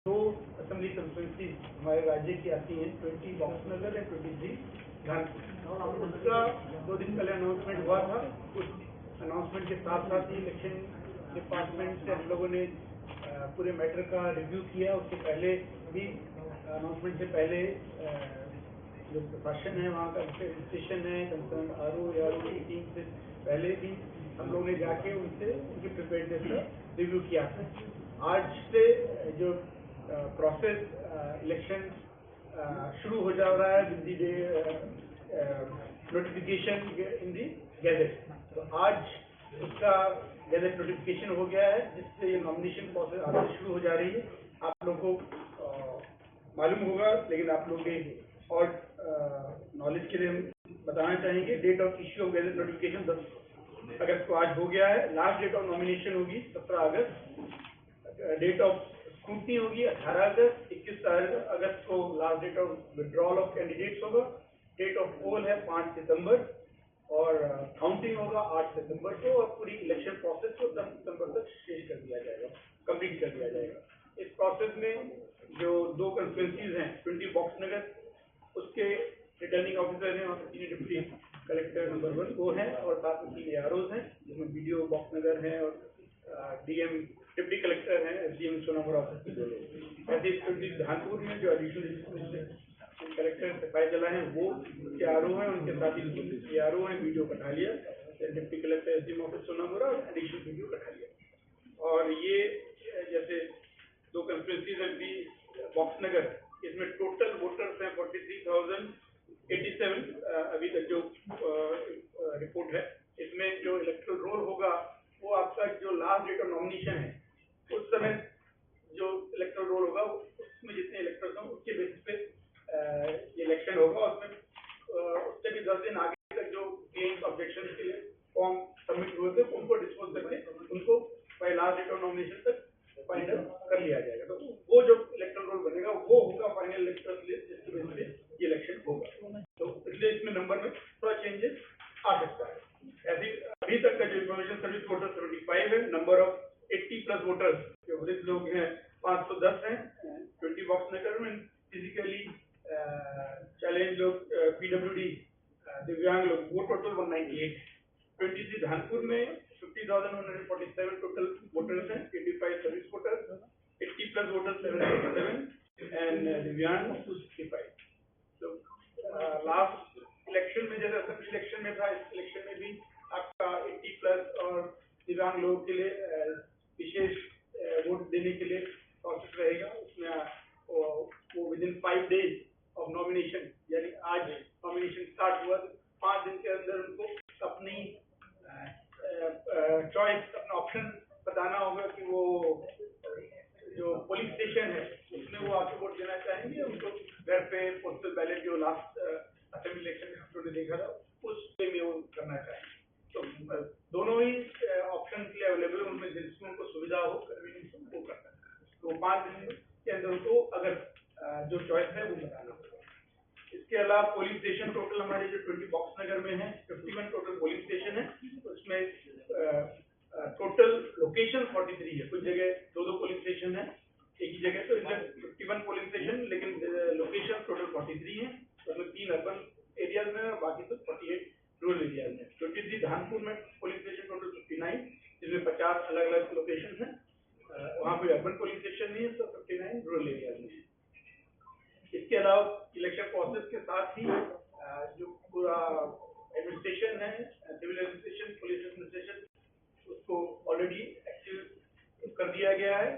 दो assembly constituency हमारे राज्य की आती हैं, 20 बॉक्सनगर है, 23 कानपुर। उसका 2 दिन पहले अनाउंसमेंट हुआ था। उस अनाउंसमेंट के साथ साथ ही इलेक्शन डिपार्टमेंट से हम लोगों ने पूरे मैटर का रिव्यू किया। उससे पहले भी अनाउंसमेंट से पहले जो प्रशासन है वहाँ का रजिस्ट्रेशन है, कंसर्न RO की टीम से पहले भी हम लोगों ने जाके उनसे उनकी प्रिपेयर्डनेस का रिव्यू किया था। आज से जो प्रोसेस इलेक्शन शुरू हो जा रहा है with the day notification in the gadget. तो आज उसका गैजेट नोटिफिकेशन हो गया है, जिससे ये नॉमिनेशन प्रोसेस आज से शुरू हो जा रही है। आप लोगों को मालूम होगा, लेकिन आप लोग और नॉलेज के लिए हम बताना चाहेंगे। Date of issue of gazette notification 10 अगस्त को आज हो गया है। लास्ट डेट ऑफ नॉमिनेशन होगी 17 अगस्त। डेट ऑफ स्क्रूटनी होगी 18 अगस्त। 21 अगस्त को last date of withdrawal of candidates होगा। डेट ऑफ पोल है 5 सितंबर और काउंटिंग होगा 8 सितंबर को, और पूरी इलेक्शन प्रोसेस को 10 सितंबर तक शेष कर दिया जाएगा, कंप्लीट कर दिया जाएगा। इस प्रोसेस में जो 2 कंस्टिट्यूंसीज हैं, 20 बॉक्सनगर, उसके रिटर्निंग ऑफिसर हैं और डिप्टी कलेक्टर नंबर 1 वो हैं, और साथ में 3 AROs हैं, जिसमें BDO बॉक्सनगर हैं और DM डिप्टी कलेक्टर हैं, SDM सोनामुरा ऑफिस के 2 लोग। ऐसे धानपुर में जो एडिशनल कलेक्टर सिपाही जला है वो ARO हैं, उनके साथ ही ARO हैं, BDO Kathalia, deputy collector SDM office Sonamura और एडिशनल BDO कठालिया। और ये जैसे 2 कंस्टिट्यूंसीज हैं बॉक्सनगर, इसमें टोटल वोटर्स हैं 43,087 अभी तक जो रिपोर्ट है। इसमें जो इलेक्टोरल रोल होगा वो आपका जो लास्ट डेट ऑफ नॉमिनेशन है उस समय जो इलेक्टोरल रोल होगा उसमें जितने इलेक्टर्स हों उसके बेसिस पे इलेक्शन होगा। उसमें उससे भी 10 दिन आगे तक जो क्लेम्स ऑब्जेक्शन के लिए फॉर्म सबमिट हुए थे उनको डिस्पोज करके उनको by last date of nomination तक फाइनल कर लिया जाएगा। तो वो जो इलेक्टोरल रोल बनेगा वो होगा फाइनल इलेक्टर्स लिस्ट, जिसकी वजह से ये इलेक्शन होगा। तो इसलिए इसमें नंबर में थोड़ा चेंजेस आ सकता है। ऐसे अभी तक का जो इन्फॉर्मेशन सर्विस वोटर 75 है, नंबर ऑफ 80+ वोटर्स जो वृद्ध लोग हैं 510 हैं 20 बॉक्सनगर में, फिजिकली चैलेंज लोग PWD दिव्यांग लोग वो टोटल 198। 23 धानपुर में 50,147 टोटल वोटर्स हैं, 85 सर्विस वोटर्स, 80+ वोटर्स 787 एंड दिव्यांग 265। तो लास्ट इलेक्शन में जैसे असेंबली इलेक्शन में था, इस इलेक्शन में भी आपका 80+ और दिव्यांग लोगों के लिए विशेष वोट देने के लिए प्रोसेस रहेगा। उसमें वो विदिन 5 डेज ऑफ नॉमिनेशन, यानी आज नॉमिनेशन स्टार्ट हुआ तो 5 दिन के अंदर उनको अपनी चॉइस, अपना ऑप्शन बताना होगा कि वो जो पोलिंग स्टेशन है उसमें वो आके वोट देना चाहेंगे, उनको घर पे पोस्टल बैलेट जो लास्ट असेंबली इलेक्शन में हम लोगों ने देखा था उस पे में वो करना चाहेंगे। तो दोनों ही ऑप्शन के लिए अवेलेबल, उनमें जिसमें उनको सुविधा हो, कन्वीनियंस हो, वो करना है। तो 5 दिन के अंदर उनको अगर जो चॉइस है वो बताना होगा। इसके अलावा पोलिंग स्टेशन टोटल हमारे जो 20 बॉक्सनगर में है 51 टोटल पोलिंग स्टेशन है। उसमें टोटल लोकेशन 43 है, कुछ जगह 2-2 पोलिंग स्टेशन है एक ही जगह, तो इसमें 51 पोलिंग स्टेशन, लेकिन लोकेशन टोटल 43 है। उसमें 3 अर्बन एरियाज में और बाकी तो 48 रूरल एरियाज में। 23 धानपुर में पोलिंग स्टेशन टोटल 59, जिसमें 50 अलग अलग लोकेशन है, वहाँ कोई अर्बन पोलिंग स्टेशन नहीं है, तो 59 रूरल एरियाज में है। इसके अलावा इलेक्शन प्रोसेस के साथ ही जो पूरा एडमिनिस्ट्रेशन है, सिविल एडमिनिस्ट्रेशन, पुलिस एडमिनिस्ट्रेशन, उसको ऑलरेडी एक्टिव कर दिया गया है।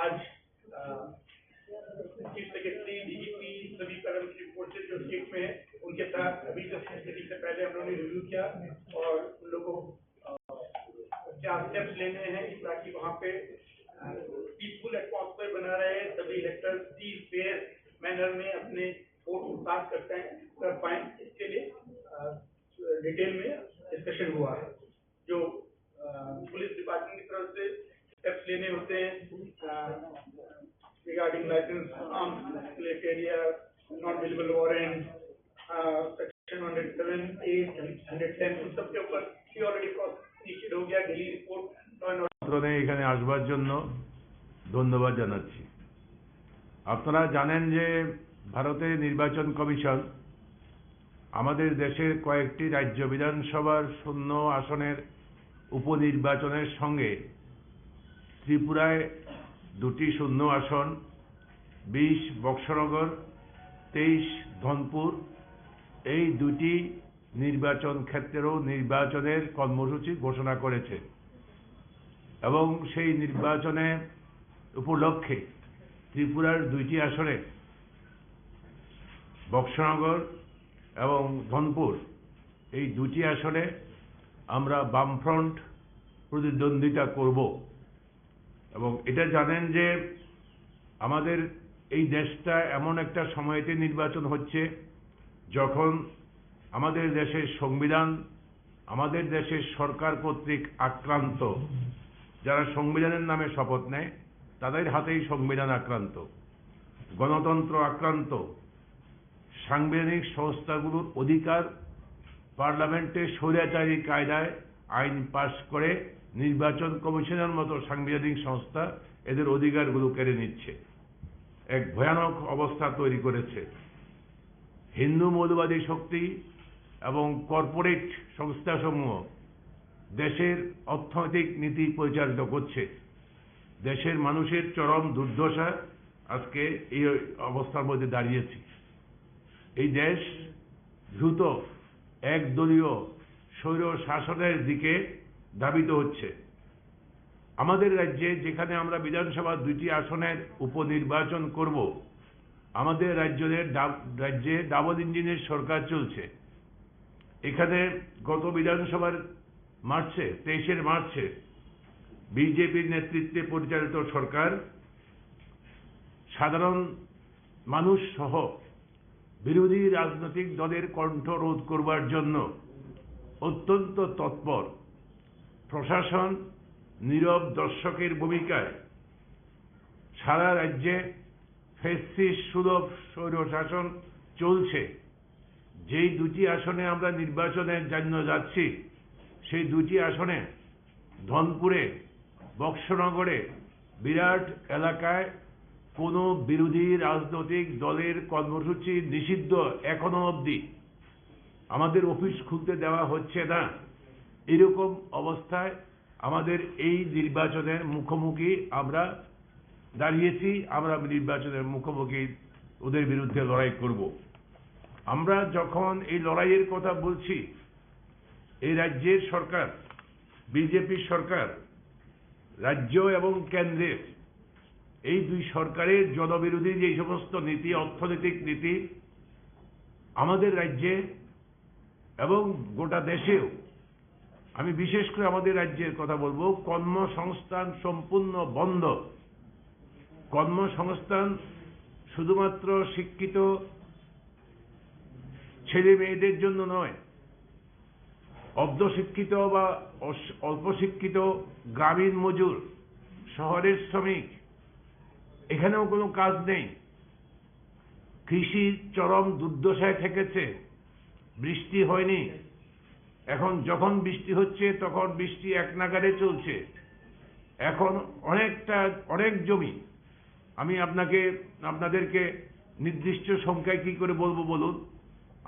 आज चीफ सेक्रेटरी, DGP, सभी पैरामिलिट्री फोर्सेज जो स्टेट में है उनके साथ अभी जो मीटिंग से पहले हम लोगों ने रिव्यू किया और उन लोगों को क्या स्टेप्स लेने हैं ताकि वहाँ पे पीसफुल एटमॉस्फेयर बना रहे, सभी इलेक्टर्स की फेयर मैनर में अपने वोट कास्ट कर पाए। इसके लिए डिटेल में डिस्कशन हुआ है। जो पुलिस डिपार्टमेंट की तरफ से स्टेप्स लेने होते हैं रिगार्डिंग लाइसेंस आर्म्स रिलेटेड या नॉन अवेलेबल वारंट, सेक्शन 107, 8, 110, उन सब के ऊपर भी ऑलरेडी प्रोसेस इनिशिएट हो गया। डेली रिपोर्ट এখানে আসবার জন্য ধন্যবাদ জানাচ্ছি। আপনারা জানেন যে ভারতের নির্বাচন কমিশন আমাদের দেশের কয়েকটি রাজ্য বিধানসভার শূন্য আসনের উপনির্বাচনের সঙ্গে ত্রিপুরায় 2টি শূন্য আসন 20 বক্সনগর 23 ধনপুর এই 2টি নির্বাচন ক্ষেত্রেও নির্বাচনের কর্মসূচি ঘোষণা করেছে এবং সেই নির্বাচনে উপলক্ষে ত্রিপুরার 2টি আসনে বক্সনগর এবং ধনপুর এই 2টি আসনে আমরা বামফ্রন্ট প্রতিদ্বন্দ্বিতা করব এবং এটা জানেন যে আমাদের এই দেশটা এমন একটা সময়তে নির্বাচন হচ্ছে যখন আমাদের দেশের সংবিধান আমাদের দেশের সরকার কর্তৃক আক্রান্ত যারা সংবিধানের নামে শপথ নেয় তাদের হাতেই সংবিধান আক্রান্ত গণতন্ত্র আক্রান্ত সাংবিধানিক সংস্থাগুলোর অধিকার পার্লামেন্টে স্বৈরাচারী কায়দায় আইন পাশ করে নির্বাচন কমিশনের মতো সাংবিধানিক সংস্থা এদের অধিকারগুলো কেড়ে নিচ্ছে এক ভয়ানক অবস্থা তৈরি করেছে হিন্দু মৌলবাদী শক্তি এবং কর্পোরেট সংস্থাসমূহ দেশের অর্থনৈতিক নীতি পরিচালিত করছে দেশের মানুষের চরম দুর্দশা আজকে এই অবস্থার মধ্যে দাঁড়িয়েছে এই দেশ দ্রুত একদলীয় স্বৈর শাসনের দিকে ধাবিত হচ্ছে আমাদের রাজ্যে যেখানে আমরা বিধানসভা 2টি আসনের উপনির্বাচন করব আমাদের রাজ্যে ডাবল ইঞ্জিনের সরকার চলছে এখানে গত বিধানসভার মার্চে 23 মার্চে বিজেপির নেতৃত্বে পরিচালিত সরকার সাধারণ মানুষ সহ বিরোধী রাজনৈতিক দলের কণ্ঠ রোধ করবার জন্য অত্যন্ত তৎপর প্রশাসন নীরব দর্শকের ভূমিকায় সারা রাজ্যে ফ্যাসিস্ট সুলভ স্বৈরশাসন চলছে যেই 2টি আসনে আমরা নির্বাচনের জন্য যাচ্ছি সেই 2টি আসনে ধনপুরে বক্সনগরে বিরাট এলাকায় কোনো বিরোধী রাজনৈতিক দলের কর্মসূচি নিষিদ্ধ এখনো অবধি আমাদের অফিস খুলতে দেওয়া হচ্ছে না এরকম অবস্থায় আমাদের এই নির্বাচনের মুখোমুখি আমরা দাঁড়িয়েছি আমরা নির্বাচনের মুখোমুখি ওদের বিরুদ্ধে লড়াই করব আমরা যখন এই লড়াইয়ের কথা বলছি এই রাজ্যের সরকার বিজেপি সরকার রাজ্য এবং কেন্দ্রের এই 2 সরকারের জনবিরোধী যে সমস্ত নীতি অর্থনৈতিক নীতি আমাদের রাজ্যে এবং গোটা দেশেও আমি বিশেষ করে আমাদের রাজ্যের কথা বলবো কর্মসংস্থান সম্পূর্ণ বন্ধ কর্মসংস্থান শুধুমাত্র শিক্ষিত ছেলে মেয়েদের জন্য নয় অর্ধশিক্ষিত বা অল্প শিক্ষিত গ্রামীণ মজুর শহরের শ্রমিক এখানেও কোনো কাজ নেই কৃষির চরম দুর্দশায় থেকেছে বৃষ্টি হয়নি এখন যখন বৃষ্টি হচ্ছে তখন বৃষ্টি এক নাগাড়ে চলছে এখন অনেক জমি আমি আপনাদেরকে নির্দিষ্ট সংখ্যায় কি করে বলবো বলুন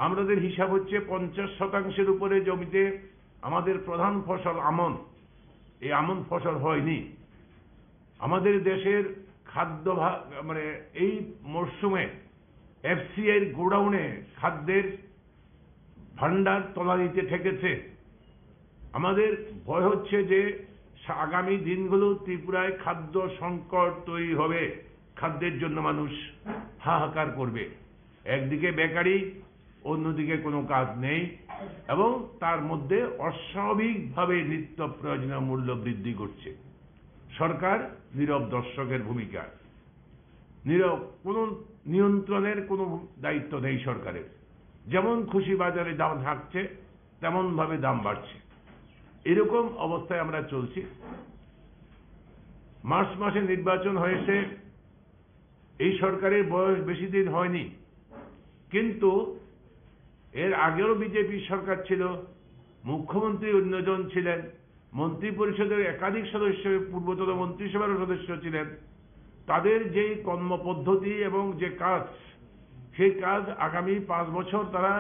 আমাদের হিসাব হচ্ছে 50% উপরে জমিতে আমাদের প্রধান ফসল আমন এই আমন ফসল হয়নি আমাদের দেশের খাদ্য এই মরশুমে এফসিআই এর গোডাউনে খাদ্যের ভান্ডার তলানিতে ঠেকেছে আমাদের ভয় হচ্ছে যে আগামী দিনগুলো ত্রিপুরায় খাদ্য সংকট তৈরি হবে খাদ্যের জন্য মানুষ হাহাকার করবে একদিকে বেকারি অন্যদিকে কোনো কাজ নেই এবং তার মধ্যে অস্বাভাবিকভাবে নিত্য প্রয়োজনীয় মূল্য বৃদ্ধি করছে সরকার নীরব দর্শকের ভূমিকা নীরব কোনো নিয়ন্ত্রণের কোনো দায়িত্ব নেই সরকারের যেমন খুশি বাজারে দাম থাকছে তেমন ভাবে দাম বাড়ছে এরকম অবস্থায় আমরা চলছি মার্চ মাসে নির্বাচন হয়েছে এই সরকারের বয়স বেশি দিন হয়নি কিন্তু এর আগেও বিজেপি সরকার ছিল মুখ্যমন্ত্রী অন্যজন ছিলেন মন্ত্রী পরিষদের একাধিক সদস্য পূর্বতন মন্ত্রিসভার সদস্য ছিলেন তাদের যে কর্মপদ্ধতি এবং যে কাজ, সেই কাজ আগামী 5 বছর, তারা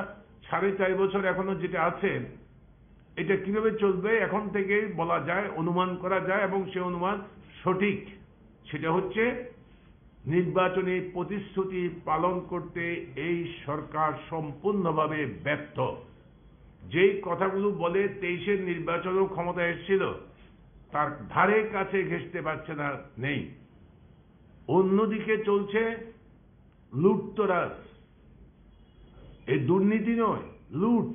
4.5 বছর এখনো যেটা আছে, এটা কিভাবে চলবে এখন থেকে বলা যায়, অনুমান করা যায়, এবং সে অনুমান সঠিক। সেটা হচ্ছে নির্বাচনী প্রতিশ্রুতি পালন করতে এই সরকার সম্পূর্ণভাবে ব্যর্থ। যেই কথাগুলো বলে 23-এর নির্বাচনেও ক্ষমতা এসেছিল, তার ধারে কাছে ঘেঁষতে পারছে না, নেই। অন্যদিকে চলছে লুটতরাজ। এই দুর্নীতি নয়, লুট।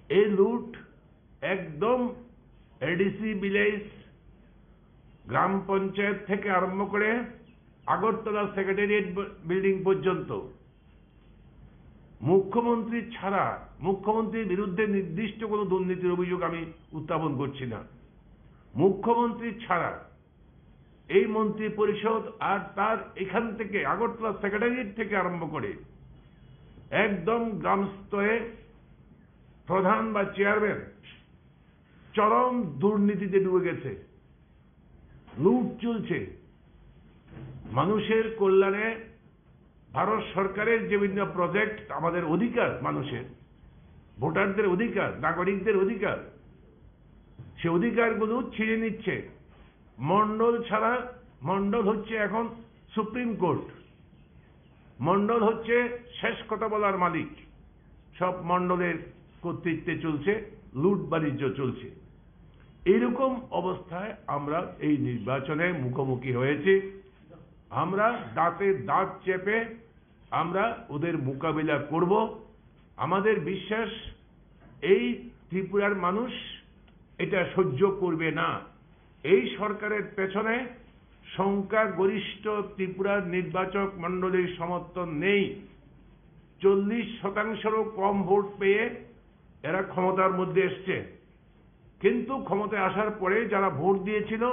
এই লুট একদম এডিসি ভিলেজ, গ্রাম পঞ্চায়েত থেকে আরম্ভ করে আগরতলা সেক্রেটারিয়েট বিল্ডিং পর্যন্ত। মুখ্যমন্ত্রী ছাড়া, মুখ্যমন্ত্রীর বিরুদ্ধে নির্দিষ্ট কোনো দুর্নীতির অভিযোগ আমি উত্থাপন করছি না, মুখ্যমন্ত্রী ছাড়া এই মন্ত্রী পরিষদ আর তার এখান থেকে আগরতলা সেক্রেটারিয়েট থেকে আরম্ভ করে একদম গ্রাম স্তরে প্রধান বা চেয়ারম্যান চরম দুর্নীতিতে ডুবে গেছে। লুট চলছে। মানুষের কল্যাণে ভারত সরকারের যে বিভিন্ন প্রজেক্ট, আমাদের অধিকার, মানুষের ভোটারদের অধিকার, নাগরিকদের অধিকার, সে অধিকারগুলো ছিঁড়ে নিচ্ছে। মন্ডল ছাড়া, মন্ডল হচ্ছে এখন সুপ্রিম কোর্ট, মন্ডল হচ্ছে শেষ কথা বলার মালিক। সব মন্ডলের কর্তৃত্বে চলছে, লুট বাণিজ্য চলছে। এইরকম অবস্থায় আমরা এই নির্বাচনে মুখোমুখি হয়েছি। আমরা দাঁতে দাঁত চেপে আমরা ওদের মোকাবিলা করব। আমাদের বিশ্বাস, এই ত্রিপুরার মানুষ এটা সহ্য করবে না। এই সরকারের পেছনে সংখ্যাগরিষ্ঠ ত্রিপুরার নির্বাচক মণ্ডলীর সমর্থন নেই। 40%-রও কম ভোট পেয়ে এরা ক্ষমতার মধ্যে এসছে। কিন্তু ক্ষমতায় আসার পরে যারা ভোট দিয়েছিল,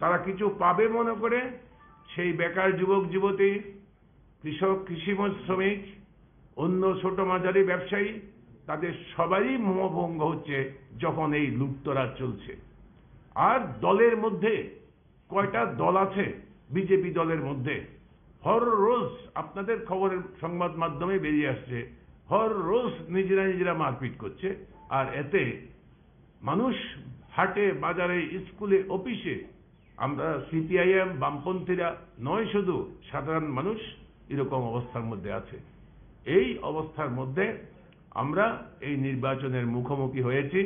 তারা কিছু পাবে মনে করে সেই বেকার যুবক যুবতী, কৃষক, কৃষি শ্রমিক, অন্য ছোট মাঝারি ব্যবসায়ী, তাদের সবারই মোহভঙ্গ হচ্ছে যখন এই লুটতরাজ চলছে। আর দলের মধ্যে কয়টা দল আছে, বিজেপি দলের মধ্যে হর রোজ আপনাদের খবরের সংবাদ মাধ্যমে বেরিয়ে আসছে, হর রোজ নিজেরা নিজেরা মারপিট করছে। আর এতে মানুষ হাটে, বাজারে, স্কুলে, অফিসে, আমরা সিপিআইএম, বামপন্থীরা নয়, শুধু সাধারণ মানুষ এরকম অবস্থার মধ্যে আছে। এই অবস্থার মধ্যে আমরা এই নির্বাচনের মুখোমুখি হয়েছি।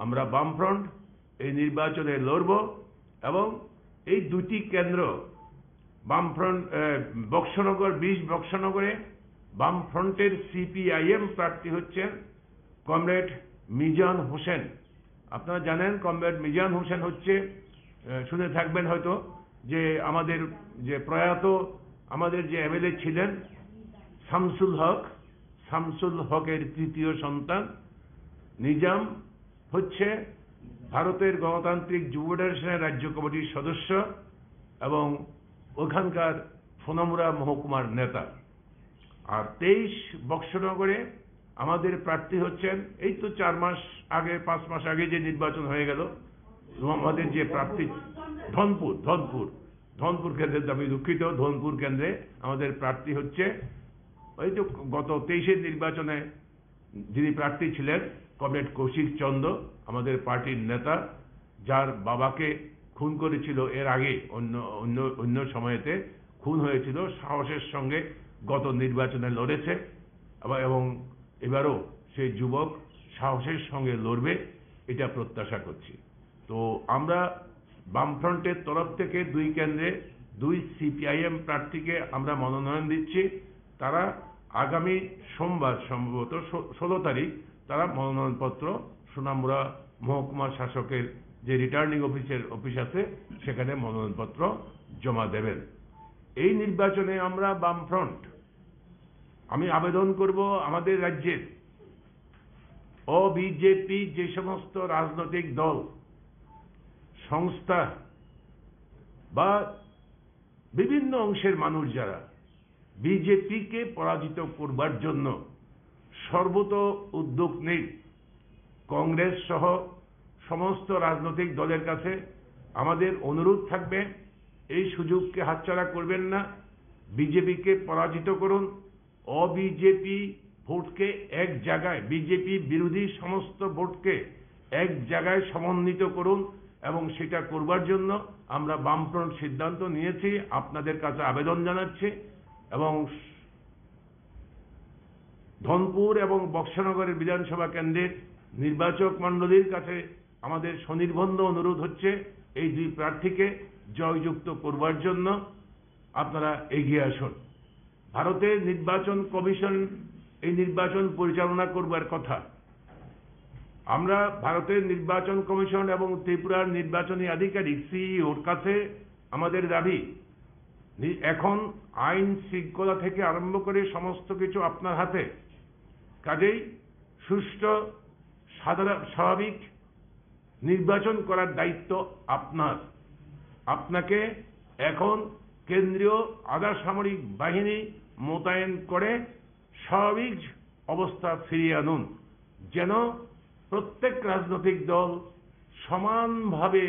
আমরা বামফ্রন্ট এই নির্বাচনে লড়ব এবং এই দুটি কেন্দ্র, বামফ্রন্ট বক্সনগর, 20 বক্সনগরে বামফ্রন্টের সিপিআইএম প্রার্থী হচ্ছেন কমরেড মিজান হোসেন। আপনারা জানেন কমরেড মিজান হোসেন হচ্ছে, শুনে থাকবেন হয়তো, যে আমাদের যে প্রয়াত আমাদের যে এমএলএ ছিলেন শামসুল হক, শামসুল হকের তৃতীয় সন্তান। নিজাম হচ্ছে ভারতের গণতান্ত্রিক যুব ফেডারেশনের রাজ্য কমিটির সদস্য এবং ওখানকার সোনামুড়া মহকুমার নেতা। আর 23 বক্সনগরে আমাদের প্রার্থী হচ্ছেন, এই তো 4 মাস আগে, 5 মাস আগে যে নির্বাচন হয়ে গেল, আমাদের যে প্রার্থী ধনপুর কেন্দ্রে, আমি দুঃখিত, ধনপুর কেন্দ্রে আমাদের প্রার্থী হচ্ছে, ওই তো গত 23-এর নির্বাচনে যিনি প্রার্থী ছিলেন কমরেড কৌশিক চন্দ্র, আমাদের পার্টির নেতা, যার বাবাকে খুন করেছিল এর আগে, অন্য সময়েতে খুন হয়েছিল। সাহসের সঙ্গে গত নির্বাচনে লড়েছে এবং এবারও সেই যুবক সাহসের সঙ্গে লড়বে, এটা প্রত্যাশা করছি। তো আমরা বামফ্রন্টের তরফ থেকে 2 কেন্দ্রে 2 সিপিআইএম প্রার্থীকে আমরা মনোনয়ন দিচ্ছি। তারা আগামী সোমবার, সম্ভবত 16 তারিখ, তারা মনোনয়নপত্র সোনামুড়া মহকুমা শাসকের যে রিটার্নিং অফিস আছে সেখানে মনোনয়নপত্র জমা দেবেন। এই নির্বাচনে আমরা বামফ্রন্ট, আমি আবেদন করব আমাদের রাজ্যের অবিজেপি যে সমস্ত রাজনৈতিক দল, সংস্থা বা বিভিন্ন অংশের মানুষ যারা বিজেপিকে পরাজিত করবার জন্য সর্বত উদ্যোগ নেই, কংগ্রেস সহ সমস্ত রাজনৈতিক দলের কাছে আমাদের অনুরোধ থাকবে এই সুযোগকে হাতছাড়া করবেন না, বিজেপিকে পরাজিত করুন, অবিজেপি ভোটকে এক জায়গায়, বিজেপি বিরোধী সমস্ত ভোটকে এক জায়গায় সমন্বিত করুন, এবং সেটা করবার জন্য আমরা বামফ্রন্ট সিদ্ধান্ত নিয়েছি, আপনাদের কাছে আবেদন জানাচ্ছি। এবং ধনপুর এবং বক্সনগরের বিধানসভা কেন্দ্রের নির্বাচক মণ্ডলীর কাছে আমাদের স্বনির্বন্ধ অনুরোধ হচ্ছে এই দুই প্রার্থীকে জয়যুক্ত করবার জন্য আপনারা এগিয়ে আসুন। ভারতের নির্বাচন কমিশন এই নির্বাচন পরিচালনা করবার কথা। আমরা ভারতের নির্বাচন কমিশন এবং ত্রিপুরার নির্বাচনী আধিকারিক সিইওর কাছে আমাদের দাবি, এখন আইন শৃঙ্খলা থেকে আরম্ভ করে সমস্ত কিছু আপনার হাতে, কাজেই সুষ্ঠু স্বাভাবিক নির্বাচন করার দায়িত্ব আপনার। আপনাকে এখন কেন্দ্রীয় আধা সামরিক বাহিনী মোতায়েন করে স্বাভাবিক অবস্থা ফিরিয়ে আনুন, যেন প্রত্যেক রাজনৈতিক দল সমানভাবে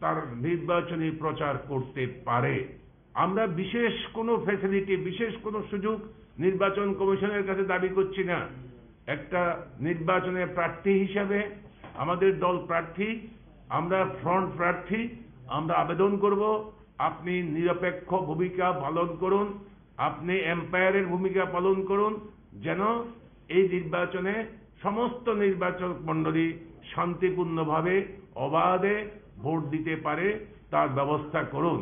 তার নির্বাচনী প্রচার করতে পারে। আমরা বিশেষ কোনো ফ্যাসিলিটি, বিশেষ কোনো সুযোগ নির্বাচন কমিশনের কাছে দাবি করছি না। একটা নির্বাচনের প্রার্থী হিসাবে আমাদের দল প্রার্থী, আমরা ফ্রন্ট প্রার্থী, আমরা আবেদন করব আপনি নিরপেক্ষ ভূমিকা পালন করুন, আপনি এম্পায়ারের ভূমিকা পালন করুন, যেন এই নির্বাচনে সমস্ত নির্বাচক মণ্ডলী শান্তিপূর্ণভাবে অবাধে ভোট দিতে পারে তার ব্যবস্থা করুন।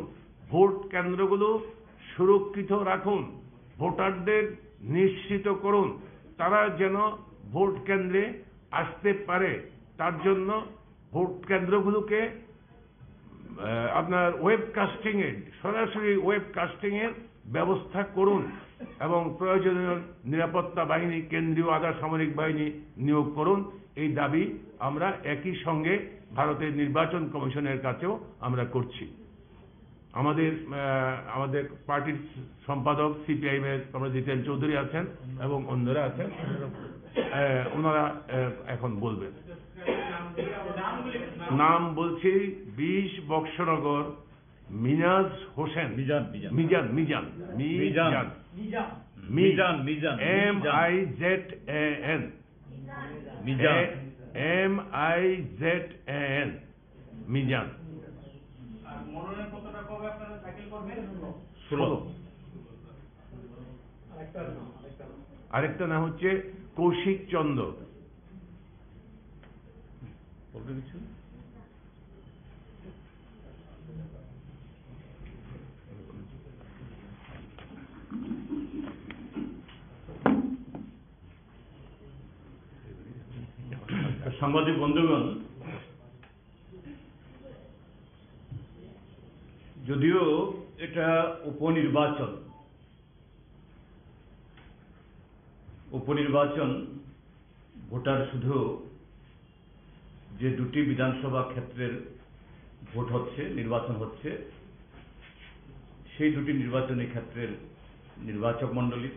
ভোট কেন্দ্রগুলো সুরক্ষিত রাখুন, ভোটারদের নিশ্চিত করুন তারা যেন ভোট কেন্দ্রে আসতে পারে। তার জন্য ভোট কেন্দ্রগুলোকে আপনার ওয়েবকাস্টিং এর, সরাসরি ওয়েবকাস্টিং এর ব্যবস্থা করুন, এবং প্রয়োজনীয় নিরাপত্তা বাহিনী, কেন্দ্রীয় আধা সামরিক বাহিনী নিয়োগ করুন। এই দাবি আমরা একই সঙ্গে ভারতের নির্বাচন কমিশনের কাছেও আমরা করছি। আমাদের পার্টির সম্পাদক সিপিআইএম এর আমরা জিতেন চৌধুরী আছেন এবং অন্যরা আছেন, ওনারা এখন বলবেন। নাম বলছি 20 বক্সনগর মিনাজ হোসেন, মিজান MIZAN মিজান। আরেকটা নাম হচ্ছে কৌশিক চন্দ্র। সাংবাদিক বন্ধুগণ, যদিও এটা উপনির্বাচন, ভোটার শুধু যে দুটি বিধানসভা ক্ষেত্রের ভোট হচ্ছে, নির্বাচন হচ্ছে, সেই দুটি নির্বাচনী ক্ষেত্রের নির্বাচক মণ্ডলী,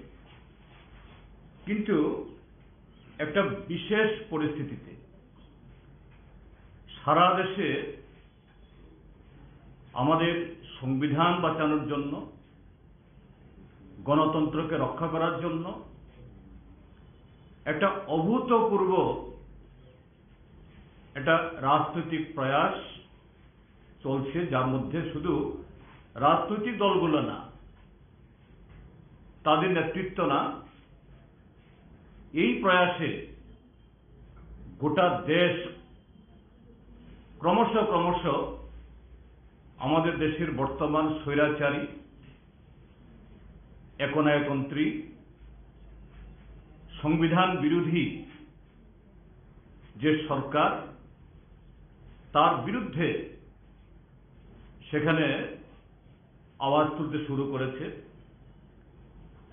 কিন্তু একটা বিশেষ পরিস্থিতিতে সারা দেশে আমাদের সংবিধান বাঁচানোর জন্য, গণতন্ত্রকে রক্ষা করার জন্য একটা অভূতপূর্ব একটা রাজনৈতিক প্রয়াস চলছে, যার মধ্যে শুধু রাজনৈতিক দলগুলো না, তাদের নেতৃত্ব না, এই প্রয়াসে গোটা দেশ ক্রমশ আমাদের দেশের বর্তমান স্বৈরাচারী, একনায়কতন্ত্রী, সংবিধান বিরোধী যে সরকার, তার বিরুদ্ধে সেখানে আওয়াজ তুলতে শুরু করেছে,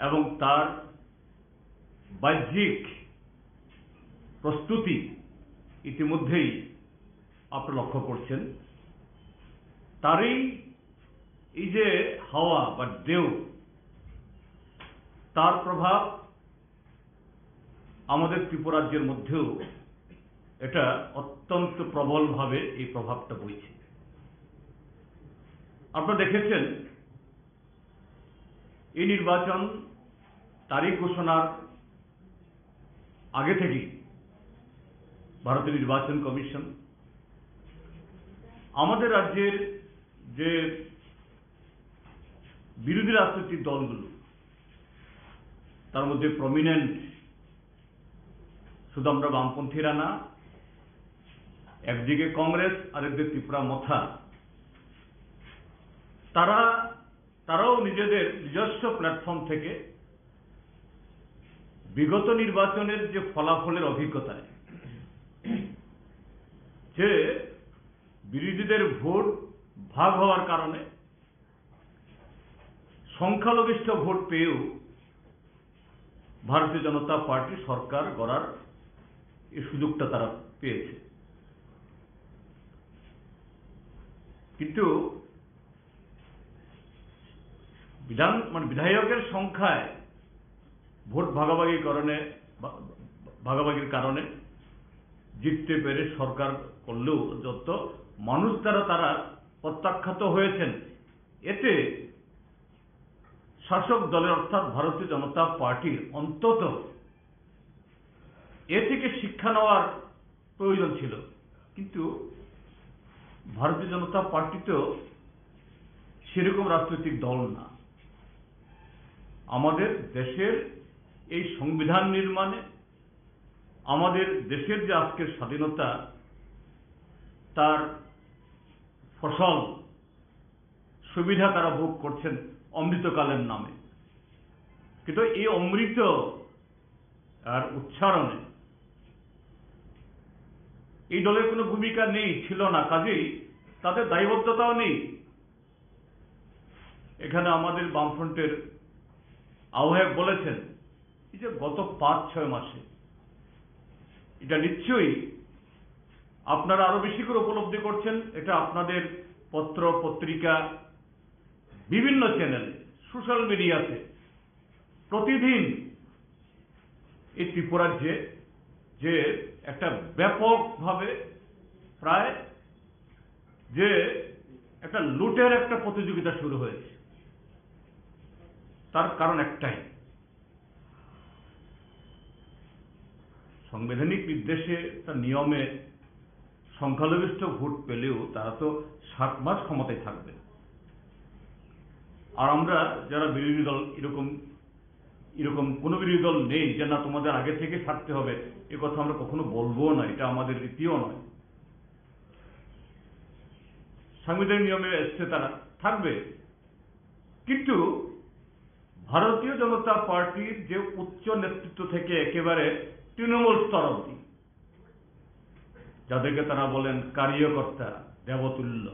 এবং তার বাহ্যিক প্রস্তুতি ইতিমধ্যেই আপনি লক্ষ্য করছেন। তারই এই যে হাওয়া বা ঢেউ, তার প্রভাব আমাদের ত্রিপুরাজ্যের মধ্যেও এটা অত্যন্ত প্রবলভাবে এই প্রভাবটা বইছে। আপনারা দেখেছেন এই নির্বাচন তারিখ ঘোষণার আগে থেকেই ভারতের নির্বাচন কমিশন আমাদের রাজ্যের যে বিরোধী রাজনৈতিক দলগুলো তার মধ্যে প্রমিনেন্ট শুধু আমরা বামপন্থীরা না, একদিকে কংগ্রেস আরেকদিকে ত্রিপুরা মথা, তারাও নিজেদের নিজস্ব প্ল্যাটফর্ম থেকে বিগত নির্বাচনের যে ফলাফলের অভিজ্ঞতায় যে বিরোধীদের ভোট ভাগ হওয়ার কারণে সংখ্যালঘিষ্ঠ ভোট পেয়েও ভারতীয় জনতা পার্টি সরকার গড়ার এই সুযোগটা তারা পেয়েছে। কিন্তু বিধায়কের সংখ্যায় ভোট ভাগাভাগির কারণে জিততে পেরে সরকার করলেও যত মানুষ দ্বারা তারা প্রত্যাখ্যাত হয়েছেন, এতে শাসক দলের অর্থাৎ ভারতীয় জনতা পার্টির অন্তত এ থেকে শিক্ষা নেওয়ার প্রয়োজন ছিল। কিন্তু ভারতীয় জনতা পার্টি তো সেরকম রাজনৈতিক দল না। আমাদের দেশের এই সংবিধান নির্মাণে, আমাদের দেশের যে আজকের স্বাধীনতা, তার ফসল সুবিধা তারা ভোগ করছেন অমৃতকালের নামে। কিন্তু এই অমৃত আর উচ্চারণে এই দলের কোনো ভূমিকা নেই, ছিল না, কাজেই তাদের দায়বদ্ধতাও নেই। এখানে আমাদের বামফ্রন্টের আহ্বায়ক বলেছেন এই যে গত 5-6 মাসে এটা নিশ্চয়ই আপনারা আরো বেশি করে উপলব্ধি করছেন। এটা আপনাদের পত্র পত্রিকা, বিভিন্ন চ্যানেলে, সোশ্যাল মিডিয়াতে প্রতিদিন এই ত্রিপুরার যে একটা ব্যাপকভাবে প্রায় যে একটা লুটের একটা প্রতিযোগিতা শুরু হয়েছে। তার কারণ একটাই, সাংবিধানিক নির্দেশে তার নিয়মে সংখ্যালঘিষ্ঠ ভোট পেলেও তারা তো 7 মাস ক্ষমতায় থাকবে। আর আমরা যারা বিরোধী দল, এরকম কোনো বিরোধী দল নেই যে না তোমাদের আগে থেকে থাকতে হবে, এ কথা আমরা কখনো বলবো না, এটা আমাদের রীতিও নয়। সাংবিধানিক নিয়মে এসছে, তারা থাকবে। কিন্তু ভারতীয় জনতা পার্টির যে উচ্চ নেতৃত্ব থেকে একেবারে তৃণমূল স্তর অবধি, যাদেরকে তারা বলেন কার্যকর্তা, দেবতুল্য,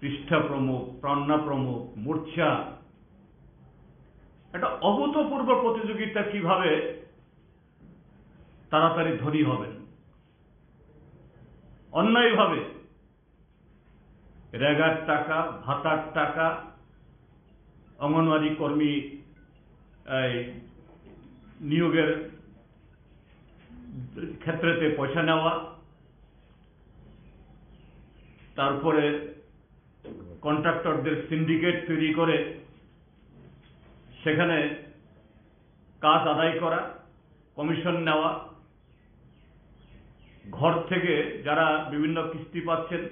পৃষ্ঠা প্রমুখ, প্রাণা প্রমুখ, মূর্ছা, একটা অভূতপূর্ব প্রতিযোগিতা কিভাবে তাড়াতাড়ি ধনী হবেন, অন্যায়ভাবে রেগার টাকা, ভাতার টাকা, অঙ্গনওয়াড়ি কর্মী নিয়োগের ক্ষেত্রেতে পয়সা নেওয়া, তারপরে কন্ট্রাক্টরদের সিন্ডিকেট তৈরি করে সেখানে কাজ আদায় করা, কমিশন নেওয়া, ঘর থেকে যারা বিভিন্ন কিস্তি পাচ্ছেন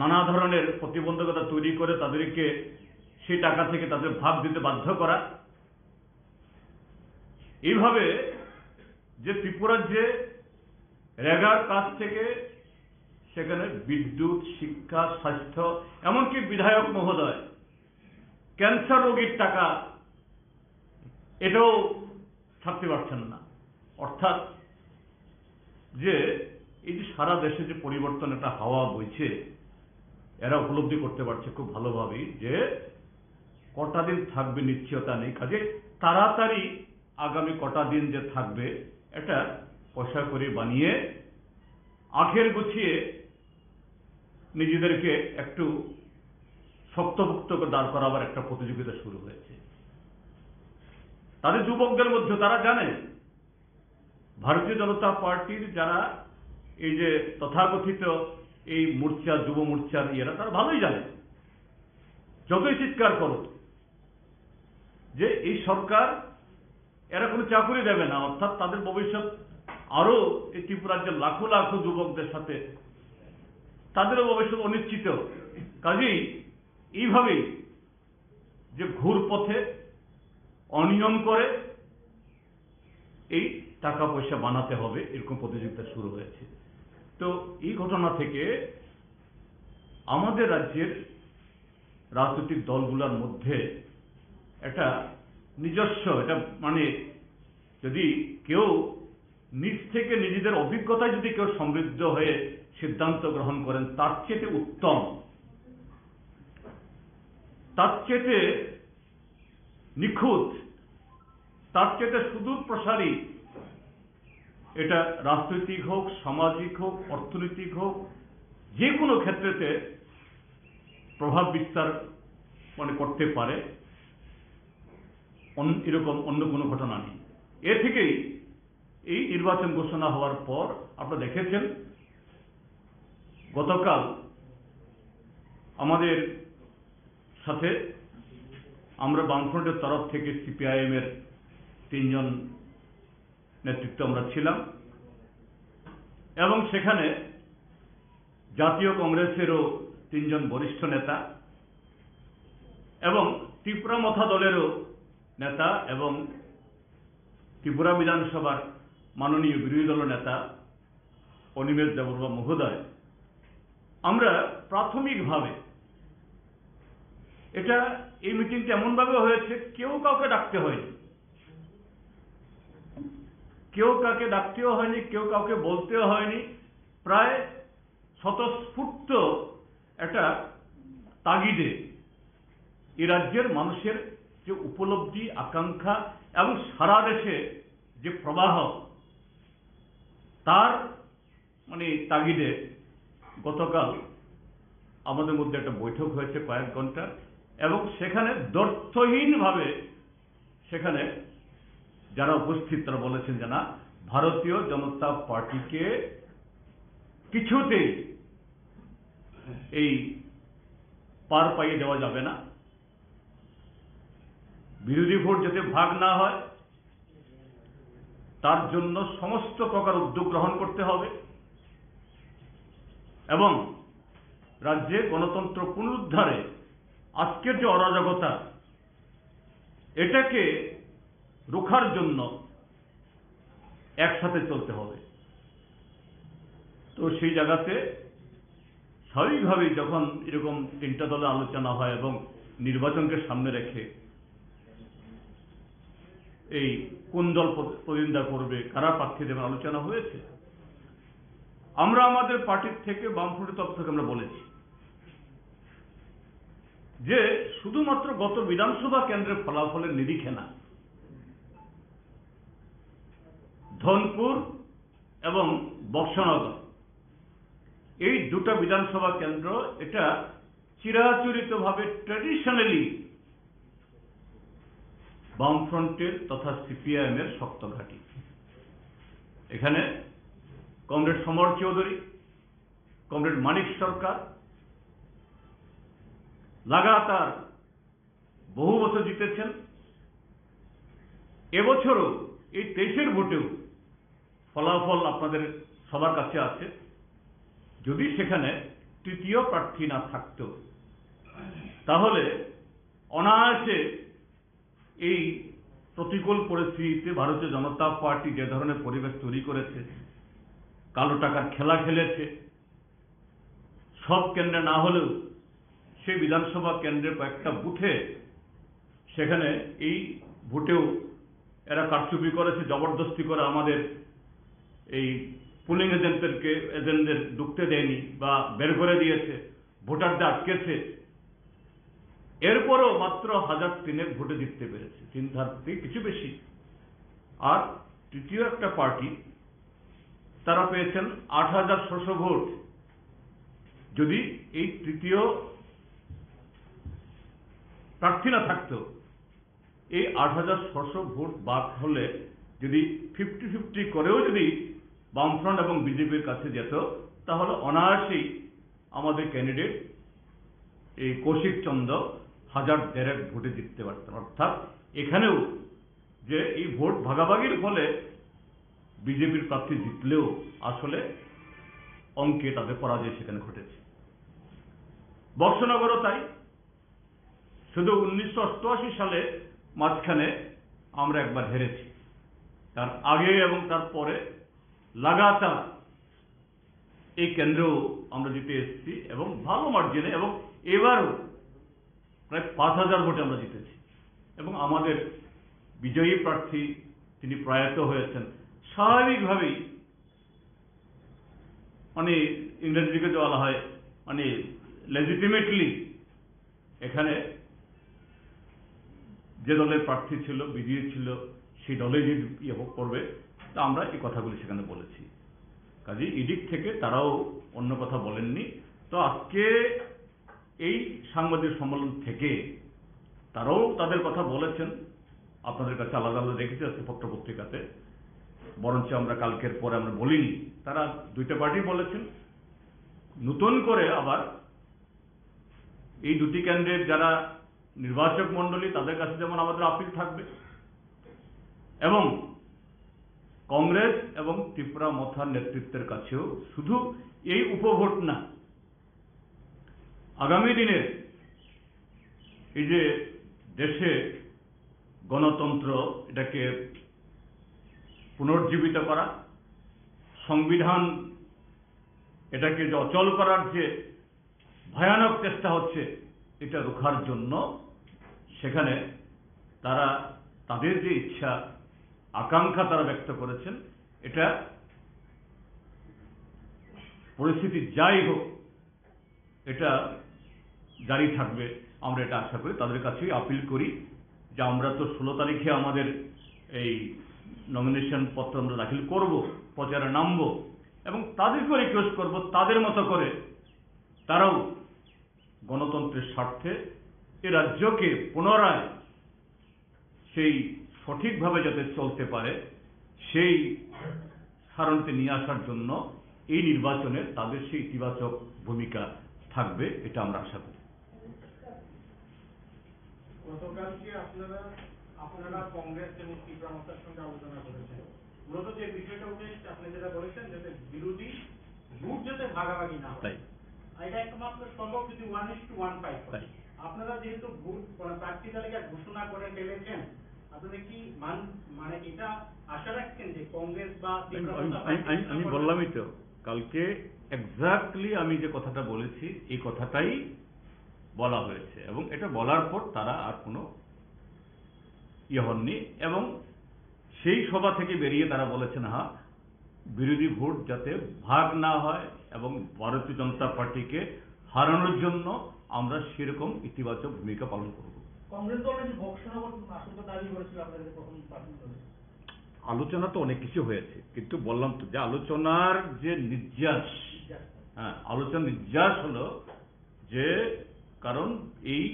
নানা ধরনের প্রতিবন্ধকতা তৈরি করে তাদেরকে সেই টাকা থেকে তাদের ভাগ দিতে বাধ্য করা। এইভাবে যে ত্রিপুরার যে রেগার কাজ থেকে সেখানে বিদ্যুৎ, শিক্ষা, স্বাস্থ্য, এমনকি বিধায়ক মহোদয় ক্যান্সার রোগীর টাকা এটাও থাকতে পারছেন না। অর্থাৎ যে এই যে সারা দেশে যে পরিবর্তন একটা হাওয়া বইছে, এরা উপলব্ধি করতে পারছে খুব ভালোভাবেই যে কটা দিন থাকবে নিশ্চয়তা নেই। কাজে তাড়াতাড়ি আগামী কটা দিন যে থাকবে এটা পয়সা করে বানিয়ে আখের গুছিয়ে নিজেদেরকে একটু শক্তভুক্ত দাঁড় করাবার একটা প্রতিযোগিতা শুরু হয়েছে তাদের যুবকদের মধ্যে। তারা জানে ভারতীয় জনতা পার্টির যারা এই যে তথাকথিত এই মোর্চা যুব মোর্চার ইয়েরা তারা ভালোই জানে, যতই চিৎকার করো যে এই সরকার এরা কোনো চাকরি দেবে না, অর্থাৎ তাদের ভবিষ্যৎ আরো এই ত্রিপুরা রাজ্যের লাখো লাখো যুবকদের সাথে তাদেরও ভবিষ্যৎ অনিশ্চিত। কাজেই এইভাবেই যে ঘুর পথে অনিয়ম করে এই টাকা পয়সা বানাতে হবে এরকম প্রতিযোগিতা শুরু হয়েছে। তো এই ঘটনা থেকে আমাদের রাজ্যের রাজনৈতিক দলগুলোর মধ্যে একটা নিজস্ব, এটা মানে যদি কেউ নিজ থেকে নিজেদের অভিজ্ঞতায় যদি কেউ সমৃদ্ধ হয়ে সিদ্ধান্ত গ্রহণ করেন তার চেয়ে উত্তম, তার চেয়ে নিখুঁত, তার চেয়ে সুদূর প্রসারী এটা রাজনৈতিক হোক, সামাজিক হোক, অর্থনৈতিক হোক, যে কোনো ক্ষেত্রেতে প্রভাব বিস্তার মানে করতে পারে এরকম অন্য কোনো ঘটনা নেই। এ থেকেই এই নির্বাচন ঘোষণা হওয়ার পর আপনারা দেখেছেন গতকাল আমাদের সাথে আমরা বামফ্রন্টের তরফ থেকে সিপিআইএম এর 3 জন নেতৃত্ব আমরা ছিলাম এবং সেখানে জাতীয় কংগ্রেসেরও 3 জন বরিষ্ঠ নেতা এবং ত্রিপুরা মথা দলেরও নেতা এবং ত্রিপুরা বিধানসভার মাননীয় বিরোধী দল নেতা অনিমেষ দেববর্মা মহোদয়, আমরা প্রাথমিকভাবে এটা এই মিটিংটা এমনভাবে হয়েছে কেউ কাউকে ডাকতে হয়নি, কেউ কাউকে ডাকতেও হয়নি, কেউ কাউকে বলতেও হয়নি। প্রায় স্বতঃস্ফূর্ত একটা তাগিদে এই রাজ্যের মানুষের যে উপলব্ধি, আকাঙ্ক্ষা এবং সারা দেশে যে প্রবাহ তার মানে তাগিদে গতকাল আমাদের মধ্যে একটা বৈঠক হয়েছে কয়েক ঘন্টা এবং সেখানে দ্ব্যর্থহীনভাবে সেখানে যারা উপস্থিত তারা বলেছেন যে না, ভারতীয় জনতা পার্টিকে কিছুতেই এই পার পাইয়ে দেওয়া যাবে না, বিরোধী ভোট যাতে ভাগ না হয় তার জন্য সমস্ত প্রকার উদ্যোগ গ্রহণ করতে হবে এবং রাজ্যে গণতন্ত্র পুনরুদ্ধারে আজকের যে অরাজকতা এটাকে রোখার জন্য একসাথে চলতে হবে। তো সেই জায়গাতে স্বাভাবিকভাবেই যখন এরকম 3টা দলের আলোচনা হয় এবং নির্বাচনকে সামনে রেখে এই কোন দল প্রতিদ্বন্দ্বিতা করবে, কারা প্রার্থী দেবেন আলোচনা হয়েছে। আমরা আমাদের পার্টির থেকে বামফ্রন্টের তরফ থেকে আমরা বলেছি যে শুধুমাত্র গত বিধানসভা কেন্দ্রের ফলাফলের নিরিখে না, ধনপুর এবং বক্সনগর এই 2টা বিধানসভা কেন্দ্র এটা চিরাচরিতভাবে ট্র্যাডিশনালি বামফ্রন্টের তথা সিপিআইএম এর শক্ত ঘাঁটি। এখানে কমরেড সমর চৌধুরী, কমরেড মানিক সরকার লাগাতার বহু বছর জিতেছেন। এবছরও এই 23-এর ভোটেও ফলাফল আপনাদের সবার কাছে আছে। যদি সেখানে তৃতীয় প্রার্থী না থাকত তাহলে অনায়াসে এই প্রতিকূল পরিস্থিতিতে ভারতীয় জনতা পার্টি যে ধরনের পরিবেশ তৈরি করেছে, কালো টাকার খেলা খেলেছে, সব কেন্দ্রে না হলেও সেই বিধানসভা কেন্দ্রের কয়েকটা বুথে সেখানে এই ভোটেও এরা কারচুপি করেছে, জবরদস্তি করে আমাদের এই পুলিং এজেন্টদের ঢুকতে দেয়নি বা বের করে দিয়েছে, ভোটারদের আটকেছে। এরপরও মাত্র 1003 ভোটে জিততে পেরেছে, 3 থেকে কিছু বেশি। আর তৃতীয় একটা পার্টি তারা পেয়েছেন 8600 ভোট। যদি এই তৃতীয় প্রার্থী না থাকতো, এই 8600 ভোট বাদ হলে যদি 50-50 করেও যদি বামফ্রন্ট এবং বিজেপির কাছে যেত তাহলে অনায়াসেই আমাদের ক্যান্ডিডেট এই কৌশিক চন্দ্র 1000 ভোটে জিততে পারতেন। অর্থাৎ এখানেও যে এই ভোট ভাগাভাগির ফলে বিজেপির প্রার্থী জিতলেও আসলে অঙ্কে তাদের পরাজয় সেখানে ঘটেছে। বক্সনগরও তাই। শুধু 1988 সালে মাঝখানে আমরা একবার হেরেছি, তার আগে এবং তার পরে লাগাতার এই কেন্দ্রেও আমরা জিতে এসেছি এবং ভালো মার্জিনে, এবং এবারও প্রায় 5000 ভোটে আমরা জিতেছি। এবং আমাদের বিজয়ী প্রার্থী তিনি প্রয়াত হয়েছেন। স্বাভাবিকভাবেই মানে ইংরেজি দিকে যে বলা হয় মানে লেজিটিমেটলি এখানে যে দলের প্রার্থী ছিল, বিজয়ী ছিল, সেই দলে যে করবে, তা আমরা এই কথাগুলি সেখানে বলেছি। কাজে এদিক থেকে তারাও অন্য কথা বলেননি। তো আজকে এই সাংবাদিক সম্মেলন থেকে তারাও তাদের কথা বলেছেন, আপনাদের কাছে আলাদা আলাদা রেখেছে আজকে পত্রপত্রিকাতে, বরঞ্চ আমরা কালকের পরে আমরা বলিনি। তারা দুইটা পার্টি বলেছেন, নতুন করে আবার এই দুটি ক্যান্ডিডেট যারা নির্বাচক মণ্ডলী তাদের কাছে যেমন আমাদের আপিল থাকবে, এবং কংগ্রেস এবং ত্রিপুরা মথার নেতৃত্বের কাছেও শুধু এই উপভোট না, আগামী দিনের এই যে দেশে গণতন্ত্র এটাকে পুনর্জীবিত করা, সংবিধান এটাকে যে অচল করার যে ভয়ানক চেষ্টা হচ্ছে, এটা রোখার জন্য সেখানে তারা তাদের যে ইচ্ছা আকাঙ্ক্ষা তারা ব্যক্ত করেছেন, এটা পরিস্থিতি যাই হোক এটা জারি থাকবে, আমরা এটা আশা করি। তাদের কাছেই আপিল করি যে আমরা তো 16 তারিখে আমাদের এই নমিনেশন পত্র আমরা দাখিল করব, প্রচারে নামব, এবং তাদেরকেও রিকোয়েস্ট করব তাদের মতো করে তারাও গণতন্ত্রের স্বার্থে এ রাজ্যকে পুনরায় সেই সঠিকভাবে যাতে চলতে পারে সেই সারণীতে নিয়ে আসার জন্য এই নির্বাচনে তাদের সেই ইতিবাচক ভূমিকা থাকবে, এটা আমরা আশা করি। গতকালকে আপনারা কংগ্রেস এবং ত্রিপুরা মথার সঙ্গে আলোচনা করেছেন। মূলত যে বিষয়টা উঠে এসেছে, আপনি যেটা বলেছেন, যাতে বিরোধী ভোট যাতে ভাগাভাগি না হয়, এটা একমাত্র সম্ভব যদি 1:1 হয়। আপনারা যেহেতু ভোট প্রার্থী তালিকা ঘোষণা করে ফেলেছেন, আপনারা কি মানে এটা আশা রাখছেন যে কংগ্রেস বা আমি বললামই তো কালকে এক্স্যাক্টলি আমি যে কথাটা বলেছি এই কথাটাই বলা হয়েছে, এবং এটা বলার পর তারা আর কোনো হননি, এবং সেই সভা থেকে বেরিয়ে তারা বলেছেন হ্যাঁ বিরোধী ভোট যাতে ভাগ না হয় এবং ভারতীয় জনতা পার্টিকে হারানোর জন্য আমরা সেরকম ইতিবাচক ভূমিকা পালন করব। কংগ্রেস দল নাকি বক্সনগর আসনটা দাবি করেছিল আপনাদের প্রথম প্রাথমিক। আলোচনা তো অনেক কিছু হয়েছে, কিন্তু বললাম তো যে আলোচনার যে নির্যাস, আলোচনার নির্যাস হলো যে কারণ এই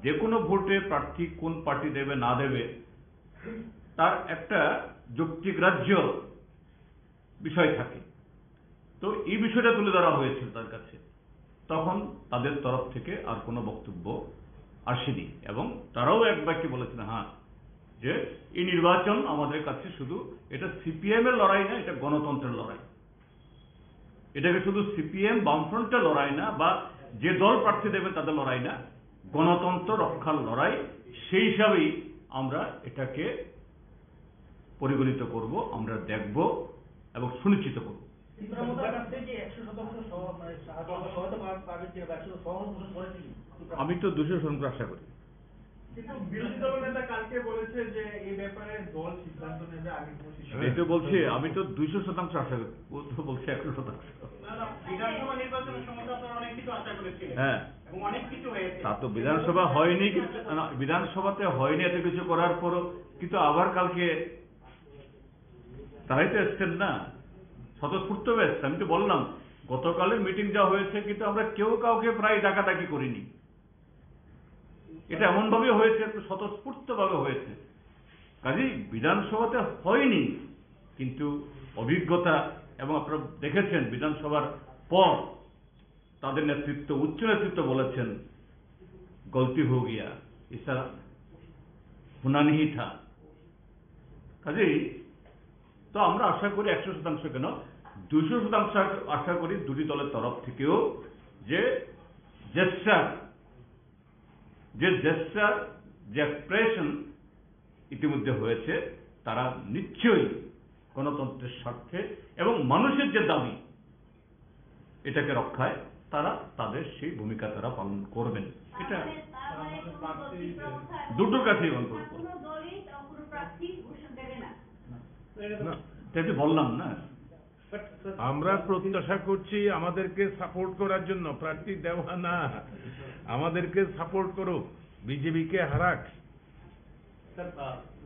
যে কোনো ভোটে প্রার্থী কোন পার্টি দেবে না দেবে তার একটা যুক্তিগ্রাহ্য বিষয় থাকে। তো এই বিষয়টা তুলে ধরা হয়েছিল তার কাছে, তখন তাদের তরফ থেকে আর কোনো বক্তব্য আসেনি, এবং তারাও এক বাক্যে বলেছেন হ্যাঁ যে এই নির্বাচন আমাদের কাছে শুধু এটা সিপিএম এর লড়াই না, এটা গণতন্ত্রের লড়াই। এটাকে শুধু সিপিএম বামফ্রন্টের লড়াই না, বা যে দল প্রার্থী দেবে তাদের লড়াই না, গণতন্ত্র রক্ষার লড়াই। সেই হিসাবেই আমরা এটাকে পরিগণিত করব, আমরা দেখব এবং সুনিশ্চিত করব। আমি তো 200 আশা করি। বিরোধী দল নেতা কালকে বলেছে যে এই ব্যাপারে দল সিদ্ধান্ত নেবে, আগে কোনো সিদ্ধান্ত। এই তো বলছে আমি তো 200% আশা করি, ও তো বলছে 100%। বিধানসভা নির্বাচনের সময় আপনারা অনেক কিছু আশা করেছিলেন, হ্যাঁ, এবং অনেক কিছু হয়েছে। তা তো বিধানসভা হয়নি, বিধানসভাতে হয়নি এত কিছু করার পরও কিন্তু আবার কালকে তারাই তো এসছেন না, স্বতঃস্ফূর্ত এসছে। আমি তো বললাম গতকালের মিটিং যা হয়েছে, কিন্তু আমরা কেউ কাউকে প্রায় ডাকাডাকি করিনি। এটা এমন ভাবে হয়েছে, একটু স্বতঃস্ফূর্ত ভাবে হয়েছে। কাজেই বিধানসভাতে হয়নি, কিন্তু অভিজ্ঞতা, এবং আপনারা দেখেছেন বিধানসভার পর তাদের নেতৃত্ব উচ্চ নেতৃত্ব বলেছেন গলতি হো গিয়া ইসা হোনা নেহি থা। কাজেই তো আমরা আশা করি 100% কেন 200% আশা করি দুটি দলের তরফ থেকেও যে জেস্টার যে এক্সপ্রেশন ইতিমধ্যে হয়েছে তারা নিশ্চয়ই গণতন্ত্রের স্বার্থে এবং মানুষের যে দাবি এটাকে রক্ষায় তারা তাদের সেই ভূমিকা তারা পালন করবেন। এটা দুটোর কাছেই অন্তর্ভুক্ত। তাই বললাম না, আমরা প্রত্যাশা করছি আমাদেরকে সাপোর্ট করার জন্য, প্রার্থী দেওয়া না, আমাদেরকে সাপোর্ট করো, বিজেপিকে হারাক। Sir,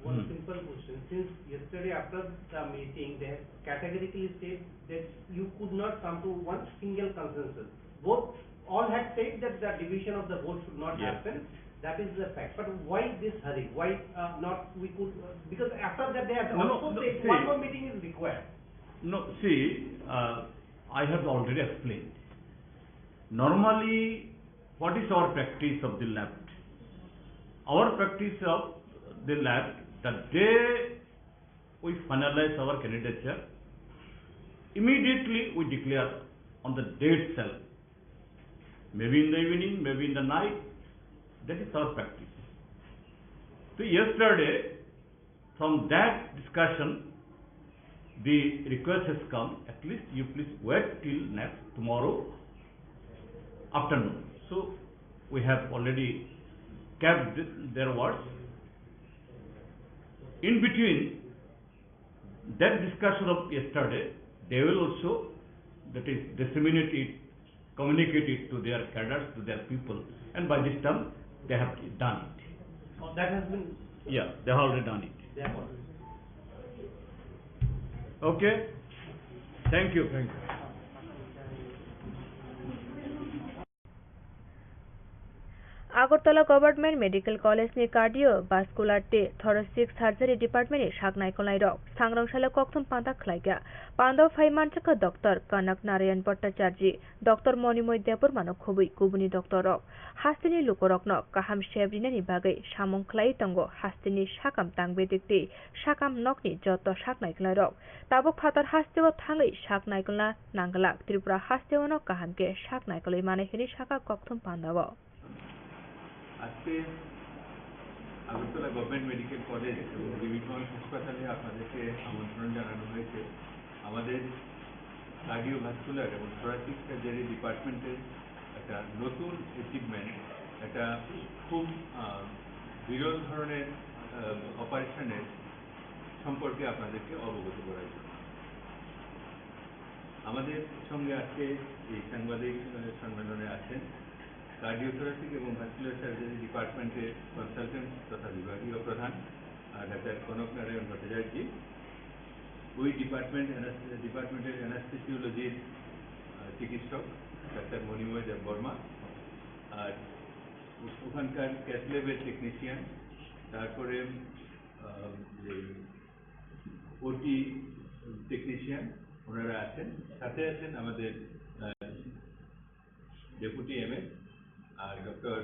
one simple question. Since yesterday after the meeting, they have categorically said that you could not come to one single consensus. All had said that the division of the vote should not happen. That is the fact. But why this hurry? Why not we could, because after that they have also said one more meeting is required. No, see, I have already explained. Normally, what is our practice of the left? Our practice of the left, the day we finalize our candidature, immediately we declare on the day itself. Maybe in the evening, maybe in the night. That is our practice. So yesterday, from that discussion, the request has come, at least you please wait till tomorrow afternoon. So we have already kept their words. In between that discussion of yesterday, they will also, that is, disseminate it, communicate it to their cadres, to their people, and by this time they have done it. Oh, that has been. Yeah, they have already done it. They have already. Okay, thank you. Agartala government medical কলেজनि cardiovascular टे thoracic surgery डिपार्टमेंटनि सागनायखौनाय रक सांग्रांसाला कक्थम पांदा खलायगा पांदाव फाइमानचक डॉक्टर कनक नारायण भट्टाचार्य डॉक्टर मणिमय देबरमानो खुबै गुबुनि डॉक्टर रक हास्तिनि लुकरकनो काहाम सेब्रिनानि बागै सामं खलाय दंगो हास्तिनि साकाम तांबे दिक्ति साकाम नकनि जत सागनायखौनाय रक ताबुक फातार हास्तिव थाङै सागनायखौना नांगला त्रिपुरा हास्तिवनो काहामके सागनायखौलै माने हेनि साका कक्थम पांदाव আজকে আগরতলা গভর্নমেন্ট মেডিকেল কলেজ এবং ডিভিশনাল হাসপাতালে আপনাদেরকে আমন্ত্রণ জানানো হয়েছে। আমাদের কার্ডিওভাস্কুলার এবং থোরাসিক সার্জারি ডিপার্টমেন্টের একটা নতুন অ্যাচিভমেন্ট, একটা খুব বিরল ধরনের অপারেশনের সম্পর্কে আপনাদেরকে অবগত করার জন্য। আমাদের সঙ্গে আজকে এই সাংবাদিক সম্মেলনে আছেন কার্ডিওথোরাসিক এবং ভাস্কুলার সার্জারি ডিপার্টমেন্টের কনসালটেন্ট তথা বিভাগীয় প্রধান ডাক্তার কনক নারায়ণ ভট্টাচার্য, ওই ডিপার্টমেন্টের অ্যানাস্থেসিওলজির চিকিৎসক ডাক্তার মণিময় দেববর্মা, আর ওখানকার ক্যাথল্যাবের টেকনিশিয়ান, তারপরে ওটি টেকনিশিয়ান, ওনারা আছেন। সাথে আছেন আমাদের ডেপুটি এমএস আর ডক্টর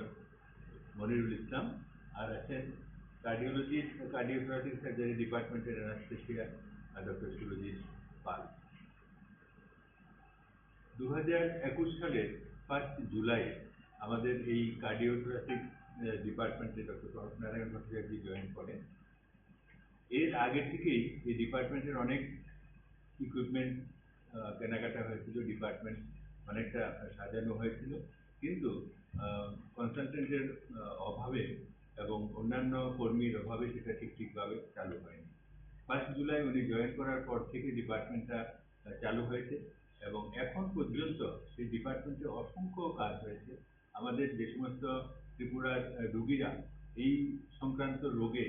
মনিরুল ইসলাম, আর আছেন কার্ডিওথোরাসিক সার্জারি ডিপার্টমেন্টের অ্যানাস্থেসিয়া ডক্টর সুরজিৎ পাল। 2021 সালের 1 জুলাই আমাদের এই কার্ডিওথোরাসিক ডিপার্টমেন্টে ডক্টর কনক নারায়ণ ভট্টাচার্য জয়েন করেন। এর আগে থেকেই এই ডিপার্টমেন্টের অনেক ইকুইপমেন্ট কেনাকাটা হয়েছিল, ডিপার্টমেন্ট অনেকটা সাজানো হয়েছিল, কিন্তু কনসালটেন্টের অভাবে এবং অন্যান্য কর্মীর অভাবে সেটা ঠিকভাবে চালু হয়নি। 1 জুলাই উনি জয়েন করার পর থেকে ডিপার্টমেন্টটা চালু হয়েছে এবং এখন পর্যন্ত সেই ডিপার্টমেন্টে অসংখ্য কাজ হয়েছে। আমাদের যে সমস্ত ত্রিপুরার রোগীরা এই সংক্রান্ত রোগে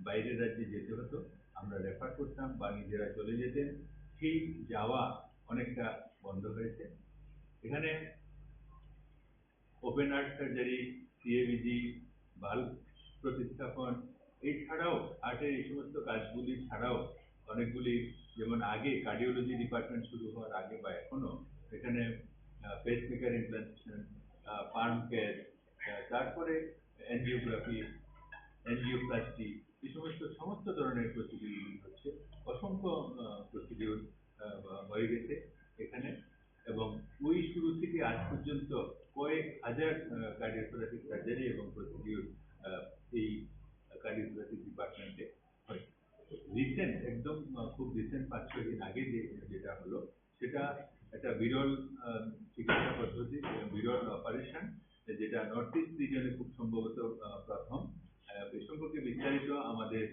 বাইরের রাজ্যে যেতে হতো, আমরা রেফার করতাম বা নিজেরা চলে যেতেন, সেই যাওয়া অনেকটা বন্ধ হয়েছে। এখানে open heart surgery, CABG, valve প্রতিস্থাপন, এছাড়াও হার্টের এই সমস্ত কাজগুলি ছাড়াও অনেকগুলি, যেমন আগে কার্ডিওলজি ডিপার্টমেন্ট শুরু হওয়ার আগে বা এখনো এখানে পেসমেকার ইমপ্ল্যান্ট অ্যাঞ্জিওগ্রাফি, অ্যাঞ্জিওপ্লাস্টি, এই সমস্ত ধরনের প্রসিডিউর হচ্ছে। অসংখ্য প্রসিডিউর হয়ে গেছে এখানে, এবং ওই শুরু থেকে আজ পর্যন্ত কয়েক হাজার কার্ডিওথোরাসিক সার্জারি এবং প্রসিডিউর এই কার্ডিওথোরাসিক ডিপার্টমেন্টে হয়। রিসেন্ট একদম খুব রিসেন্ট 5-6 দিন আগে যেটা হলো, সেটা একটা বিরল চিকিৎসা পদ্ধতি, বিরল অপারেশন, যেটা নর্থ ইস্ট রিজনে খুব সম্ভবত প্রথম। এই সম্পর্কে বিস্তারিত আমাদের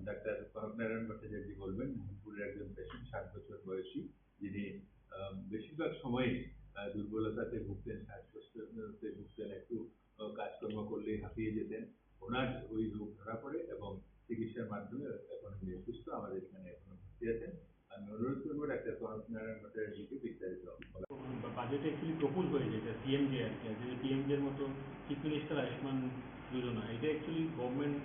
ডাক্তার কনকনারায়ণ ভট্টাচার্য বলবেন। মোহনপুরের একজন পেশেন্ট, 60 বছর বয়সী, যিনি বেশিরভাগ সময় দুর্বলতাতে ভুগতেন, শ্বাসকষ্টতে ভুগতেন, একটু কাজকর্ম করলেই হাঁপিয়ে যেতেন। ওনার ওই রোগ ধরা পড়ে এবং চিকিৎসার মাধ্যমে এখন উনি সুস্থ, আমাদের এখানে এখনো ভর্তি আছেন। আমি অনুরোধ করবো ডাক্তার কনকনারায়ণ ভট্টাচার্যকে বিস্তারিত বলা। বাজেটে অ্যাকচুয়ালি প্রপোজ হয়েছে এটা পিএমজে আর কি, যে পিএমজের মতো চিফ মিনিস্টার আয়ুষ্মান যোজনা, এটা অ্যাকচুয়ালি গভর্নমেন্ট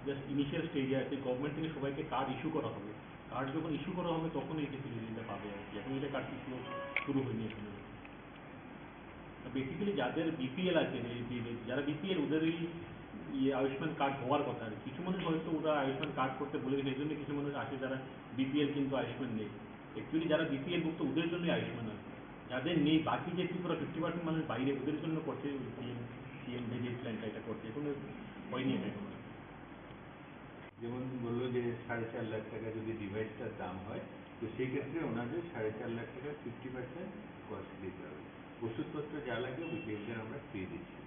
জাস্ট ইনিশিয়াল স্টেজে আছে। গভর্নমেন্ট থেকে সবাইকে কার্ড ইস্যু করা হবে, কার্ড যখন ইস্যু করা হবে তখন এই ফেসিলিটিটা পাবে আর কি। এখন এটা কার্ড ইস্যু শুরু হয়নি এখানে। বেসিক্যালি যাদের বিপিএল আছে, যারা বিপিএল ওদেরই আয়ুষ্মান কার্ড হওয়ার কথা। আর কিছু মানুষ হয়তো ওরা আয়ুষ্মান কার্ড করতে বলে গেছে, এই জন্য কিছু মানুষ আছে যারা বিপিএল কিন্তু আয়ুষ্মান নেই। অ্যাকচুয়ালি যারা বিপিএল ভুক্ত ওদের জন্যই আয়ুষ্মান আছে, যাদের নেই বাকি যে পুরো 50% মানুষ বাইরে, ওদের জন্য করছে পিএমজে যে প্ল্যানটা এটা করছে, এখন হয়নি এটা এখন। যেমন বললো যে 4.5 লাখ টাকা যদি ডিভাইসটার দাম হয়, তো সেই ক্ষেত্রে ওনাদের 4.5 লাখ টাকা 50% কস্ট দিতে হবে। ওষুধপত্র যা লাগে বিপিএলদের আমরা ফ্রি দিচ্ছি।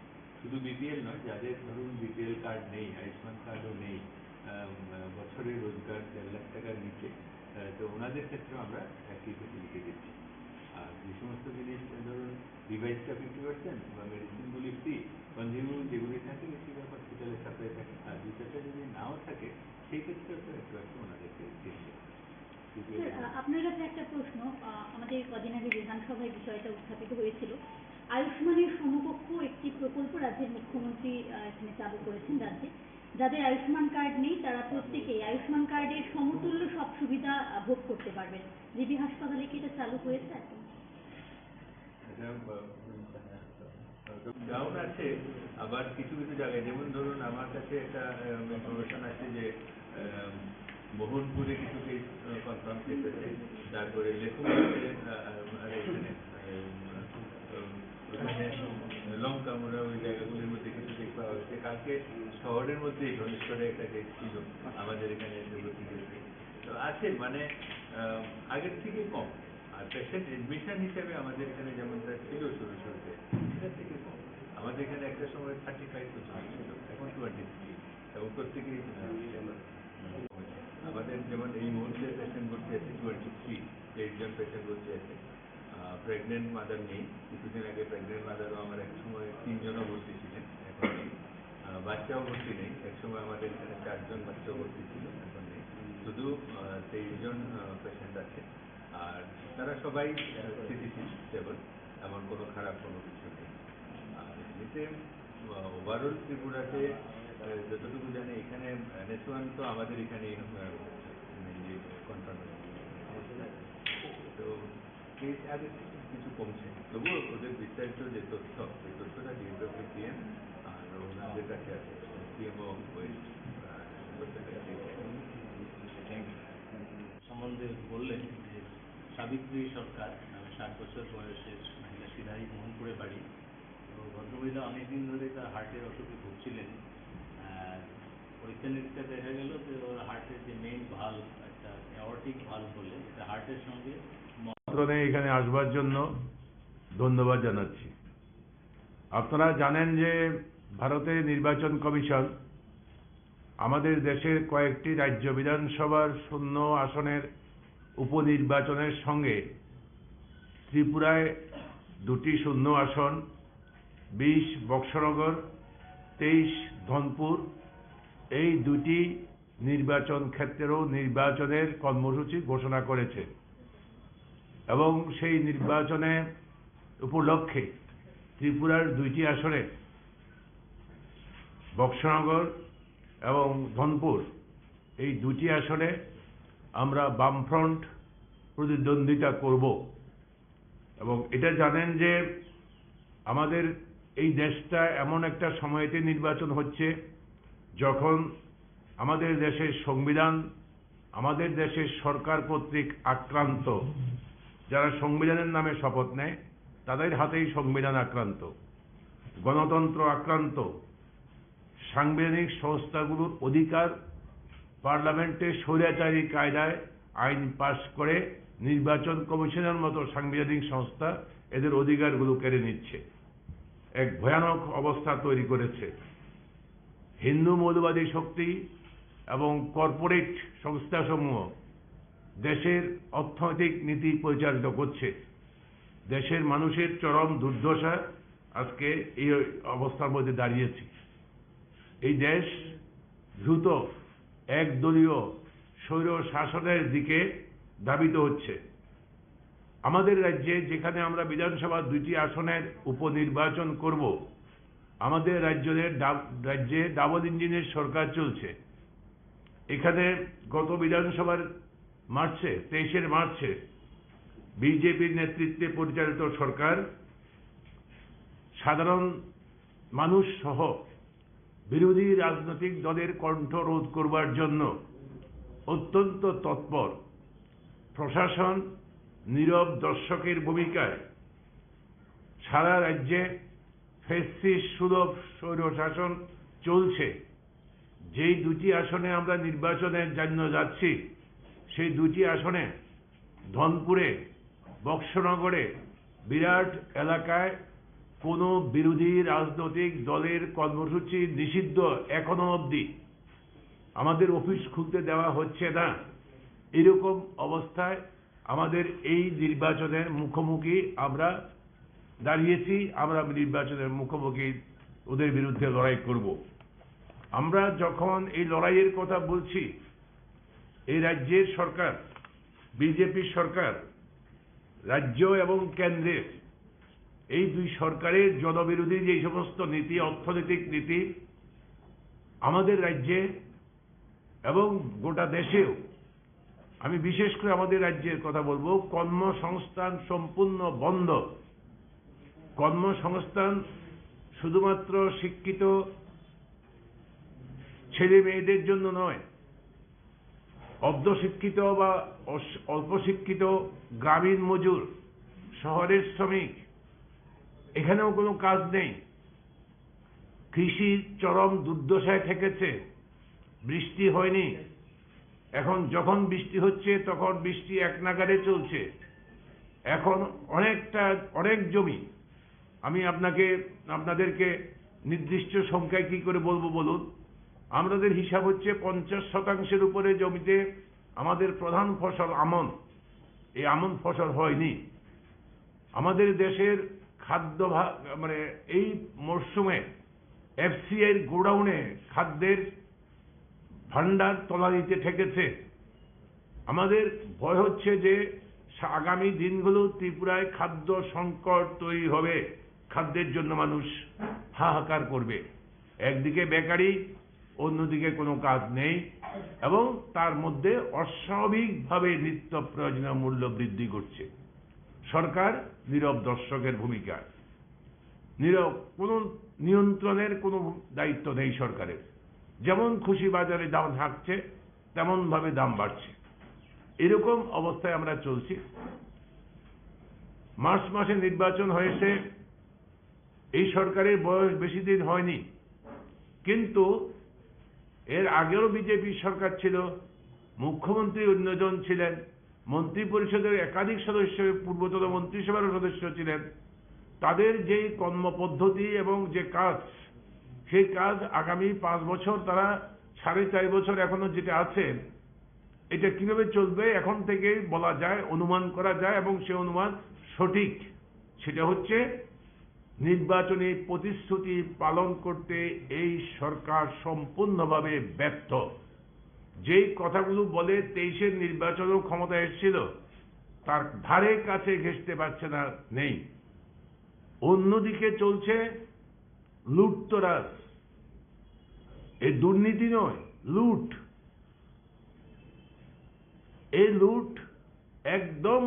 শুধু বিপিএল নয়, যাদের ধরুন বিপিএল কার্ড নেই, আয়ুষ্মান কার্ডও নেই, বছরের রোজগার 1.5 লাখ টাকার নিচে, তো ওনাদের ক্ষেত্রেও আমরা একই ফেসিলিটি দিচ্ছি। আর যে সমস্ত জিনিস ধরুন ডিভাইসটা 50% বা মেডিসিনগুলি ফ্রি, কনজিউমেবল যেগুলি থাকে বেশিরভাগ হসপিটালে সাপ্লাই থাকে। আর দুটাতে যদি নাও থাকে সেই ক্ষেত্রেও তো একটু ওনাদেরকে দিতে হবে। আপনার কাছে একটা প্রশ্ন, আমাদের কদিন আগে বিধানসভায় বিষয়টা উত্থাপিত হয়েছিল। আয়ুষ্মানের সমকক্ষ একটি প্রকল্প রাজ্যের মুখ্যমন্ত্রী এখানে চালু করেছেন রাজ্যে। যাদের আয়ুষ্মান কার্ড নেই তারা প্রত্যেকেই আয়ুষ্মান কার্ডের সমতুল্য সব সুবিধা ভোগ করতে পারবেন। জিবি হাসপাতালে কি এটা চালু হয়েছে? ডাউন আছে, আবার কিছু কিছু জায়গায়, যেমন ধরুন আমার কাছে একটা ইনফরমেশন আছে যে মোহনপুরে কিছু কেস কনফার্ম কেস আছে, তারপরে লঙ্কামোড়া ওই জায়গাগুলির মধ্যে কিছু কেস পাওয়া হয়েছে। কালকে শহরের মধ্যেই ধনেশ্বরে একটা কেস ছিল আমাদের এখানে এসে ভর্তি হয়েছে। তো আছে, মানে আগের থেকে কম। আর পেশেন্ট এডমিশন হিসেবে আমাদের এখানে যেমনটা ছিল শুরুতে, সেটার থেকে কম। আমাদের এখানে একটা সময় 35% ছিল, এখন 23, এবং প্রত্যেকেই আমাদের যেমন এই মুহূর্তে পেশেন্ট ভর্তি আছে 23, 8 জন পেশেন্ট ভর্তি আছে। প্রেগনেন্ট মাদার নেই, কিছুদিন আগে প্রেগনেন্ট মাদারও আমার এক সময় 3 জনও ভর্তি ছিলেন, এখন নেই। বাচ্চাও ভর্তি নেই, এক সময় আমাদের এখানে 4 জন বাচ্চাও ভর্তি ছিল, এখন নেই। শুধু 23 জন পেশেন্ট আছে। আর তারা সবাই স্থিতিশীল, স্টেবল, এমন কোনো খারাপ কোনো কিছু নেই। আর এমনিতে ওভারঅল ত্রিপুরাতে যতটুকু জানি এখানে NS1 তো আমাদের এখানে মেনলি কনফার্মেশন। তো কেস আগে কিছু কমছে, তবুও ওদের বিস্তারিত যে তথ্য, সেই তথ্যটা DFWPM আর ওনাদের কাছে আছে, CMO সম্বন্ধে বললেন যে সাবিত্রী সরকার নামে 60 বছর বয়সের মহিলা, সিধাই মোহনপুরে বাড়ি। তো ভদ্রমহিলা অনেকদিন ধরে তার হার্টের অসুখে ভুগছিলেন। পরীক্ষা নিরীক্ষা দেখা গেল যে ওর হার্টের যে মেইন ভাল্ব, একটা অ্যাওর্টিক ভাল্ব বলে, এটা হার্টের সঙ্গে এখানে আসবার জন্য ধন্যবাদ জানাচ্ছি। আপনারা জানেন যে ভারতের নির্বাচন কমিশন আমাদের দেশের কয়েকটি রাজ্য বিধানসভার শূন্য আসনের উপনির্বাচনের সঙ্গে ত্রিপুরায় 2টি শূন্য আসন, 20 বক্সনগর, 23 ধনপুর, এই 2টি নির্বাচন ক্ষেত্রেও নির্বাচনের কর্মসূচি ঘোষণা করেছে। এবং সেই নির্বাচনে উপলক্ষে ত্রিপুরার 2টি আসনে বক্সনগর এবং ধনপুর, এই 2টি আসনে আমরা বামফ্রন্ট প্রতিদ্বন্দ্বিতা করব। এবং এটা জানেন যে আমাদের এই দেশটা এমন একটা সময়তে নির্বাচন হচ্ছে যখন আমাদের দেশের সংবিধান, আমাদের দেশের সরকার কর্তৃক আক্রান্ত। যারা সংবিধানের নামে শপথ নেয় তাদের হাতেই সংবিধান আক্রান্ত, গণতন্ত্র আক্রান্ত, সাংবিধানিক সংস্থাগুলোর অধিকার পার্লামেন্টে স্বৈরাচারী কায়দায় আইন পাশ করে নির্বাচন কমিশনের মতো সাংবিধানিক সংস্থা এদের অধিকারগুলো কেড়ে নিচ্ছে, এক ভয়ানক অবস্থা তৈরি করেছে। হিন্দু মৌলবাদী শক্তি এবং কর্পোরেট সংস্থাসমূহ দেশের অর্থনৈতিক নীতি পরিচালিত করছে। দেশের মানুষের চরম দুর্দশা আজকে এই অবস্থার মধ্যে দাঁড়িয়েছে। এই দেশ দ্রুত একদলীয় স্বৈর শাসনের দিকে ধাবিত হচ্ছে। আমাদের রাজ্যে যেখানে আমরা বিধানসভা 2টি আসনের উপনির্বাচন করব, আমাদের রাজ্যে ডাবল ইঞ্জিনের সরকার চলছে। এখানে গত বিধানসভার 23 মার্চে বিজেপির নেতৃত্বে পরিচালিত সরকার সাধারণ মানুষ সহ বিরোধী রাজনৈতিক দলের কণ্ঠ রোধ করবার জন্য অত্যন্ত তৎপর। প্রশাসন নীরব দর্শকের ভূমিকায় সারা রাজ্যে ফ্যাসিস্ট সুলভ স্বৈরশাসন চলছে। যেই 2টি আসনে আমরা নির্বাচনের জন্য যাচ্ছি, সেই 2টি আসনে ধনপুরে, বক্সনগরে বিরাট এলাকায় কোনো বিরোধী রাজনৈতিক দলের কর্মসূচি নিষিদ্ধ। এখনো অবধি আমাদের অফিস খুলতে দেওয়া হচ্ছে না। এরকম অবস্থায় আমাদের এই নির্বাচনের মুখোমুখি আমরা দাঁড়িয়েছি। আমরা নির্বাচনের মুখোমুখি ওদের বিরুদ্ধে লড়াই করব। আমরা যখন এই লড়াইয়ের কথা বলছি, এই রাজ্যের সরকার, বিজেপি সরকার, রাজ্য এবং কেন্দ্রের এই 2 সরকারের জনবিরোধী যে সমস্ত নীতি, অর্থনৈতিক নীতি আমাদের রাজ্যে এবং গোটা দেশেও, আমি বিশেষ করে আমাদের রাজ্যের কথা বলবো, কর্মসংস্থান সম্পূর্ণ বন্ধ। কর্মসংস্থান শুধুমাত্র শিক্ষিত ছেলে মেয়েদের জন্য নয়, অর্ধশিক্ষিত বা অল্প শিক্ষিত, গ্রামীণ মজুর, শহরের শ্রমিক, এখানেও কোনো কাজ নেই। কৃষির চরম দুর্দশায় ঠেকেছে। বৃষ্টি হয়নি, এখন যখন বৃষ্টি হচ্ছে তখন বৃষ্টি এক নাগাড়ে চলছে। এখন অনেক জমি, আমি আপনাদেরকে নির্দিষ্ট সংখ্যায় কি করে বলবো বলুন। আমাদের হিসাব হচ্ছে 50% উপরে জমিতে আমাদের প্রধান ফসল আমন। এই আমন ফসল হয়নি। আমাদের দেশের খাদ্য এই মরশুমে FCI এর গোডাউনে খাদ্যের ভান্ডার তলানিতে ঠেকেছে। আমাদের ভয় হচ্ছে যে আগামী দিনগুলো ত্রিপুরায় খাদ্য সংকট তৈরি হবে, খাদ্যের জন্য মানুষ হাহাকার করবে। একদিকে বেকারি, অন্যদিকে কোনো কাজ নেই এবং তার মধ্যে অস্বাভাবিকভাবে নিত্য প্রয়োজনীয় মূল্য বৃদ্ধি করছে। সরকার নীরব দর্শকের ভূমিকা, নীরব, কোনো নিয়ন্ত্রণের কোনো দায়িত্ব নেই সরকারের। যেমন খুশি বাজারে দাম থাকছে তেমন ভাবে দাম বাড়ছে। এরকম অবস্থায় আমরা চলছি। মার্চ মাসে নির্বাচন হয়েছে, এই সরকারের বয়স বেশি দিন হয়নি, কিন্তু এর আগেও বিজেপি সরকার ছিল, মুখ্যমন্ত্রী অন্যজন ছিলেন, মন্ত্রী পরিষদের একাধিক সদস্য, পূর্বতন মন্ত্রিসভার সদস্য ছিলেন। তাদের যেই কর্মপদ্ধতি এবং যে কাজ, সেই কাজ আগামী 5 বছর, তারা 4.5 বছর এখনো যেটা আছে, এটা কিভাবে চলবে এখন থেকেই বলা যায়, অনুমান করা যায় এবং সে অনুমান সঠিক। সেটা হচ্ছে নির্বাচনী প্রতিশ্রুতি পালন করতে এই সরকার সম্পূর্ণভাবে ব্যর্থ। যেই কথাগুলো বলে 23-এর নির্বাচনেও ক্ষমতা এসেছিল, তার ধারে কাছে ঘেঁষতে পারছে না, নেই। অন্যদিকে চলছে লুটতরাজ। এই দুর্নীতি নয়, লুট। এই লুট একদম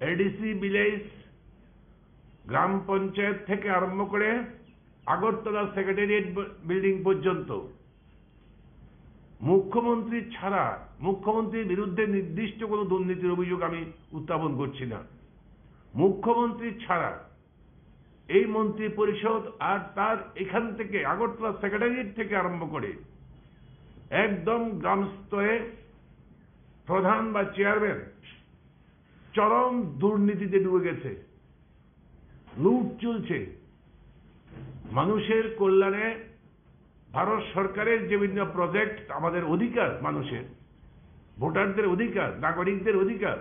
এডিসি ভিলেজ, গ্রাম পঞ্চায়েত থেকে আরম্ভ করে আগরতলা সেক্রেটারিয়েট বিল্ডিং পর্যন্ত মুখ্যমন্ত্রী ছাড়া, মুখ্যমন্ত্রীর বিরুদ্ধে নির্দিষ্ট কোনো দুর্নীতির অভিযোগ আমি উত্থাপন করছি না, মুখ্যমন্ত্রী ছাড়া এই মন্ত্রী পরিষদ আর তার এখান থেকে আগরতলা সেক্রেটারিয়েট থেকে আরম্ভ করে একদম গ্রাম স্তরে প্রধান বা চেয়ারম্যান চরম দুর্নীতিতে ডুবে গেছে, লুট চলছে। মানুষের কল্যাণে ভারত সরকারের যে বিভিন্ন প্রজেক্ট, আমাদের অধিকার, মানুষের ভোটারদের অধিকার, নাগরিকদের অধিকার,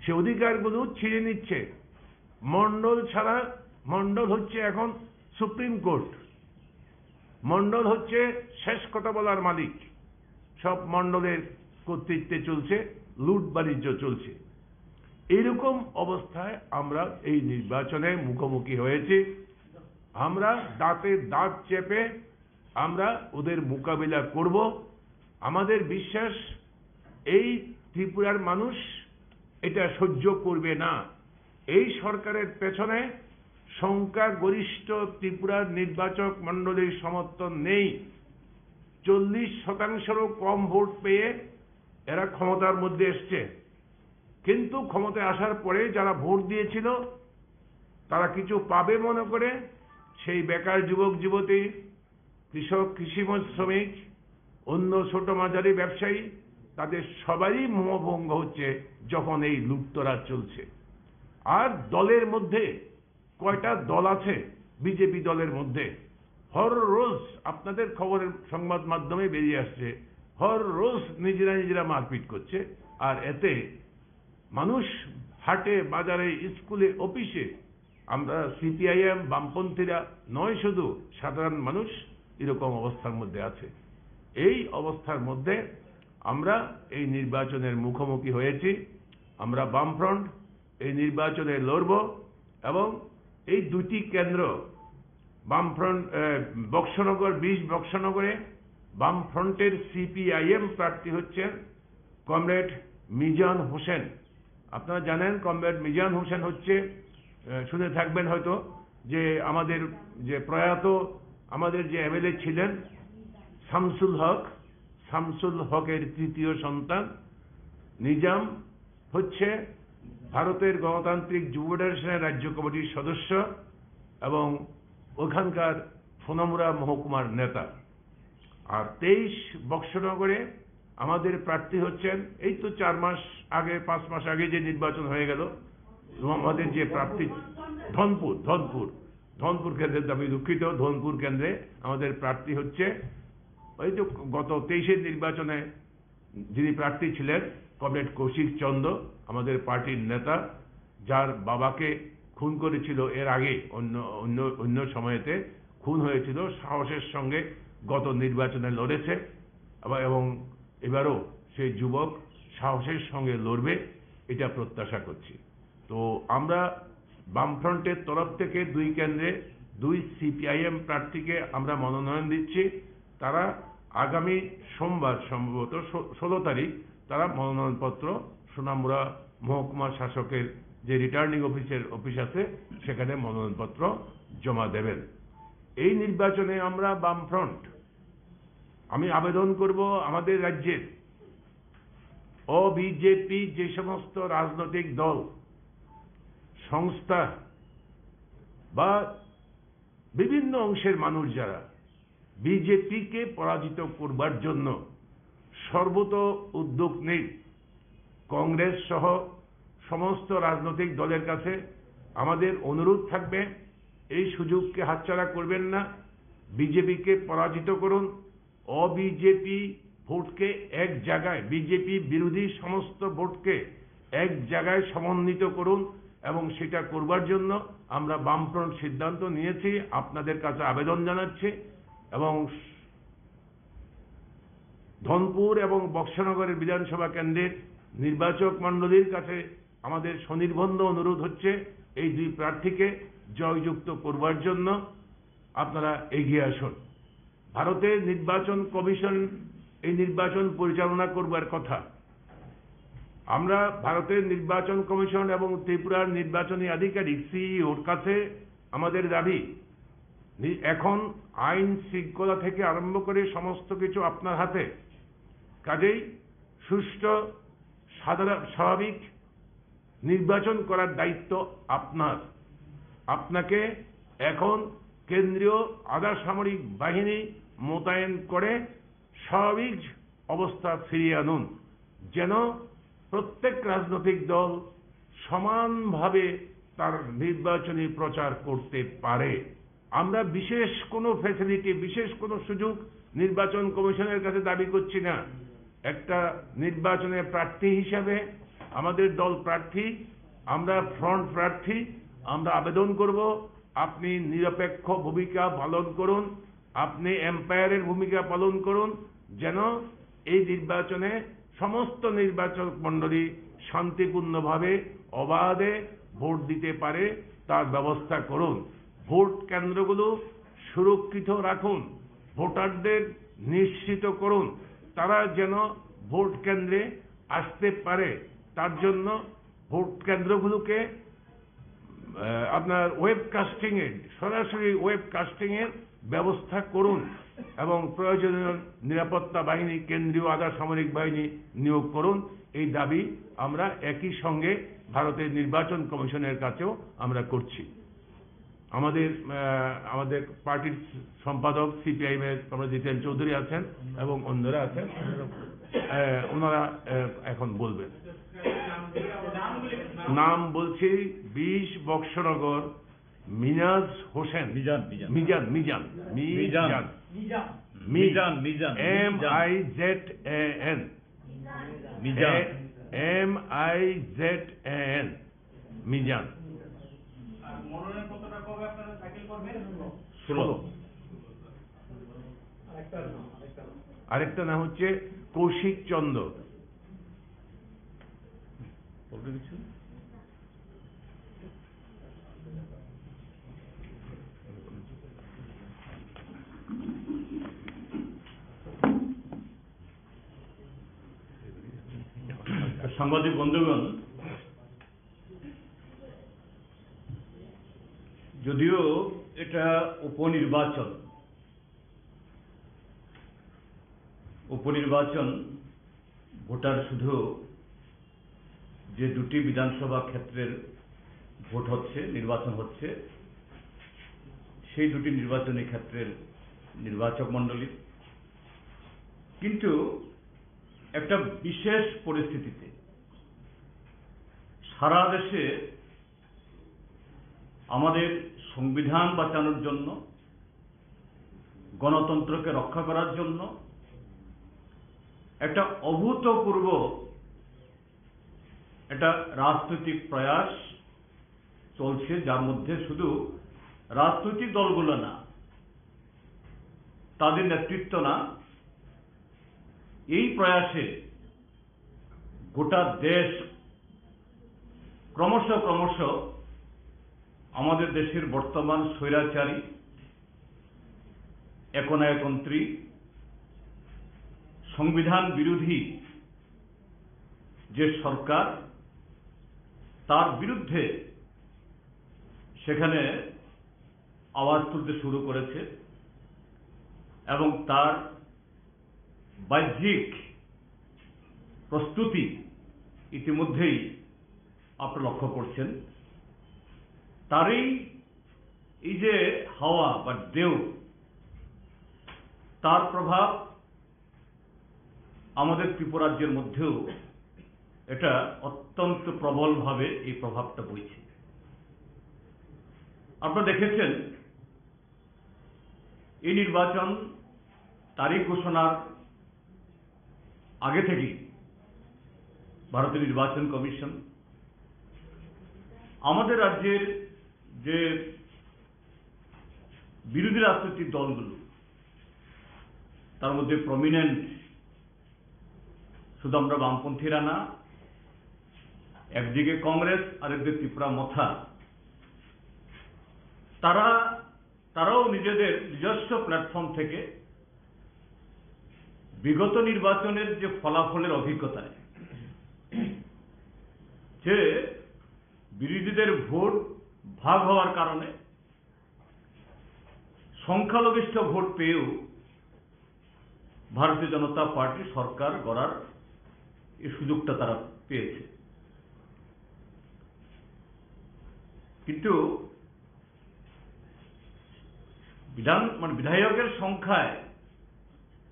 সে অধিকারগুলো ছিঁড়ে নিচ্ছে। মন্ডল ছাড়া, মন্ডল হচ্ছে এখন সুপ্রিম কোর্ট, মন্ডল হচ্ছে শেষ কথা বলার মালিক, সব মন্ডলের কর্তৃত্বে চলছে, লুট বাণিজ্য চলছে। এইরকম অবস্থায় আমরা এই নির্বাচনে মুখোমুখি হয়েছি। আমরা দাঁতে দাঁত চেপে আমরা ওদের মোকাবিলা করব। আমাদের বিশ্বাস এই ত্রিপুরার মানুষ এটা সহ্য করবে না। এই সরকারের পেছনে সংখ্যাগরিষ্ঠ ত্রিপুরার নির্বাচক মণ্ডলীর সমর্থন নেই। 40%-রও কম ভোট পেয়ে এরা ক্ষমতার মধ্যে এসছে, কিন্তু ক্ষমতায় আসার পরে যারা ভোট দিয়েছিল তারা কিছু পাবে মনে করে সেই বেকার যুবক যুবতী, কৃষক, কৃষি শ্রমিক, অন্য ছোট মাঝারি ব্যবসায়ী, তাদের সবারই মোহভঙ্গ হচ্ছে যখন এই লুটতরাজ চলছে। আর দলের মধ্যে কয়টা দল আছে, বিজেপি দলের মধ্যে হর রোজ আপনাদের খবরের সংবাদ মাধ্যমে বেরিয়ে আসছে, হর রোজ নিজেরা মারপিট করছে। আর এতে মানুষ হাটে, বাজারে, স্কুলে, অফিসে, আমরা সিপিআইএম, বামপন্থীরা নয়, শুধু সাধারণ মানুষ এরকম অবস্থার মধ্যে আছে। এই অবস্থার মধ্যে আমরা এই নির্বাচনের মুখোমুখি হয়েছি। আমরা বামফ্রন্ট এই নির্বাচনে লড়ব এবং এই দুটি কেন্দ্র, বামফ্রন্ট বক্সনগর 20 বক্সনগরে বামফ্রন্টের সিপিআইএম প্রার্থী হচ্ছেন কমরেড মিজান হোসেন। আপনারা জানেন কমরেড মিজান হোসেন হচ্ছে, শুনে থাকবেন হয়তো, যে আমাদের যে প্রয়াত আমাদের যে এমএলএ ছিলেন শামসুল হকের তৃতীয় সন্তান। নিজাম হচ্ছে ভারতের গণতান্ত্রিক যুব ফেডারেশনের রাজ্য কমিটির সদস্য এবং ওখানকার সোনামুড়া মহকুমার নেতা। আর 23 বক্সনগরে আমাদের প্রার্থী হচ্ছেন, এই তো 4 মাস আগে, 5 মাস আগে যে নির্বাচন হয়ে গেল, আমাদের যে প্রার্থী ধনপুর কেন্দ্রে, আমি দুঃখিত, ধনপুর কেন্দ্রে আমাদের প্রার্থী হচ্ছে, ওই তো গত 23-এর নির্বাচনে যিনি প্রার্থী ছিলেন কমরেড কৌশিক চন্দ্র, আমাদের পার্টির নেতা, যার বাবাকে খুন করেছিল এর আগে, অন্য সময়েতে খুন হয়েছিল, সাহসের সঙ্গে গত নির্বাচনে লড়েছে এবং এবারও সেই যুবক সাহসের সঙ্গে লড়বে, এটা প্রত্যাশা করছি। তো আমরা বামফ্রন্টের তরফ থেকে 2 কেন্দ্রে 2 সিপিআইএম প্রার্থীকে আমরা মনোনয়ন দিচ্ছি। তারা আগামী সোমবার, সম্ভবত 16 তারিখ, তারা মনোনয়নপত্র সোনামুড়া মহকুমা শাসকের যে রিটার্নিং অফিস আছে সেখানে মনোনয়নপত্র জমা দেবেন। এই নির্বাচনে আমরা বামফ্রন্ট, আমি আবেদন করব আমাদের রাজ্যের অবিজেপি যে সমস্ত রাজনৈতিক দল, সংস্থা বা বিভিন্ন অংশের মানুষ যারা বিজেপিকে পরাজিত করবার জন্য সর্বত উদ্যোগ নেই, কংগ্রেস সহ সমস্ত রাজনৈতিক দলের কাছে আমাদের অনুরোধ থাকবে, এই সুযোগকে হাতছাড়া করবেন না, বিজেপিকে পরাজিত করুন। অবিজেপি ভোটকে এক জায়গায়, বিজেপি বিরোধী সমস্ত ভোটকে এক জায়গায় সমন্বিত করুন এবং সেটা করবার জন্য আমরা বামফ্রন্ট সিদ্ধান্ত নিয়েছি, আপনাদের কাছে আবেদন জানাচ্ছি। এবং ধনপুর এবং বক্সনগরের বিধানসভা কেন্দ্রের নির্বাচক মণ্ডলীর কাছে আমাদের স্বনির্বন্ধ অনুরোধ হচ্ছে, এই 2 প্রার্থীকে জয়যুক্ত করবার জন্য আপনারা এগিয়ে আসুন। ভারতের নির্বাচন কমিশন এই নির্বাচন পরিচালনা করবার কথা। আমরা ভারতের নির্বাচন কমিশন এবং ত্রিপুরার নির্বাচনী আধিকারিক সিইওর কাছে আমাদের দাবি, এখন আইন শৃঙ্খলা থেকে আরম্ভ করে সমস্ত কিছু আপনার হাতে। কাজেই সুষ্ঠু স্বাভাবিক নির্বাচন করার দায়িত্ব আপনার। আপনাকে এখন কেন্দ্রীয় আধা সামরিক বাহিনী মোতায়েন করে স্বাভাবিক অবস্থা ফিরিয়ে আনুন, যেন প্রত্যেক রাজনৈতিক দল সমানভাবে তার নির্বাচনী প্রচার করতে পারে। আমরা বিশেষ কোনো ফ্যাসিলিটি, বিশেষ কোনো সুযোগ নির্বাচন কমিশনের কাছে দাবি করছি না। একটা নির্বাচনের প্রার্থী হিসাবে আমাদের দল প্রার্থী, আমরা ফ্রন্ট প্রার্থী, আমরা আবেদন করব আপনি নিরপেক্ষ ভূমিকা পালন করুন, আপনি এম্পায়ারের ভূমিকা পালন করুন, যেন এই নির্বাচনে সমস্ত নির্বাচক মণ্ডলী শান্তিপূর্ণভাবে অবাধে ভোট দিতে পারে তার ব্যবস্থা করুন। ভোট কেন্দ্রগুলো সুরক্ষিত রাখুন, ভোটারদের নিশ্চিত করুন তারা যেন ভোট কেন্দ্রে আসতে পারে। তার জন্য ভোট কেন্দ্রগুলোকে আপনার ওয়েবকাস্টিং এর, সরাসরি ওয়েবকাস্টিং এর ব্যবস্থা করুন এবং প্রয়োজনীয় নিরাপত্তা বাহিনী, কেন্দ্রীয় আধা সামরিক বাহিনী নিয়োগ করুন। এই দাবি আমরা একই সঙ্গে ভারতের নির্বাচন কমিশনের কাছেও আমরা করছি। আমাদের পার্টির সম্পাদক সিপিআইএম এর আমরা জিতেন চৌধুরী আছেন এবং অন্যরা আছেন, ওনারা এখন বলবেন। নাম বলছি 20 বক্সনগর মিনাজ হোসেন, মিজান MIZAN মিজান। মনোনয়নপত্রটা কবে আপনারা দাখিল করবেন? 16। আরেকটা নাম হচ্ছে কৌশিক চন্দ্র। সাংবাদিক বন্ধুগণ, যদিও এটা উপনির্বাচন, ভোটার শুধু যে দুটি বিধানসভা ক্ষেত্রের ভোট হচ্ছে, নির্বাচন হচ্ছে, সেই দুটি নির্বাচনী ক্ষেত্রের নির্বাচক মণ্ডলী, কিন্তু একটা বিশেষ পরিস্থিতিতে সারা দেশে আমাদের সংবিধান বাঁচানোর জন্য, গণতন্ত্রকে রক্ষা করার জন্য একটা অভূতপূর্ব একটা রাজনৈতিক প্রয়াস চলছে, যার মধ্যে শুধু রাজনৈতিক দলগুলো না, তাদের নেতৃত্ব না, এই প্রয়াসে গোটা দেশ ক্রমশ আমাদের দেশের বর্তমান স্বৈরাচারী, একনায়কতন্ত্রী, সংবিধান বিরোধী যে সরকার, তার বিরুদ্ধে সেখানে আওয়াজ তুলতে শুরু করেছে এবং তার বাহ্যিক প্রস্তুতি ইতিমধ্যেই আপনারা লক্ষ্য করছেন। তারই এই যে হাওয়া বা ঢেউ, তার প্রভাব আমাদের ত্রিপুরাজ্যের মধ্যেও এটা অত্যন্ত প্রবলভাবে এই প্রভাবটা বইছে। আপনারা দেখেছেন এই নির্বাচন তারিখ ঘোষণার আগে থেকেই ভারতের নির্বাচন কমিশন আমাদের রাজ্যের যে বিরোধী রাজনৈতিক দলগুলো, তার মধ্যে প্রমিনেন্ট শুধু আমরা বামপন্থীরা না, একদিকে কংগ্রেস আরেকদিকে ত্রিপুরা মথা, তারাও নিজেদের নিজস্ব প্ল্যাটফর্ম থেকে বিগত নির্বাচনের যে ফলাফলের অভিজ্ঞতায় যে বিরোধীদের ভোট ভাগ হওয়ার কারণে সংখ্যালঘিষ্ঠ ভোট পেয়েও ভারতীয় জনতা পার্টি সরকার গড়ার এই সুযোগটা তারা পেয়েছে। কিন্তু বিধায়কের সংখ্যায়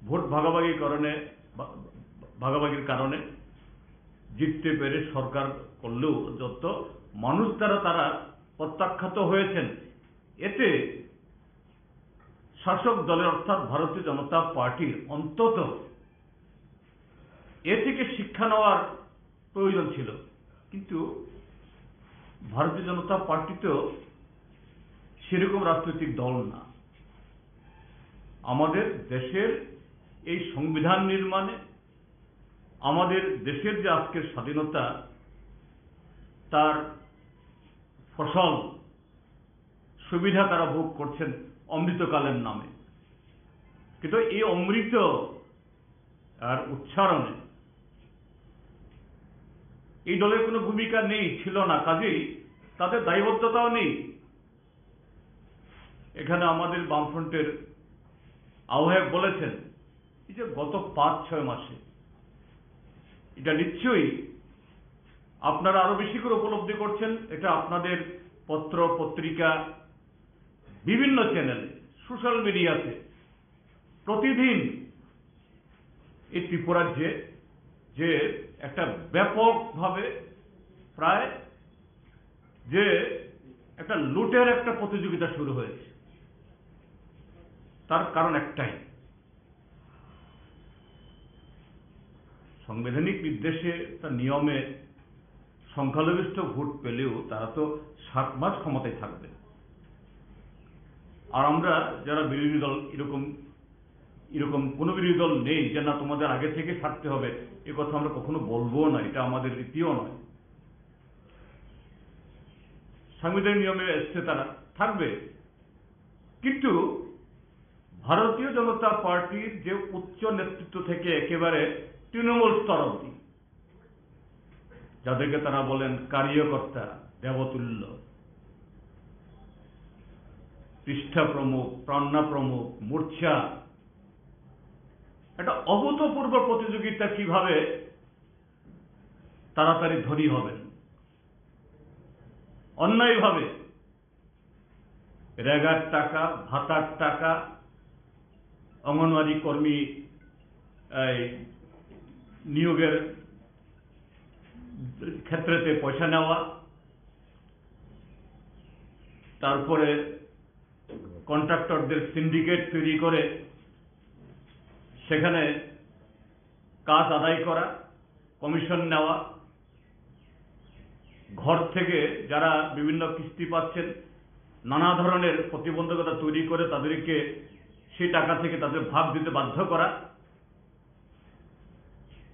ভোট ভাগাভাগির কারণে জিততে পেরে সরকার করলেও যত মানুষ দ্বারা তারা প্রত্যাখ্যাত হয়েছেন, এতে শাসক দলের অর্থাৎ ভারতীয় জনতা পার্টির অন্তত এ থেকে শিক্ষা নেওয়ার প্রয়োজন ছিল। কিন্তু ভারতীয় জনতা পার্টি তো সেরকম রাজনৈতিক দল না। আমাদের দেশের এই সংবিধান নির্মাণে, আমাদের দেশের যে আজকের স্বাধীনতা, তার ফসল সুবিধা তারা ভোগ করছেন অমৃতকালের নামে। কিন্তু এই অমৃত আর উচ্চারণে এই দলের কোনো ভূমিকা নেই, ছিল না, কাজেই তাদের দায়বদ্ধতাও নেই। এখানে আমাদের বামফ্রন্টের আহ্বায়ক বলেছেন যে গত 5-6 মাসে এটা নিশ্চয়ই আপনারা আরো বেশি করে উপলব্ধি করছেন। এটা আপনাদের পত্র পত্রিকা, বিভিন্ন চ্যানেলে, সোশ্যাল মিডিয়াতে প্রতিদিন এই ত্রিপুরাজ্যে যে একটা ব্যাপকভাবে প্রায় যে একটা লুটের একটা প্রতিযোগিতা শুরু হয়েছে। তার কারণ একটাই, সাংবিধানিক নির্দেশে তার নিয়মে সংখ্যালঘিষ্ঠ ভোট পেলেও তারা তো 7 মাস ক্ষমতায় থাকবে। আর আমরা যারা বিরোধী দল, এরকম কোনো বিরোধী দল নেই যে না তোমাদের আগে থেকে থাকতে হবে, এ কথা আমরা কখনো বলবো না, এটা আমাদের রীতিও নয়। সাংবিধানিক নিয়মে এসছে তারা থাকবে। কিন্তু ভারতীয় জনতা পার্টির যে উচ্চ নেতৃত্ব থেকে একেবারে তৃণমূল স্তর অবধি, যাদেরকে তারা বলেন কার্যকর্তা, দেবতুল্য, পৃষ্ঠা প্রমুখ, প্রাণনা প্রমুখ, মোর্চা, একটা অভূতপূর্ব প্রতিযোগিতা কিভাবে তাড়াতাড়ি ধনী হবেন, অন্যায়ভাবে রেগার টাকা, ভাতার টাকা, অঙ্গনওয়াড়ি কর্মী নিয়োগের ক্ষেত্রেতে পয়সা নেওয়া, তারপরে কন্ট্রাক্টরদের সিন্ডিকেট তৈরি করে সেখানে কাজ আদায় করা, কমিশন নেওয়া, ঘর থেকে যারা বিভিন্ন কিস্তি পাচ্ছেন নানা ধরনের প্রতিবন্ধকতা তৈরি করে তাদেরকে সেই টাকা থেকে তাদের ভাগ দিতে বাধ্য করা।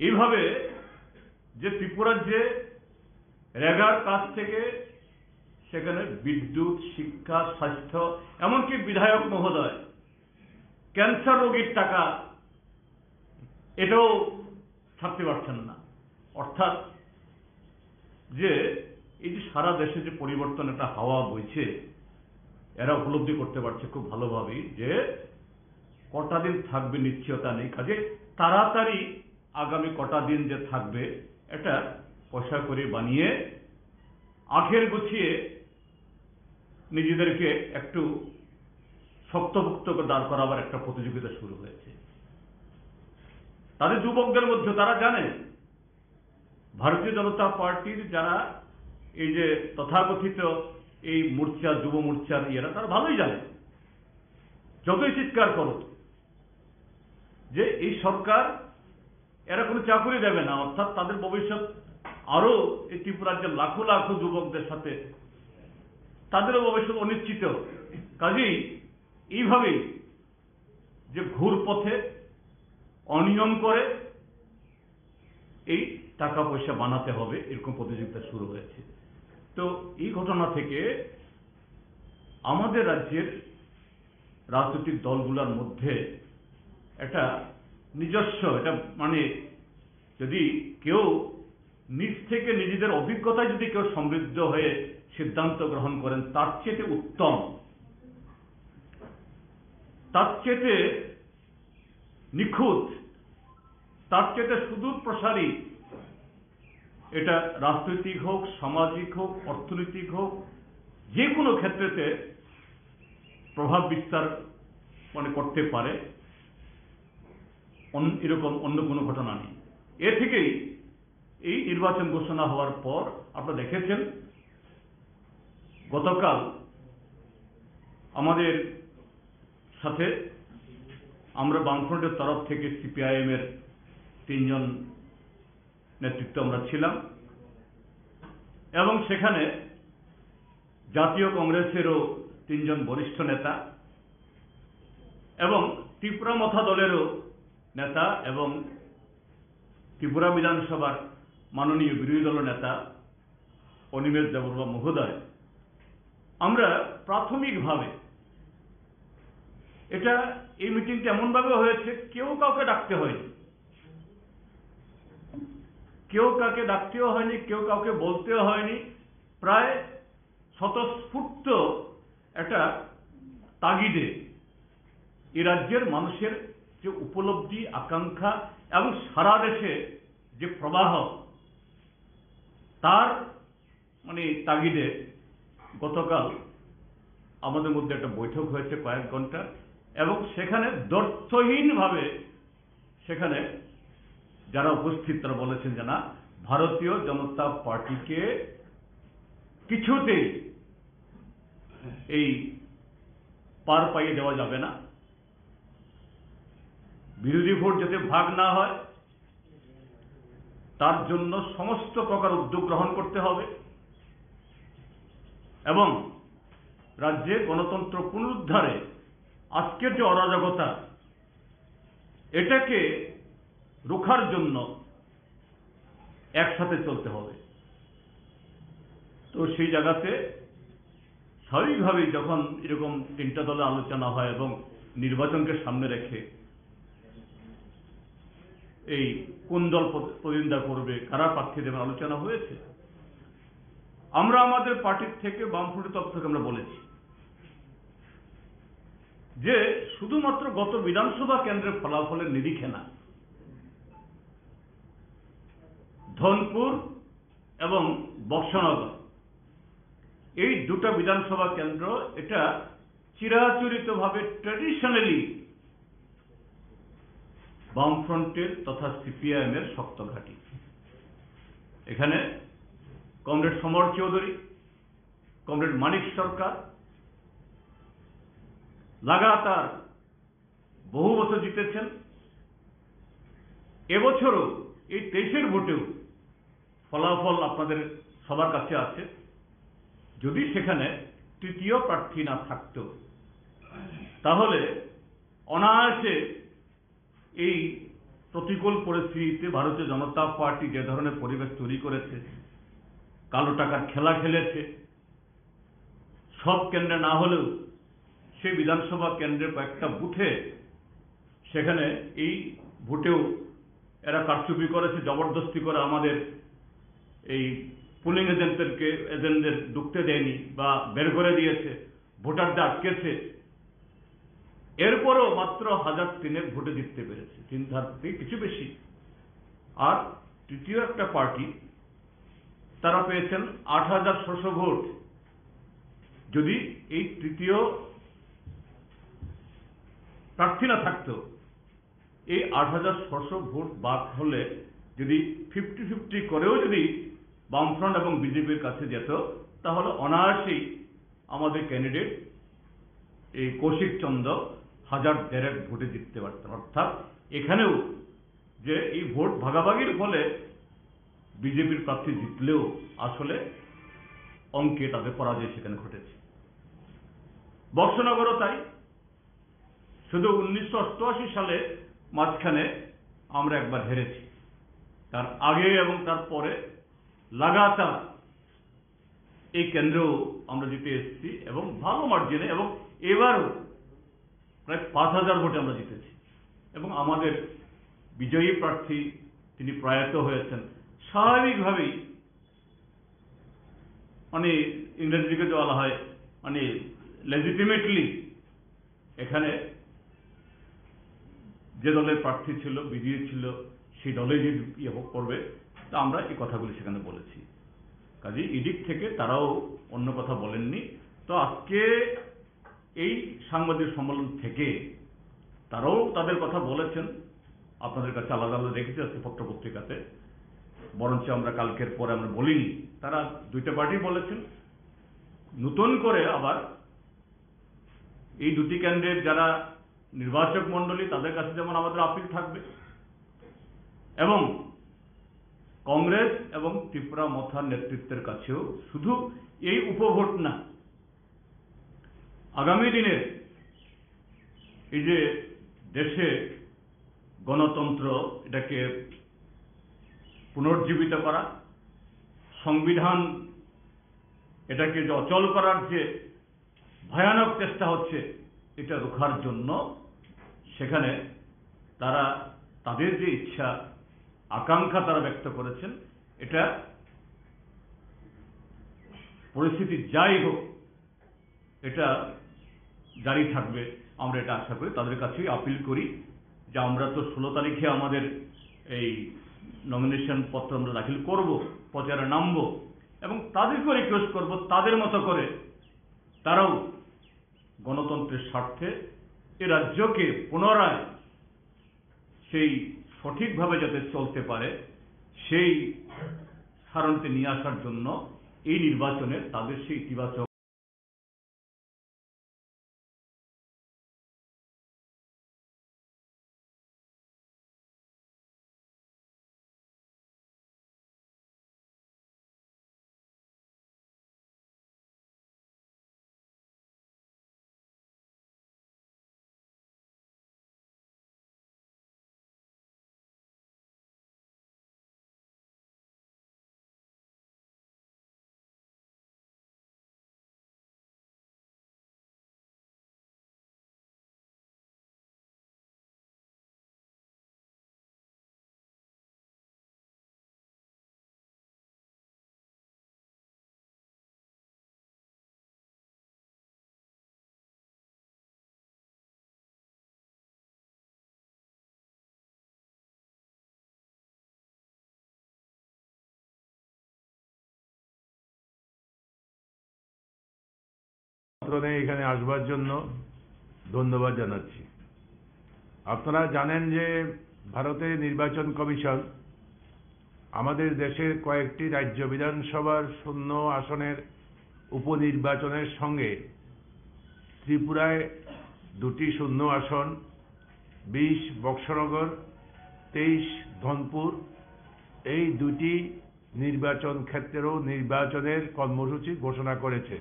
এইভাবে যে ত্রিপুরার যে রেগার কাজ থেকে সেখানে বিদ্যুৎ, শিক্ষা, স্বাস্থ্য, এমনকি বিধায়ক মহোদয় ক্যান্সার রোগীর টাকা এটাও ছাড়তে পারছেন না। অর্থাৎ যে এই যে সারা দেশে যে পরিবর্তন একটা হাওয়া বইছে, এরা উপলব্ধি করতে পারছে খুব ভালোভাবেই যে কটা দিন থাকবে নিশ্চয়তা নেই। কাজে তাড়াতাড়ি আগামী কটা দিন যে থাকবে এটা পয়সা করে বানিয়ে আখের গুছিয়ে নিজেদেরকে একটু শক্তভুক্ত করে দাঁড় করাবার একটা প্রতিযোগিতা শুরু হয়েছে। তাদের যুবকদের মধ্যে তারা জানে ভারতীয় জনতা পার্টির যারা এই যে তথাকথিত এই মোর্চা, যুব মোর্চার ইয়েরা, তারা ভালোই জানে, যতই চিৎকার করো যে এই সরকার এরা কোনো চাকরি দেবে না, অর্থাৎ তাদের ভবিষ্যৎ আরো এই ত্রিপুরার লাখো লাখো যুবকদের সাথে তাদেরও ভবিষ্যৎ অনিশ্চিত। কাজেই এইভাবেই যে ঘুর পথে অনিয়ম করে এই টাকা পয়সা বানাতে হবে, এরকম প্রতিযোগিতা শুরু হয়েছে। তো এই ঘটনা থেকে আমাদের রাজ্যের রাজনৈতিক দলগুলোর মধ্যে একটা নিজস্ব, এটা মানে যদি কেউ নিজ থেকে নিজেদের অভিজ্ঞতায় যদি কেউ সমৃদ্ধ হয়ে সিদ্ধান্ত গ্রহণ করেন, তার চেয়ে উত্তম তার চেয়ে নিখুঁত, তার চেয়ে সুদূর প্রসারী, এটা রাজনৈতিক হোক, সামাজিক হোক, অর্থনৈতিক হোক, যে কোনো ক্ষেত্রেতে প্রভাব বিস্তার করতে পারে এরকম অন্য কোনো ঘটনা নেই। এ থেকেই এই নির্বাচন ঘোষণা হওয়ার পর আপনারা দেখেছেন গতকাল আমাদের সাথে আমরা বামফ্রন্টের তরফ থেকে সিপিআইএম এর 3 জন নেতৃত্ব আমরা ছিলাম এবং সেখানে জাতীয় কংগ্রেসেরও 3 জন বরিষ্ঠ নেতা এবং ত্রিপুরা মথা দলেরও নেতা এবং ত্রিপুরা বিধানসভার মাননীয় বিরোধী দল নেতা অনিমেষ দেববর্মা মহোদয়, আমরা প্রাথমিকভাবে এটা এই মিটিংটা এমনভাবে হয়েছে কেউ কাউকে ডাকতে হয়নি, কেউ কাউকে ডাকতেও হয়নি, কেউ কাউকে বলতেও হয়নি। প্রায় স্বতঃস্ফূর্ত একটা তাগিদে এই রাজ্যের মানুষের যে উপলব্ধি, আকাঙ্ক্ষা এবং সারা দেশে যে প্রবাহ, তার তাগিদে গতকাল আমাদের মধ্যে একটা বৈঠক হয়েছে কয়েক ঘন্টা এবং সেখানে দ্ব্যর্থহীনভাবে সেখানে যারা উপস্থিত তারা বলেছেন যে না, ভারতীয় জনতা পার্টিকে কিছুতেই এই পার পাইয়ে দেওয়া যাবে না, বিরোধী ভোট যাতে ভাগ না হয় তার জন্য সমস্ত প্রকার উদ্যোগ গ্রহণ করতে হবে এবং রাজ্যে গণতন্ত্র পুনরুদ্ধারে আজকের যে অরাজকতা, এটাকে রোখার জন্য একসাথে চলতে হবে। তো সেই জায়গাতে স্বাভাবিকভাবেই যখন এরকম 3টা দলে আলোচনা হয় এবং নির্বাচনকে সামনে রেখে এই কোন দল প্রতিদ্বন্দ্বিতা করবে, কারা প্রার্থী দেবেন আলোচনা হয়েছে। আমরা আমাদের পার্টির থেকে, বামফ্রন্টের তরফ থেকে আমরা বলেছি যে শুধুমাত্র গত বিধানসভা কেন্দ্রের ফলাফলের নিরিখে না, ধনপুর এবং বক্সনগর এই 2টা বিধানসভা কেন্দ্র এটা চিরাচরিতভাবে ট্র্যাডিশনালি বামফ্রন্টের তথা সিপিআইএম এর শক্ত ঘাঁটি। এখানে কমরেড সমর চৌধুরী, কমরেড মানিক সরকার লাগাতার বহু বছর জিতেছেন। এবছরও এই 23-এর ভোটেও ফলাফল আপনাদের সবার কাছে আছে। যদি সেখানে তৃতীয় প্রার্থী না থাকত তাহলে অনায়াসে এই প্রতিকূল পরিস্থিতিতে ভারতীয় জনতা পার্টি যে ধরনের পরিবেশ তৈরি করেছে, কালো টাকার খেলা খেলেছে, সব কেন্দ্রে না হলেও সেই বিধানসভা কেন্দ্রের কয়েকটা বুথে সেখানে এই ভোটেও এরা কারচুপি করেছে, জবরদস্তি করে আমাদের এই পুলিং এজেন্টদের ঢুকতে দেয়নি বা বের করে দিয়েছে, ভোটারদের আটকেছে। এরপরও মাত্র 1003 ভোটে জিততে পেরেছে, 3 ধার থেকে কিছু বেশি। আর তৃতীয় একটা পার্টি তারা পেয়েছেন 8600 ভোট। যদি এই তৃতীয় প্রার্থী না থাকতো, এই 8600 ভোট বাদ হলে যদি 50-50 করেও যদি বামফ্রন্ট এবং বিজেপির কাছে যেত, তাহলে অনায়াসেই আমাদের ক্যান্ডিডেট এই কৌশিক চন্দ্র 1000 ভোটে জিততে পারতেন। অর্থাৎ এখানেও যে এই ভোট ভাগাভাগির ফলে বিজেপির প্রার্থী জিতলেও আসলে অঙ্কে তাদের পরাজয় সেখানে ঘটেছে। বক্সনগরও তাই। শুধু 1988 সালে মাঝখানে আমরা একবার হেরেছি, তার আগে এবং তারপরে লাগাতার এই কেন্দ্রেও আমরা জিতে এসেছি এবং ভালো মার্জিনে, এবং এবারও প্রায় 5000 ভোটে আমরা জিতেছি। এবং আমাদের বিজয়ী প্রার্থী তিনি প্রয়াত হয়েছেন। স্বাভাবিকভাবেই ইংরেজি দিকে বলা হয় লেজিটিমেটলি এখানে যে দলের প্রার্থী ছিল বিজয়ী ছিল সেই দলে যে ইয়ে করবে, তা আমরা এই কথাগুলি সেখানে বলেছি। কাজে ইডিক থেকে তারাও অন্য কথা বলেননি। তো আজকে এই সাংবাদিক সম্মেলন থেকে তারাও তাদের কথা বলেছেন, আপনাদের কাছে আলাদা আলাদা রেখেছে আজকে পত্রপত্রিকাতে, বরঞ্চ আমরা কালকের পরে আমরা বলিনি। তারা দুইটা পার্টি বলেছেন, নতুন করে আবার এই দুটি ক্যান্ডিডেট যারা নির্বাচক মণ্ডলী তাদের কাছে যেমন আমাদের আপিল থাকবে, এবং কংগ্রেস এবং ত্রিপুরা মথার নেতৃত্বের কাছেও শুধু এই উপভোট না, আগামী দিনে এই যে দেশে গণতন্ত্র এটাকে পুনর্জীবিত করা, সংবিধান এটাকে যে অচল করার যে ভয়ানক চেষ্টা হচ্ছে এটা রোখার জন্য সেখানে তারা তাদের যে ইচ্ছা আকাঙ্ক্ষা তারা ব্যক্ত করেছেন, এটা পরিস্থিতি যাই হোক এটা জারি থাকবে। আমরা এটা আশা করি, তাদের কাছেই আপিল করি যে আমরা তো 16 তারিখে আমাদের এই নমিনেশন পত্র আমরা দাখিল করব, প্রচারে নামব, এবং তাদেরকেও রিকোয়েস্ট করব তাদের মতো করে তারাও গণতন্ত্রের স্বার্থে এ রাজ্যকে পুনরায় সেই সঠিকভাবে যাতে চলতে পারে সেই সারণীতে নিয়ে আসার জন্য এই নির্বাচনে তাদের সেই ইতিবাচক এখানে আসবার জন্য ধন্যবাদ জানাচ্ছি। আপনারা জানেন যে ভারতের নির্বাচন কমিশন আমাদের দেশের কয়েকটি রাজ্য বিধানসভার শূন্য আসনের উপনির্বাচনের সঙ্গে ত্রিপুরায় 2টি শূন্য আসন, 20 বক্সনগর, 23 ধনপুর, এই 2টি নির্বাচন ক্ষেত্রেও নির্বাচনের কর্মসূচি ঘোষণা করেছে,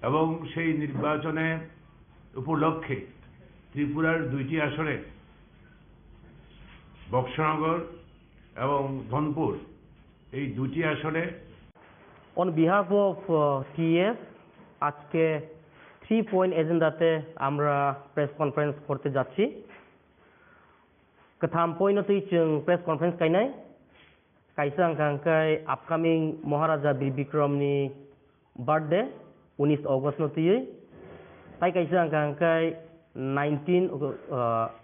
এবং সেই নির্বাচনে উপলক্ষে ত্রিপুরার 2টি আসনে বক্সনগর এবং ধনপুর এই 2টি আসনে On behalf of TEF, আজকে 3 পয়েন্ট এজেন্ডাতে আমরা প্রেস কনফারেন্স করতে যাচ্ছি। Katham point na chung press conference kainai kaisa angkai upcoming Maharaja Bir Bikram ni birthday 19 August no tiyei tai kaisa angkai 19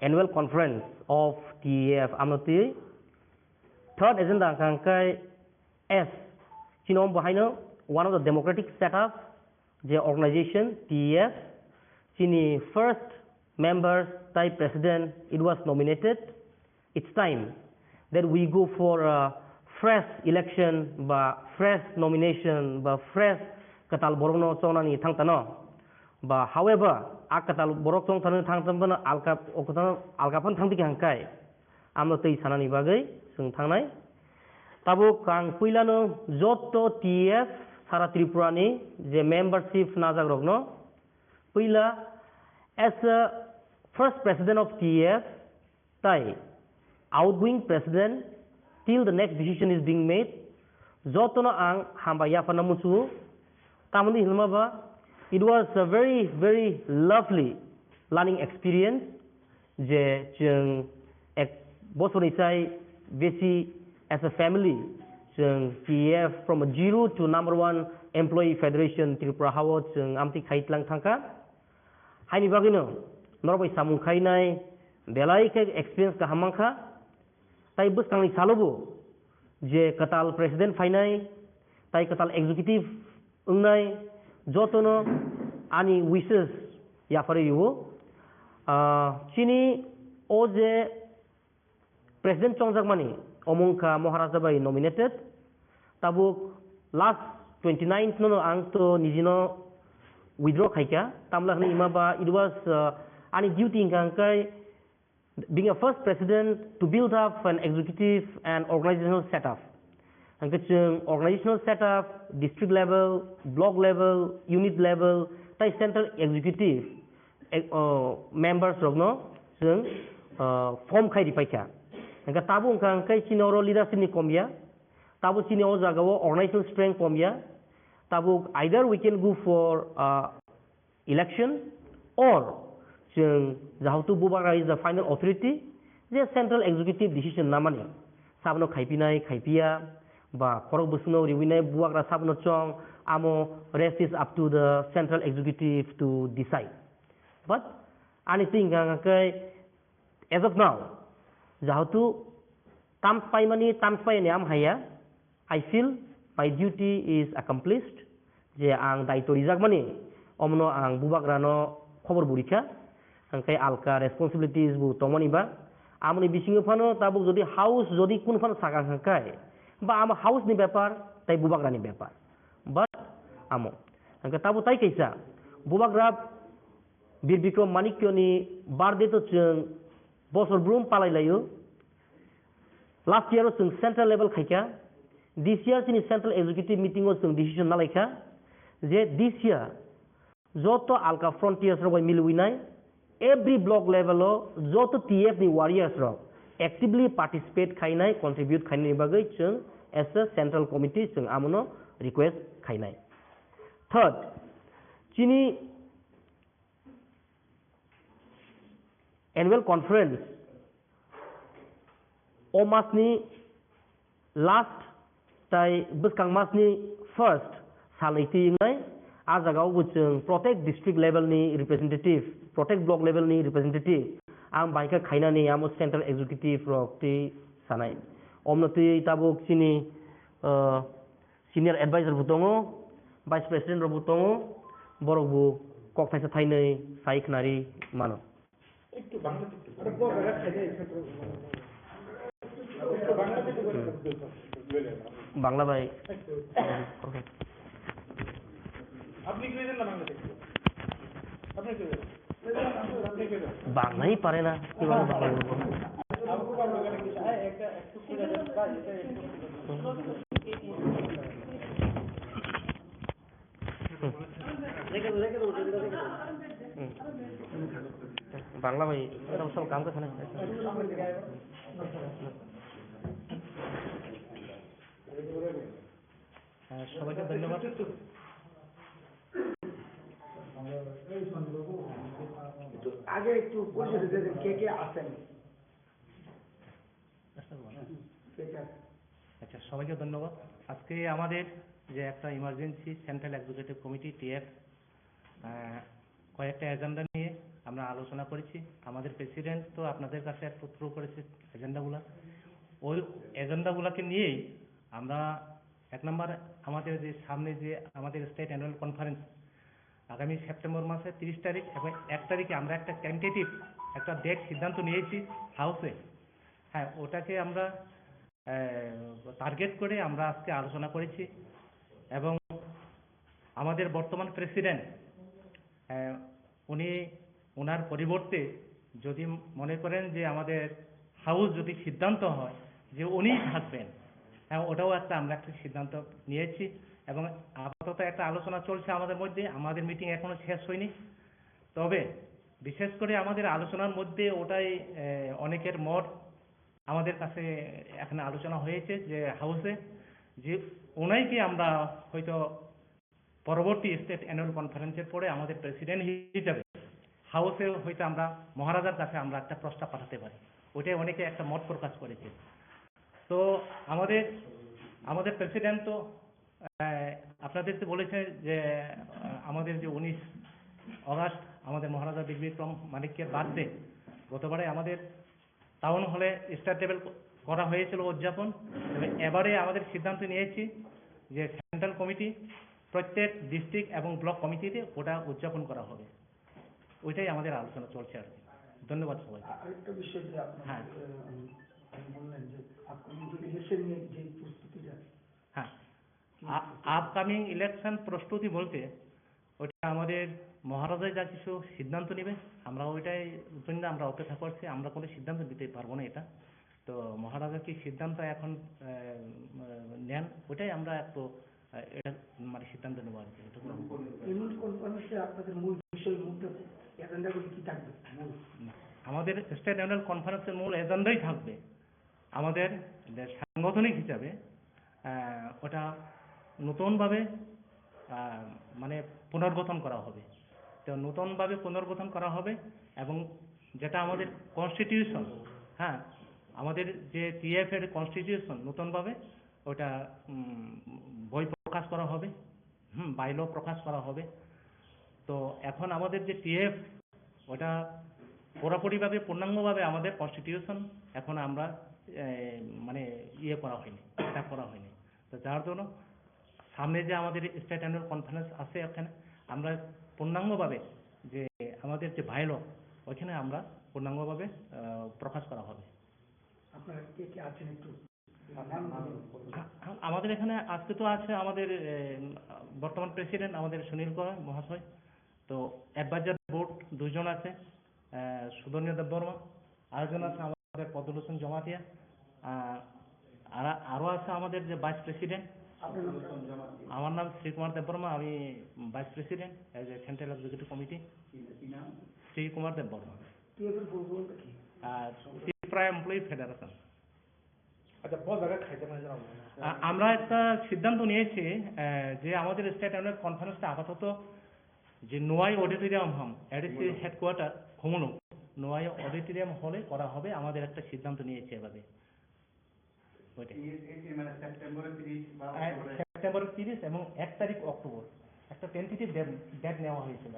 annual conference of TEF amno tiyei. Third agenda angkai S chinom bahaino one of the democratic setup the organization TEF chini first members tai president it was nominated. It's time that we go for a fresh election ba fresh nomination ba fresh katal borokno chonani thangtano ba however a katal borok chong thani thangtano alkapon thangti hangkai amno tei sanani bagai sung thangnai tabo kang puilano jotto TF sara Tripura ni je membership najak rokno puila as a first president of TF tai outgoing president till the next decision is being made jotono ang hambaya panamusu tamani hilmaba it was a very lovely learning experience je jeng ek bosoni sai besi as a family jeng TF from a 0 to number 1 employee federation Tripura Hawat jeng amti khaitlang thangka haini bagino norbai samung khainai belai ke experience ka hamangkha tai bwskangni salobo je katal president fainai tai katal executive ungnai jotono ani wishes yafare yuo chini o je president chongjagmani omongkha Maharaja bai nominated tabuk last 29th no ang to nijino withdraw khaika tamlahni imaba it was ani duty ingkangkai being a first president to build up an executive and organizational setup. Angkachung organizational setup, district level, block level, unit level, tai central executive members rogno sung form khai dipaika. Angka tabu angkai chinoro leadership ni komya, tabu chini o jagawo organizational strength komya, tabu either we can go for election or Jahutu Bubakra is the final authority, the central executive decision namani. Sabno Kaipinai, Kaipia, Ba Korok Busuno, Riwinai, Bubakra Sabno Chong, Amo, rest is up to the central executive to decide. But anything as of now, Jahutu Tams Paimani, Tams Painiam Haya, I feel my duty is accomplished. Je ang daito rizagmani, omno ang Bubakra no khobor burika. Angkai alka responsibilities bu tomoni ba amoni bisingo phano tabuk jodi house jodi kun phano sakang angkai ba am house ni byapar tai Bubakra ni byapar but amo angkai tabu tai kaisa Bubakra Bir Bikram Manikyo ni birthday to chung bosor brum palai layo last year chung central level khaika this year chini central executive meeting o chung decision nalaika je this year joto alka frontiers ro milwinai every block level o joto TF ni warriors ro actively participate khainai contribute khainai bagai chung as a central committee chung amono request khainai. Third, chini annual conference o masni last tai buskang masni first saliti ngai azagau buchung protect district level ni representative protect block level ni representative ang baika khaina ni amo central executive rok ti sanai omnoti tabuk sini senior advisor butongo vice president ro butongo borok bu kok thaisa thainai sai khnari mano একটু বাংলা আরে বড় বড় খাইতে বাংলা ভাই ওকে আপনি কি দেন না বাংলা থেকে আপনি কি দেন আপনি কি দেন বাংলাই পারে না কিভাবে বাংলা বলবো आपको बात करने की है एक पूरा का लेके दो বাংলা ভাই এরকম সব কাম করছে না সবাইকে ধন্যবাদ আগে একটু পরিচয় দিতে কে কে আছেন আচ্ছা সবাইকে ধন্যবাদ আজকে আমাদের যে একটা emergency central executive committee TF কয়েকটা এজেন্ডা নিয়ে আমরা আলোচনা করেছি আমাদের প্রেসিডেন্ট তো আপনাদের কাছে একটা থ্রো করেছে এজেন্ডাগুলো ওই এজেন্ডাগুলোকে নিয়েই আমরা এক নম্বর আমাদের যে সামনে যে আমাদের স্টেট অ্যানুয়াল কনফারেন্স আগামী সেপ্টেম্বর মাসের 30 তারিখ এবং 1 তারিখে আমরা একটা টেন্টেটিভ একটা ডেট সিদ্ধান্ত নিয়েছি হাউসে হ্যাঁ ওটাকে আমরা টার্গেট করে আমরা আজকে আলোচনা করেছি এবং আমাদের বর্তমান প্রেসিডেন্ট উনি ওনার পরিবর্তে যদি মনে করেন যে আমাদের হাউস যদি সিদ্ধান্ত হয় যে উনিই থাকবেন হ্যাঁ ওটাও আমরা একটা সিদ্ধান্ত নিয়েছি এবং আপাতত একটা আলোচনা চলছে আমাদের মধ্যে আমাদের মিটিং এখনো শেষ হয়নি তবে বিশেষ করে আমাদের আলোচনার মধ্যে ওটাই অনেকের মত আমাদের কাছে এখানে আলোচনা হয়েছে যে হাউসে যে ওনাইকে আমরা হয়তো পরবর্তী স্টেট অ্যানুয়াল কনফারেন্সের পরে আমাদের প্রেসিডেন্ট হিসেবে হাউসে হয়তো আমরা মহারাজার কাছে আমরা একটা প্রস্তাব পাঠাতে পারি ওইটাই অনেকে একটা মত প্রকাশ করেছে তো আমাদের প্রেসিডেন্ট তো আপনাদেরকে বলেছে যে আমাদের যে 19 আগস্ট আমাদের মহারাজা বীর বিক্রম মানিক্যের বার্থডে গতবারে আমাদের টাউন হলে স্টার লেভেল করা হয়েছিল উদযাপন, তবে এবারে আমাদের সিদ্ধান্ত নিয়েছি যে সেন্ট্রাল কমিটি প্রত্যেক ডিস্ট্রিক্ট এবং ব্লক কমিটিতে ওটা উদযাপন করা হবে। ওইটাই আমাদের আলোচনা চলছে আর কি। ধন্যবাদ সবাই। আরেকটা বিষয় যে হ্যাঁ। আপনি বললেন যে আপকামিং ইলেকশন নিয়ে যে প্রস্তুতিটা, হ্যাঁ, আপকামিং ইলেকশন প্রস্তুতি বলতে ওইটা আমাদের মহারাজাই যা কিছু সিদ্ধান্ত নেবে, আমরা ওইটাই জন্য আমরা অপেক্ষা করছি। আমরা কোনো সিদ্ধান্ত দিতে পারবো না এটা। তো মহারাজা কি সিদ্ধান্ত এখন নেন, ওইটাই আমরা একটু এটা মানে সিদ্ধান্ত নেবো আর কি। এনুয়াল কনফারেন্সে আপনাদের মূল বিষয়, মূল এজেন্ডাগুলি কি থাকবে? আমাদের স্টেট অ্যানুয়াল কনফারেন্সের মূল এজেন্ডাই থাকবে আমাদের যে সাংগঠনিক হিসাবে ওটা নতুনভাবে মানে পুনর্গঠন করা হবে। তো নতুনভাবে পুনর্গঠন করা হবে এবং যেটা আমাদের কনস্টিটিউশন, হ্যাঁ, আমাদের যে টিএফ এর কনস্টিটিউশন নতুনভাবে ওটা বই প্রকাশ করা হবে, বাইল প্রকাশ করা হবে। তো এখন আমাদের যে টিএফ ওটা পুরোপুরিভাবে পূর্ণাঙ্গভাবে আমাদের কনস্টিটিউশন এখন আমরা মানে ইয়ে করা হয়নি, এটা করা হয়নি। তো যার জন্য সামনে যে আমাদের স্টেট অ্যানুয়াল কনফারেন্স আছে, ওখানে আমরা পূর্ণাঙ্গভাবে যে আমাদের যে বাইল ওইখানে আমরা পূর্ণাঙ্গভাবে প্রকাশ করা হবে। আপনারা কে কে আছেন একটু? আমাদের এখানে আজকে তো আছে আমাদের বর্তমান প্রেসিডেন্ট আমাদের সুনীল কর মহাশয়। তো অ্যাডভাইজার বোর্ড 2 জন আছে, সুধন্য দেববর্মা, আরেকজন আছে আমাদের পদ্মলোচন জমাতিয়া, আরও আছে আমাদের যে ভাইস প্রেসিডেন্ট। আমার নাম শ্রীকুমার দেববর্মা, আমি vice president as a central executive committee. Srikumar Debbarma, Tripura employee federation. আচ্ছা, बहुत ज़्यादा खाई जाना जरा। আমরা একটা সিদ্ধান্ত নিয়েছি যে আমাদের স্টেট অ্যানুয়াল কনফারেন্সটা আপাতত যে নোয়াই অডিটোরিয়াম হল এডিসি হেডকোয়ার্টার খুমুলুং নোয়াই অডিটোরিয়াম হলে করা হবে, আমাদের একটা সিদ্ধান্ত নিয়েছি এভাবে। সেপ্টেম্বর 30 এবং 1 তারিখ অক্টোবর একটা টেন্টেটিভ ডেট নেওয়া হয়েছিল।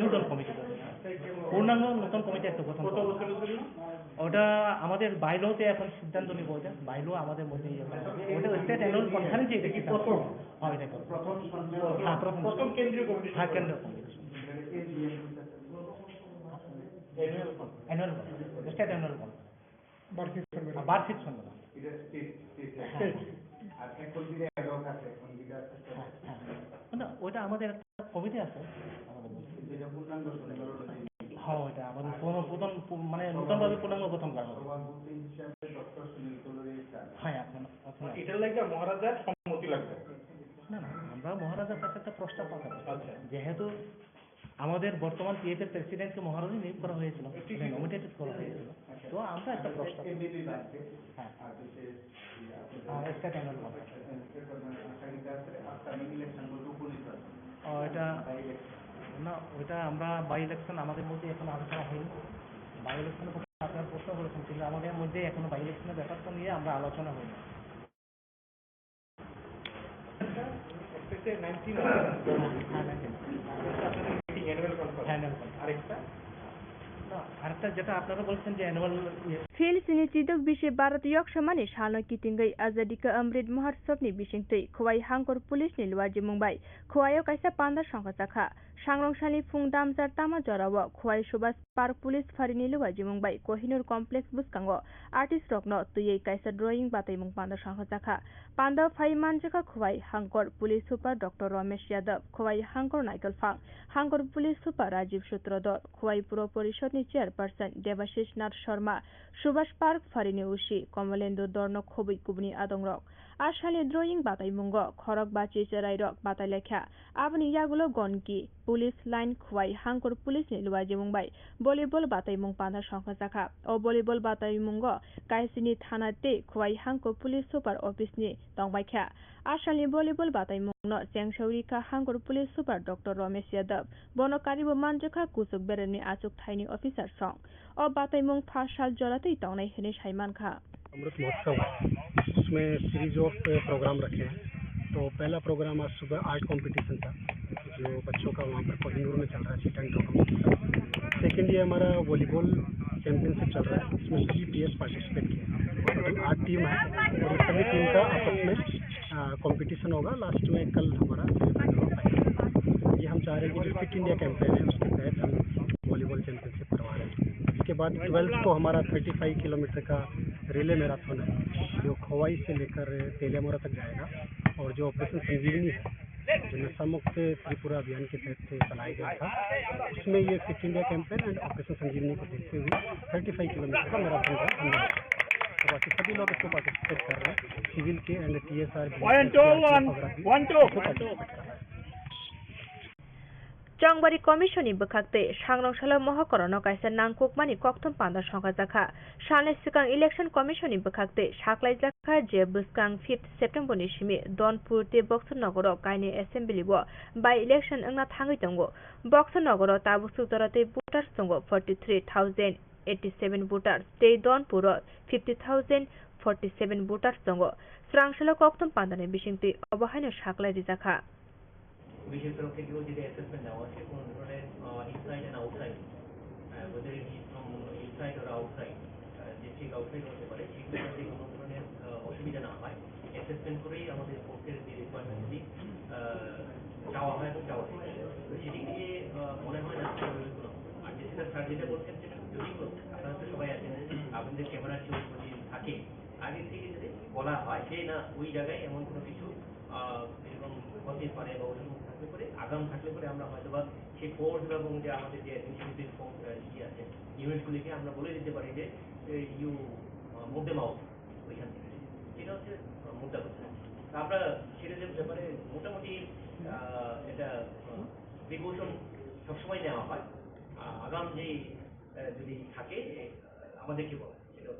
নতুন কমিটি পূর্ণাঙ্গ নতুন কমিটি একটা গঠন। ওটা আমাদের বাইলতে এখন সিদ্ধান্ত নিব, ওটা বাইল আমাদের মধ্যে ওটা স্টেট অ্যানুয়াল কনফারেন্সে এটা কি প্রথম কেন্দ্রীয় কমিটি। হ্যাঁ, কেন্দ্রীয় কমিটি অ্যানুয়াল স্টেট অ্যানুয়াল বার্ষিক সম্মেলন। ওটা আমাদের একটা কমিটি আছে, হ্যাঁ, ওটা আমাদের প্রথম মানে নতুনভাবে পূর্ণাঙ্গ গঠন করা হবে। হ্যাঁ, এখন এটার লাগে মহারাজার সম্মতি লাগবে না, আমরা মহারাজার কাছে একটা প্রস্তাব পাঠাবো। যেহেতু আমাদের বর্তমান টিএফ এর প্রেসিডেন্টকে মহারাজা নিয়োগ করা হয়েছিল, নমিনেটেড করা হয়েছিল, তো আমরা একটা প্রস্তাব স্টেট অ্যানুয়াল এটা না, ওইটা আমরা বাই ইলেকশন আমাদের মধ্যে এখন আলোচনা হয়নি। বাই ইলেকশনের আপনার প্রশ্ন করেছেন, কিন্তু আমাদের মধ্যে এখনো বাই ইলেকশনের ব্যাপারটা নিয়ে আমরা আলোচনা হয়নি। আরেকটা যেটা আপনারা বলছেন যে অ্যানুয়াল फेल सिनी चिदक विषय भारत योग समाने सानो कितिंगै आजादी का अमृत महोत्सवनि बिसिंगतै खवाई हांगर पुलिसनि लुवाजि मुंबाई खवायो काइसा पान्दा संखा सांग्रंसानि फुं दामजार तामा जराव खवाई सुभाष पार्क पुलिस फारिनि लुवाजि मुंबाई कोहिनूर कमप्लेक्स बुसकांगो आर्टिस्ट रकनो तुयै काइसा ड्रइंग बातै मुं पान्दा संखा पान्दा फाइ मानजका खवाई हांगर police super doctor Ramesh Yadav खवाई हांगर नाइकलफांग हांगर पुलिस सुपार राजीव सूत्रधर खवाई पुर परिषदनि चेयरपार्सन देवाशिष नाथ शर्मा सुभाष पार्क फारिनि उसी कमलेन्दु दर्न खबै कुबनि आदंरक आसानि ड्रइंग बातै मुंग खरक बाची चराई रक बातै लेखा आबनि यागुलो गनकी पुलिस लाइन खुवाई हांगर पुलिसनि लुवाजि मुंबाई भलिबल बातै मुं पान्दा संखा ओ भलिबल बातै मुंग काइसिनि थाना ते खुवाई हांगर पुलिस सुपार अफिसनि तंबाइखा आसानि volleyball बातै मुंगनो चेंगसौरिका हांगर police super doctor Ramesh Yadav बनकारिबो मानजखा कुसुक बेरेनि Achyok थाइनि अफिसार संग ओ बातै मुंग 5 साल जलातै तंगनाय हेने साइमानखा अमृत महोत्सव उसमें सीरीज ऑफ प्रोग्राम रखे हैं। तो पहला प्रोग्राम आज सुबह आर्ट कंपटीशन था, जो बच्चों का वहाँ पर कोहिनूर में चल रहा है seat and draw competition. Second ये हमारा वॉलीबॉल चैंपियनशिप चल रहा है, इसमें सभी टीएस पार्टिसिपेट किए हैं। टोटल 8 टीम है और इस सभी टीम का आपस में कंपटीशन होगा। लास्ट में कल हमारा ये हम चाह रहे हैं कि जो फिट इंडिया कैंपेन है उसके तहत हम वॉलीबॉल चैंपियनशिप करवा रहे हैं। इसके बाद 12th को हमारा 35 किलोमीटर का रिले मैराथन है जो खोवाई से लेकर तेलियामोरा तक जाएगा। और जो ऑपरेशन संजीवनी है जो नशा मुक्त त्रिपुरा अभियान के तहत चलाया गया था, उसमें ये fit India campaign and operation Sanjeevani को देखते हुए 35 किलोमीटर का मैराथन का हमने रखा। तो बाकी सभी लोग इसको पार्टिसिपेट कर रहे हैं, सिविल के and TSR Chongbari Commission ni bakakte Shangrongshalo Mohokorono kaisa nangkukmani kokthom panda songka jakha Shalne sikang Election Commission ni bakakte saklai jakha je buskang 5th September ni simi Donpur te Boxernogoro kaine assembly bo by election angna thangai tongo Boxernogoro tabusuktorate voters tongo 43,087 voters te Donpur 50,047 voters tongo Srangshalo kokthom panda ni bishingti obahaino saklai jakha বিশেষ করে কেউ যদি assessment নেওয়া আছে কোন ধরনের inside and outside whether it is from inside or outside যে ঠিক আউটসাইড হতে পারে সেক্ষেত্রে কোনো ধরনের অসুবিধা না হয় অ্যাসেসমেন্ট করেই আমাদের কোর্টের যে রিকোয়ারমেন্টগুলি চাওয়া হয় এবং চাওয়া হয় তো সেদিক দিয়ে মনে হয় না কোনো আর যেটা স্যার যেটা বলছেন সেটা যদি আপনারা তো সবাই আছেন আপনাদের ক্যামেরার চোখ যদি থাকে আগে থেকে যদি বলা হয় যে না ওই জায়গায় এমন কোনো কিছু এরকম হতে পারে বা থাকলে পরে আগাম থাকলে পরে আমরা হয়তো বা সেই কোর্স এবং যে আমাদের যে অ্যাডমিনিস্ট্রেটিভ ইয়ে আছে ইউনিটগুলিকে আমরা বলে দিতে পারি যে ইউ মুভ দেম আউট ওইখান থেকে এটা হচ্ছে মুদ্রা কথা আমরা সেটা যে ব্যাপারে মোটামুটি এটা প্রিকশন সবসময় নেওয়া হয় আগাম যে যদি থাকে আমাদেরকে বলা সেটা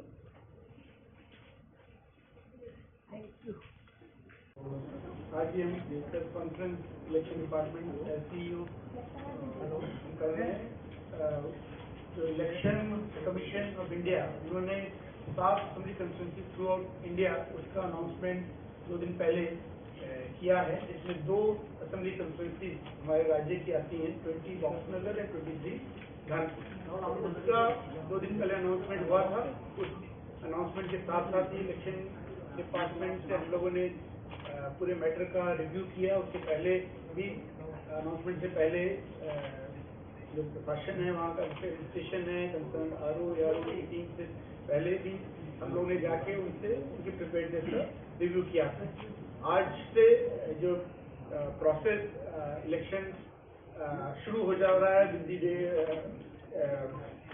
आज ही हम press conference election department SCU कर रहे हैं। जो इलेक्शन कमीशन ऑफ इंडिया उन्होंने 7 assembly constituency through out India उसका अनाउंसमेंट 2 दिन पहले किया है, जिसमें 2 असेंबली कंस्टिट्यूंसी हमारे राज्य की आती हैं, 20 बॉक्सनगर और 23 कानपुर। उसका 2 दिन पहले अनाउंसमेंट हुआ था। उस अनाउंसमेंट के साथ साथ ही इलेक्शन डिपार्टमेंट से हम लोगों ने पूरे मैटर का रिव्यू किया। उसके पहले भी अनाउंसमेंट से पहले जो प्रशासन है वहाँ का रजिस्ट्रेशन है कंसर्न RO की टीम से पहले भी हम लोगों ने जाके उनसे उनकी प्रिपेयर्डनेस का रिव्यू किया था। आज से जो प्रोसेस इलेक्शन शुरू हो जा रहा है with the day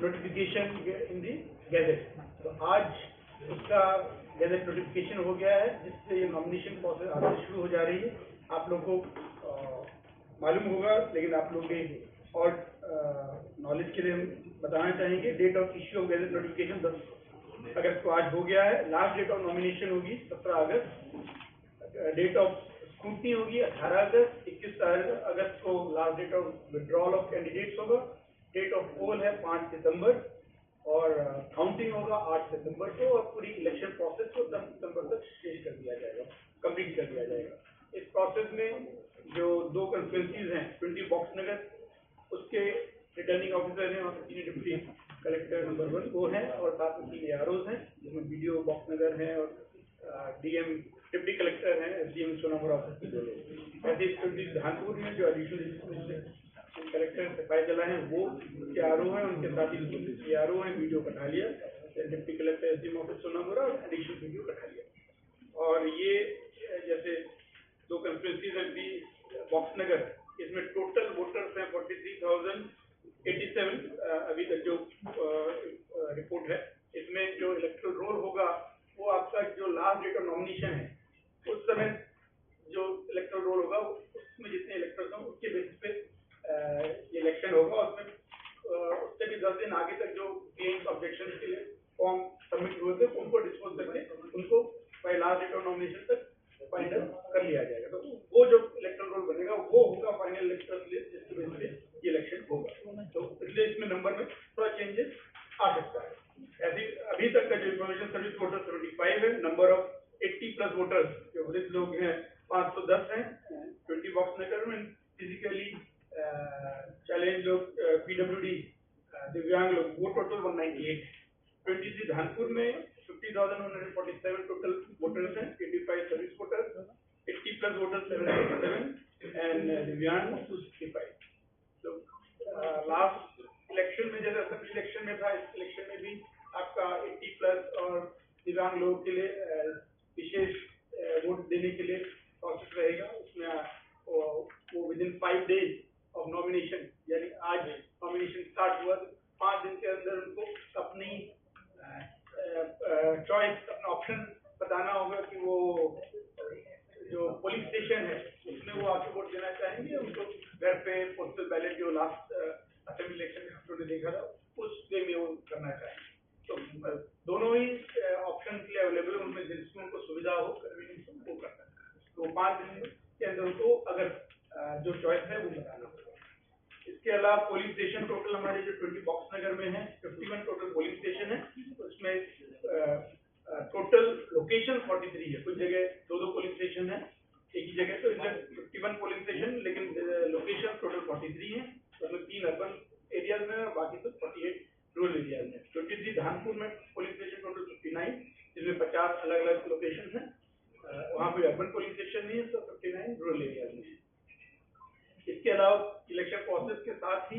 notification in the gadget. तो आज उसका गैजेट नोटिफिकेशन हो गया है, जिससे ये नॉमिनेशन प्रोसेस आज से शुरू हो जा रही है। आप लोगों को मालूम होगा, लेकिन आप लोग के और नॉलेज के लिए हम बताना चाहेंगे date of issue of gazette notification 10 अगस्त को आज हो गया है। लास्ट डेट ऑफ नॉमिनेशन होगी 17 अगस्त, डेट ऑफ स्क्रूटनी होगी 18 अगस्त, 21 अगस्त को last date of withdrawal of candidates होगा। डेट ऑफ पोल है 5 सितंबर और काउंटिंग होगा 8 सितंबर को और पूरी इलेक्शन प्रोसेस को 10 सितंबर तक पेश कर दिया जाएगा, कंप्लीट कर दिया जाएगा। इस प्रोसेस में जो 2 कंस्टिट्यूंसीज हैं 20 बॉक्सनगर, उसके रिटर्निंग ऑफिसर हैं और डिप्टी कलेक्टर नंबर 1 वो हैं और साथ में 3 AROs हैं, जिसमें BDO बॉक्सनगर हैं और DM डिप्टी कलेक्टर हैं, SDM सोनापुर ऑफिस के 2 लोग। ऐसे धानपुर में जो एडिशनल कलेक्टर सिपाही जला है वो ARO हैं, उनके साथ ही ARO हैं BDO Kathalia, deputy collector SDM office Sonapura और एडिशनल BDO कठालिया। और ये जैसे 2 कंस्टिट्यूंसीज हैं बॉक्सनगर, इसमें टोटल वोटर्स हैं 43,087 अभी तक जो रिपोर्ट है। इसमें जो इलेक्टोरल रोल होगा वो आपका जो लास्ट डेट ऑफ नॉमिनेशन है उस समय जो इलेक्टोरल रोल होगा उसमें जितने इलेक्टर्स हों उसके बेसिस पे इलेक्शन होगा। उसमें उससे भी 10 दिन आगे तक जो क्लेम्स ऑब्जेक्शन के लिए फॉर्म सबमिट हुए थे उनको डिस्पोज करके उनको by last date of nomination तक फाइनल कर लिया जाएगा। तो वो जो इलेक्टोरल रोल बनेगा वो होगा फाइनल इलेक्टोरल लिस्ट, जिसके बेसिस पे ये इलेक्शन होगा। तो इसलिए इसमें नंबर में थोड़ा चेंजेस आ सकता है। ऐसे अभी तक का जो इन्फॉर्मेशन सर्विस वोटर 75 है, नंबर ऑफ 80+ वोटर्स जो वृद्ध लोग हैं 510 हैं 20 बॉक्सनगर में, फिजिकली लोग PWD दिव्यांग लोग वो टोटल 198। 23 धानपुर में 50,147 टोटल वोटर्स हैं, 85 service voters, 80 plus voters 787 and दिव्यांग 265। तो लास्ट इलेक्शन में जैसे असेंबली इलेक्शन में था, इस इलेक्शन में भी आपका 80 प्लस और दिव्यांग लोगों के लिए विशेष वोट देने के लिए प्रोसेस रहेगा। उसमें वो विदिन 5 डेज ऑफ नॉमिनेशन, यानी आज नॉमिनेशन स्टार्ट हुआ, 5 दिन के अंदर उनको अपनी चॉइस, अपना ऑप्शन बताना होगा कि वो जो पोलिंग स्टेशन है उसमें वो आके वोट देना चाहेंगे, उनको घर पे पोस्टल बैलेट जो लास्ट असेंबली इलेक्शन में हमने देखा था उस वे में वो करना चाहेंगे। तो दोनों ही ऑप्शन के लिए अवेलेबल है, उनमें जिसमें उनको सुविधा हो, कन्वीनियंस हो, वो करना है। तो 5 दिन के अंदर उनको अगर जो चॉइस है वो बताना होगा। इसके अलावा पोलिंग स्टेशन टोटल हमारे जो 20 बॉक्स नगर में है, 51 टोटल पोलिंग स्टेशन है, उसमें टोटल लोकेशन 43 है। कुछ जगह 2-2 पोलिंग स्टेशन है एक ही जगह, तो इसमें 51 पोलिंग स्टेशन, लेकिन लोकेशन टोटल 43 है। उसमें 3 अर्बन एरियाज में और बाकी सब 48 रूरल एरियाज में। 23 धानपुर में पोलिंग स्टेशन टोटल 59, जिसमें 50 अलग अलग लोकेशन है, वहाँ पे अर्बन पोलिंग स्टेशन नहीं है, तो 59 रूरल एरियाज में है। इसके अलावा इलेक्शन प्रोसेस के साथ ही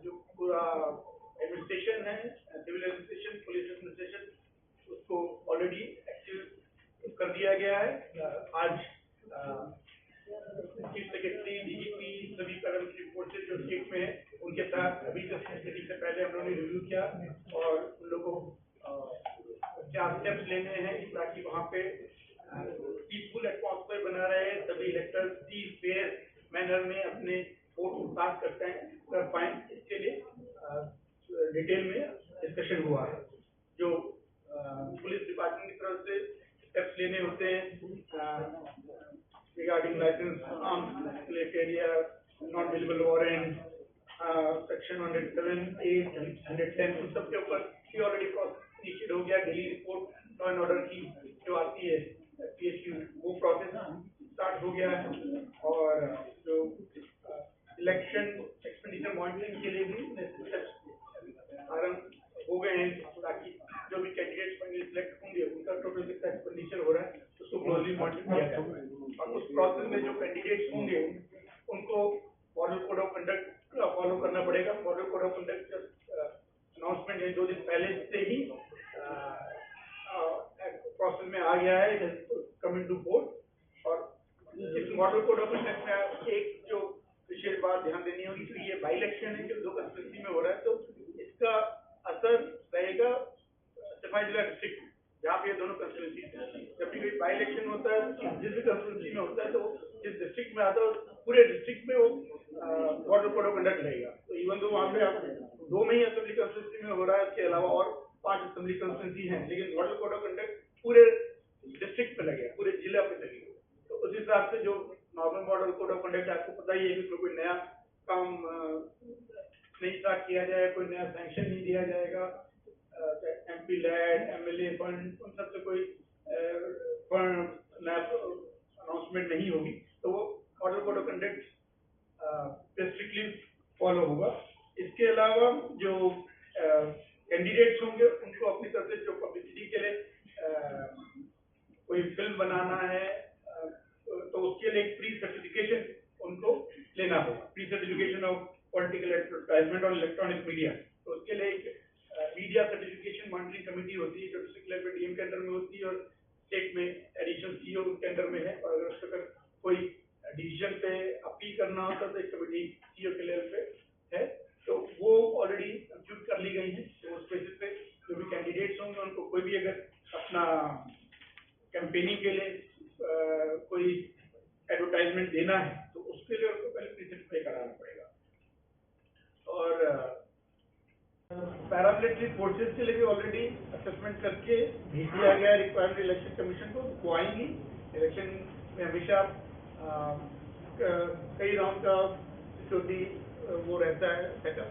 जो पूरा एडमिनिस्ट्रेशन है, सिविल एडमिनिस्ट्रेशन, पुलिस एडमिनिस्ट्रेशन, उसको ऑलरेडी एक्टिव कर दिया गया है। आज चीफ सेक्रेटरी, DGP, सभी पैरामिलिट्री फोर्सेज जो स्टेट में है उनके साथ अभी जस्ट मीटिंग से पहले हम लोगों ने रिव्यू किया और उन लोगों को क्या स्टेप्स लेने हैं ताकि वहाँ पे पीसफुल एटमॉस्फेयर बना रहे, सभी इलेक्टर्स की फेयर मैनर में अपने वोट कास्ट कर पाए। इसके लिए डिटेल में डिस्कशन हुआ है। जो पुलिस डिपार्टमेंट की तरफ से स्टेप्स लेने होते हैं रिगार्डिंग लाइसेंस आर्म्स रिलेटेड या नॉन अवेलेबल वारंट, सेक्शन 107, 110, उन सब के ऊपर ये ऑलरेडी प्रोसेस इनिशिएट हो गया। Daily report law and order की जो आती है PSU, वो प्रोसेस स्टार्ट हो गया है। और जो इलेक्शन एक्सपेंडिचर मॉनिटरिंग के लिए भी आरंभ हो गए हैं, ताकि जो भी कैंडिडेट्स फाइनली सिलेक्ट होंगे उनका टोटल कितना एक्सपेंडिचर हो रहा है उसको क्लोजली मॉनिटर किया जाएगा। और उस प्रोसेस में जो कैंडिडेट्स होंगे उनको model code of conduct follow करना पड़ेगा। Model code of conduct announcement है 2 दिन पहले से ही प्रोसेस में आ गया है, कमिंग टू बोर्ड। और इस मॉडल कोड ऑफ कंडक्ट में एक जो विशेष बात ध्यान देनी होगी कि ये बाई इलेक्शन है जो 2 कंस्टिट्यूंसी में हो रहा है, तो इसका असर रहेगा सिपाही जिला डिस्ट्रिक्ट में, जहाँ पे ये दोनों कंस्टिट्यूंसी, जब भी कोई बाई इलेक्शन होता है जिस भी कंस्टिट्यूंसी में होता है तो जिस डिस्ट्रिक्ट में आता है पूरे डिस्ट्रिक्ट में वो मॉडल कोड ऑफ कंडक्ट रहेगा। तो इवन तो वहाँ पे आप 2 में ही असेंबली कंस्टिट्यूंसी में हो रहा है, उसके अलावा और 5 असेंबली कंस्टिट्यूंसी है, लेकिन मॉडल कोड ऑफ कंडक्ट पूरे डिस्ट्रिक्ट पे लगेगा, पूरे जिला पे लगेगा। तो उस हिसाब से जो normal model code of conduct आपको पता ही है कि कोई नया काम नहीं स्टार्ट किया जाए, कोई नया सैंक्शन नहीं दिया जाएगा, MP लैड, MLA फंड, उन सबसे कोई फंड नया अनाउंसमेंट नहीं होगी। तो वो model code of conduct strictly follow होगा। इसके अलावा जो कैंडिडेट्स होंगे उनको अपनी तरफ से जो पब्लिसिटी के लिए कोई फिल्म बनाना है तो उसके लिए एक प्री सर्टिफिकेशन उनको लेना होगा, pre certification of political advertisement और इलेक्ट्रॉनिक मीडिया। तो उसके लिए एक मीडिया सर्टिफिकेशन मॉनिटरिंग कमेटी होती है जो डिस्ट्रिक्ट लेवल पे DM के अंडर में होती है और स्टेट में एडिशनल CEO के अंडर में है। और अगर उसका कोई डिसीजन पे अपील करना होता तो एक कमेटी CEO के लेवल पे है, तो वो ऑलरेडी कंप्यूट कर ली गई है। तो उस बेसिस पे जो भी कैंडिडेट्स होंगे उनको कोई भी अगर अपना कैंपेनिंग के लिए कोई एडवर्टाइजमेंट देना है तो उसके लिए उनको पहले प्री सर्टिफाई कराना पड़ेगा। और पैरामिलिट्री फोर्सेस के लिए भी ऑलरेडी असेसमेंट करके भेज दिया गया रिक्वायर्ड इलेक्शन कमीशन को, वो आएंगी। इलेक्शन में हमेशा कई राउंड का सिक्योरिटी वो रहता है सेटअप,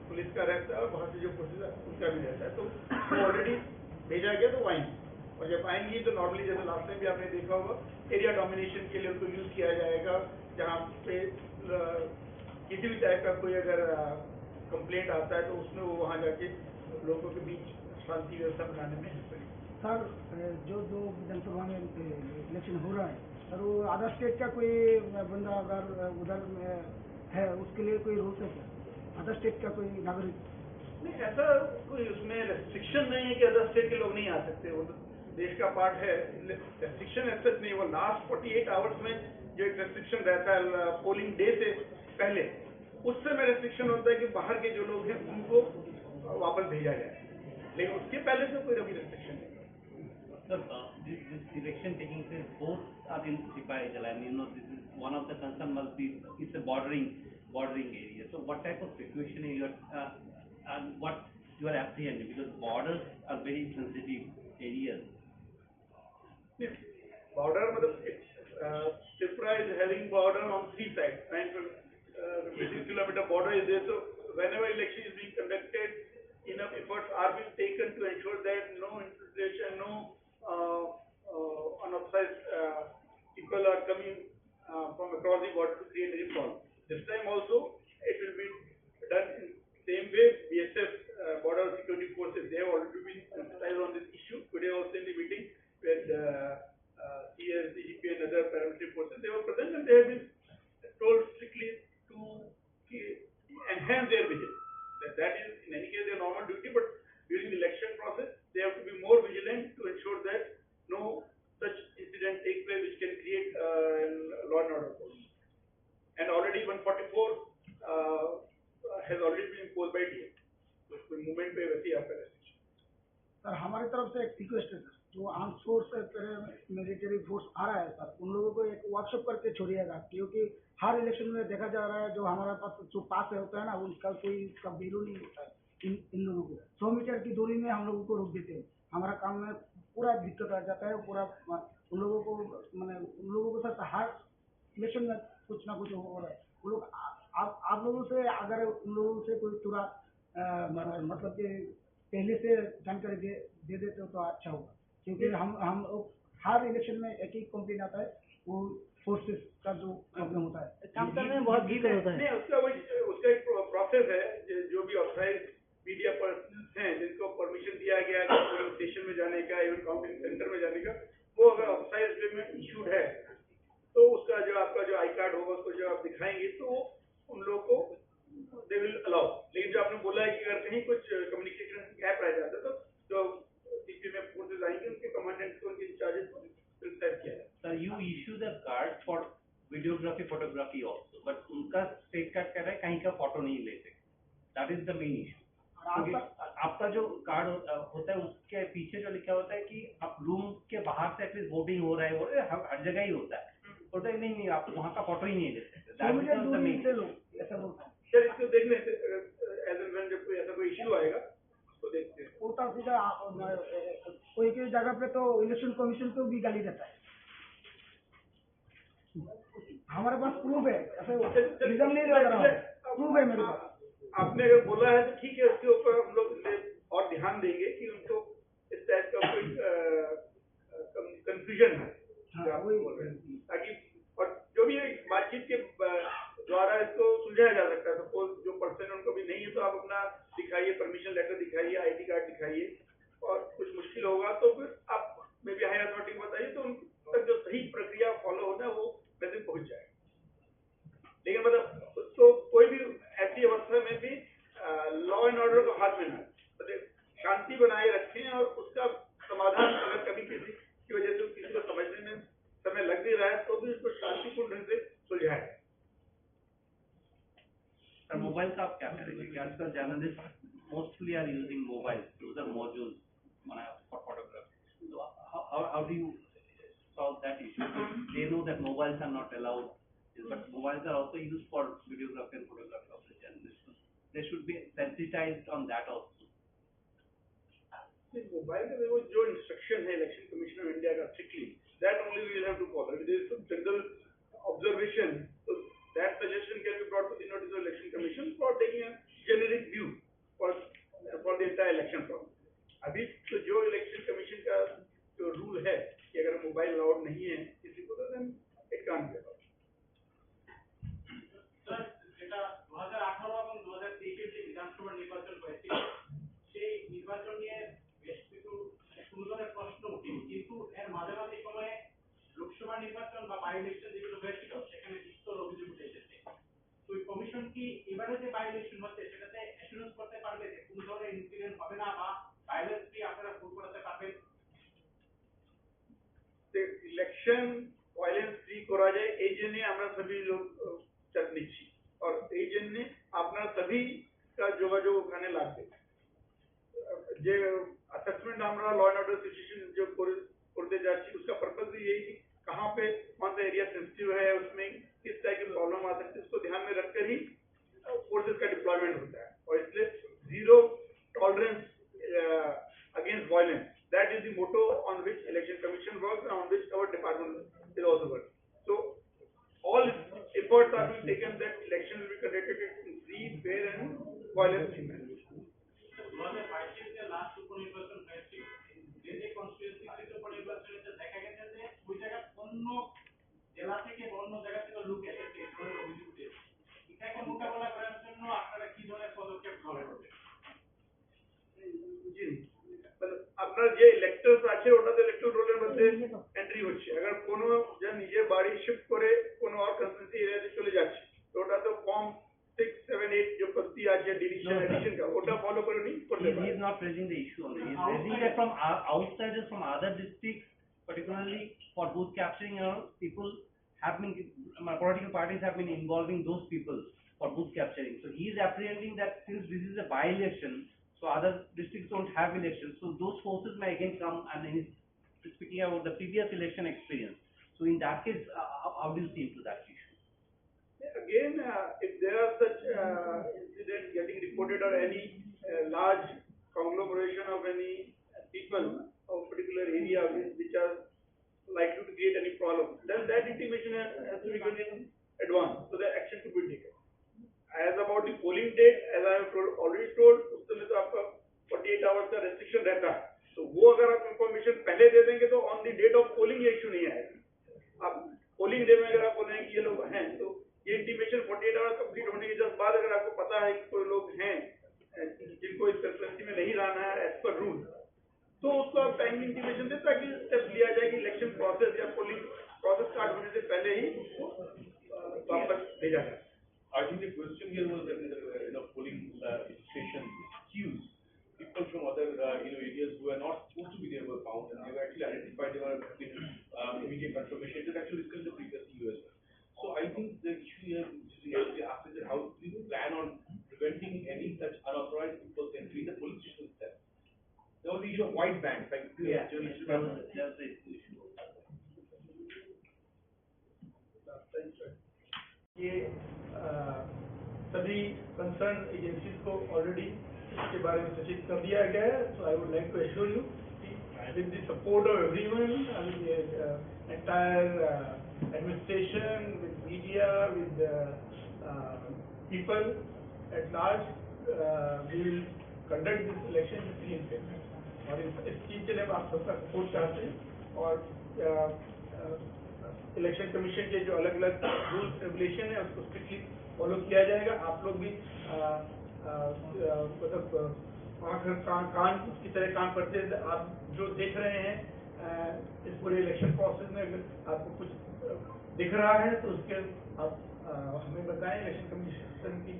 पुलिस का रहता है और वहाँ से जो फोर्सेज है उनका भी रहता है, तो वो ऑलरेडी भेजा गया तो आएंगी। और जब आएंगी तो नॉर्मली जैसे लास्ट टाइम भी आपने देखा होगा एरिया डोमिनेशन के लिए उनको यूज किया जाएगा, जहाँ पे किसी भी टाइप का कोई अगर कंप्लेंट आता है तो उसमें वो वहाँ जाके लोगों के बीच शांति व्यवस्था बनाने में हेल्प करेगी। सर जो विधानसभा में इलेक्शन हो रहा है सर, वो अदर स्टेट का कोई बंदा अगर उधर है उसके लिए कोई रूल्स है क्या? अदर स्टेट का कोई नागरिक? नहीं, ऐसा कोई उसमें रेस्ट्रिक्शन नहीं है कि अदर स्टेट के लोग नहीं आ सकते, वो तो देश का पार्ट है। रेस्ट्रिक्शन ऐसा नहीं, वो लास्ट 48 आवर्स में जो एक रेस्ट्रिक्शन रहता है पोलिंग डे से पहले, उस समय रेस्ट्रिक्शन होता है कि बाहर के जो लोग हैं उनको वापस भेजा जाए, लेकिन उसके पहले से कोई अभी रेस्ट्रिक्शन नहीं है। Sir, this election taking place, both are in Sipai Jala, and you know, this is one of the concern must be, it's a bordering area. So what type of situation you are, and what you are apprehending, because borders are very sensitive areas. Border, Tripura is having border on 3 sides. 9 kilometer border is there, so whenever election is being conducted, enough efforts are being taken to ensure that no infiltration, no unauthorized people are coming from across the border to create any problem. This time also, it will be done in same way. BSF, Border Security Forces, they have already been sensitized on this issue. Today also in the meeting with CS, DGP and other paramilitary forces, they were present and they have been told strictly to enhance their vigilance. That is in any case their normal duty, but during the election process, they have to be more vigilant to ensure that no such incident takes place which can create law and order problem. And already 144 has already been imposed by DA. तो कोई movement पे वैसे ही आपका restriction. Sir हमारी तरफ से एक request है सर, जो आर्म फोर्स मिलिट्री फोर्स आ रहा है सर, उन लोगों को एक वर्कशॉप करके छोड़िएगा, क्योंकि हर इलेक्शन में देखा जा रहा है जो हमारे पास जो पास होता है ना, उनका कोई उसका वैल्यू नहीं होता है। इन लोगों को 100 मीटर की दूरी में हम लोगों को रोक देते हैं, हमारा काम में पूरा दिक्कत आ जाता है। पूरा उन लोगों को मैंने उन लोगों के साथ हर इलेक्शन में कुछ ना कुछ हो रहा है। वो लोग आप लोगों से अगर उन लोगों से कोई पूरा मतलब कि पहले से जानकारी दे देते हो तो अच्छा होगा, क्योंकि हम हर इलेक्शन में एक ही कंप्लेन आता है, वो फोर्सेस का जो प्रॉब्लम होता है, काम करने में बहुत दिक्कत होता है। नहीं, उसका एक प्रोसेस है, जो भी ऑथराइज्ड मीडिया पर्सन हैं जिनको परमिशन दिया गया है स्टेशन में जाने का, इवन काउंटिंग सेंटर में जाने का, वो अगर ऑथराइज्ड वे में इशूड है तो उसका जो आपका जो आई कार्ड होगा उसको जो आप दिखाएंगे तो उन लोगों को दे विल अलाउ। लेकिन जो आपने बोला है कि अगर कहीं कुछ कम्युनिकेशन गैप रह जाता है तो जो सीपी में फोर्सेज आएंगे उनके कमांडेंट को उनके इंचार्जेस को प्रिस्क्राइब किया है। Sir, you issue the card for videography, photography also, but उनका स्टेट कार्ड कह रहा है कहीं का फोटो नहीं लेते। That is the main issue. आपका जो कार्ड होता है उसके पीछे जो लिखा होता है कि आप रूम के बाहर से एटलीस्ट वोटिंग हो रहा है, वो हर जगह ही होता है। होता है नहीं आप तो वहाँ का फोटो ही नहीं ले सकते। सर इसको देखने से एज एंड व्हेन जब कोई ऐसा कोई इशू आएगा उसको देखते हैं। उल्टा सीधा कोई कोई जगह पे तो इलेक्शन कमीशन को भी गाली देता है। हमारे पास प्रूफ है, ऐसे रिजल्ट नहीं लग रहा है, प्रूफ है मेरे पास। आपने अगर बोला है तो ठीक है, उसके ऊपर हम लोग और ध्यान देंगे कि उनको इस टाइप का कोई कंफ्यूजन है ताकि और जो भी बातचीत के द्वारा इसको सुलझाया जा सकता है। सपोज जो पर्सन उनको भी नहीं है तो आप अपना दिखाइए, परमिशन लेटर दिखाइए, आईडी कार्ड दिखाइए, और कुछ मुश्किल होगा तो फिर आप मे बी हायर अथॉरिटी को बताइए तो उन तक जो सही प्रक्रिया फॉलो होना है वो मैसेज पहुंच जाएगा। लेकिन मतलब उसको कोई भी ऐसी अवस्था में भी लॉ एंड ऑर्डर को हाथ में ना, मतलब शांति बनाए रखें और उसका समाधान अगर कभी किसी की वजह से किसी को समझने में समय लग भी रहा है तो भी उसको शांतिपूर्ण ढंग से सुलझाए। मोबाइल का आप क्या करेंगे कि आजकल journalist mostly are using mobile user module for photography, so how do you solve that issue? They know that mobiles are not allowed, but mobiles are also used for videography and photography of the journalists. They should be sensitized on that also. Mobile का वो जो instruction है Election Commission of India का strictly that only we will have to follow. It is some general observation, so that suggestion can be brought to the notice of election commission for taking a generic view for the entire election process. अभी तो जो election commission का जो rule है कि अगर mobile allowed नहीं है किसी को तो then it can't be allowed. Sir by election যেগুলো হয়েছিল সেখানে বিস্তর অভিযোগ উঠে এসেছে। তো ওই কমিশন কি এবারে যে বাই ইলেকশন হচ্ছে সেটাতে অ্যাসুরেন্স করতে পারবে যে কোনো ধরনের ইনসিডেন্ট হবে না বা ভায়োলেন্স ফ্রি আপনারা ভোট করাতে পারবেন? ইলেকশন ভায়োলেন্স ফ্রি করা যায় এই জন্য আমরা সবই লোক চাপ নিচ্ছি আর এই জন্য আপনার সবই का যোগাযোগ ওখানে লাগবে যে असेसमेंट আমরা ল एंड ऑर्डर सिचुएशन जो करते जाती उसका पर्पस भी यही कि कहाँ पे कौन सा एरिया सेंसिटिव है उसमें किस तरह की प्रॉब्लम आ सकती है उसको ध्यान में रखकर ही फोर्सेस का डिप्लॉयमेंट होता है और इसलिए zero tolerance against violence that is the motto on which Election Commission works and on which our department is also working. So all efforts are being taken that election will be conducted in free, fair and violence-free manner. 2022 যে last উপনির্বাচন হয়েছিল যে যে constituency উপনির্বাচনে দেখা গেছে যে ওই জায়গা অন্য জেলা থেকে অন্য জায়গা থেকে লোক এসেছে এই ধরনের অভিযোগ উঠেছে। এটাকে মোকাবেলা করার জন্য আপনারা কি ধরনের পদক্ষেপ গ্রহণ করবেন? জি আপনার যে ইলেক্টরস আছে ওটা তো ইলেক্টর রোলের মধ্যে এন্ট্রি হচ্ছে अगर কোনো যে নিজে বাড়ি শিফট করে কোনো আর কনস্টিটিউয়েন্সি এরিয়াতে চলে যাচ্ছে তো ওটা তো ফর্ম 6, 7, 8 जो पत्ती आज डिलीशन एडिशन का ओटा फॉलो करो नहीं करते He is not raising the issue only. He is raising that from outsiders from other districts, particularly for booth capturing, people have been, political parties have been involving those people for booth capturing. So he is apprehending that since this is a by-election, so other districts don't have elections, so those forces may again come, and he is speaking about the previous election experience. So in that case, how do you see into that issue? Again, if there are such incidents getting reported or any large conglomeration of any people of particular area which are likely to create any problem, then that intimation has to be given in advance so that action could be taken. As about the polling date, as I have already told, उस समय तो आपका 48 hours का restriction रहता है, तो वो अगर आप information पहले दे देंगे तो on the date of polling ये issue नहीं आएगा। आप polling day में अगर आप बोलेंगे कि ये लोग हैं तो ये इंटीमेशन 48 आवर्स कंप्लीट होने के जस्ट बाद अगर आपको पता है कि कोई लोग हैं जिनको इस कंस्टिट्यूएंसी में नहीं रहना है एज पर रूल तो उसको आप टाइम इंटीमेशन दे ताकि स्टेप लिया जाए कि इलेक्शन प्रोसेस या पोलिंग प्रोसेस स्टार्ट होने से पहले ही वापस भेजा जाए. I think the question here was that polling station queues, people from other areas who are not supposed to be there were found, and they were actually identified. They were immediate confirmation. It was actually discussed in the previous EU as well. So I think the issue here is after that, how do you plan on preventing any such unauthorized people entering the police station itself? There was the issue of white bands, like that was the issue. ये सभी concern agencies को already इसके बारे में सूचित कर दिया गया है. So I would like to assure you with the support of everyone, with the entire administration, with media, with people at large, we will conduct this election with free and fair. और इस चीज के लिए हम आप सबका support चाहते हैं और इलेक्शन कमीशन के जो अलग अलग रूल्स रेगुलेशन है उसको स्ट्रिक्टली फॉलो किया जाएगा. आप लोग भी मतलब कान की तरह काम करते हैं. आप जो देख रहे हैं इस पूरे इलेक्शन प्रोसेस में अगर आपको कुछ दिख रहा है तो उसके आप हमें बताएं. इलेक्शन कमीशन की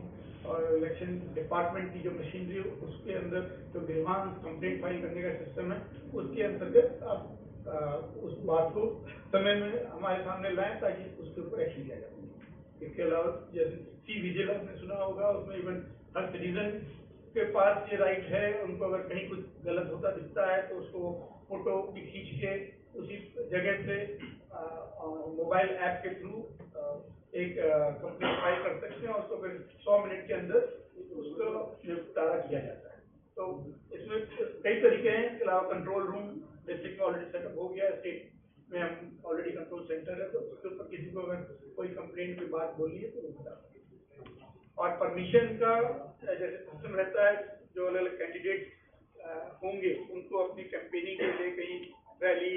और इलेक्शन डिपार्टमेंट की जो मशीनरी उसके अंदर जो ग्रीवांस कंप्लेंट फाइल करने का सिस्टम है उसके अंतर्गत आप उस बात को समय में हमारे सामने लाएं ताकि उसके ऊपर एक्शन लिया जाए. इसके अलावा जैसे सी विजिल आपने सुना होगा उसमें इवन हर सिटीजन के पास ये राइट है. उनको अगर कहीं कुछ गलत होता दिखता है तो उसको फोटो खींच के उसी जगह से मोबाइल ऐप के थ्रू एक कंप्लेंट फाइल कर सकते हैं और उसको फिर 100 मिनट के अंदर उसको निपटारा किया जाता है. तो इसमें कई तरीके हैं. इसके अलावा कंट्रोल रूम डिस्ट्रिक्ट में ऑलरेडी सेटअप हो गया है. स्टेट में हम ऑलरेडी कंट्रोल सेंटर है तो उसके ऊपर किसी को अगर कोई कंप्लेंट की बात बोली है तो वो बता सकते. और परमिशन का जैसे सिस्टम रहता है जो अलग अलग कैंडिडेट होंगे उनको अपनी कैंपेनिंग के लिए कहीं रैली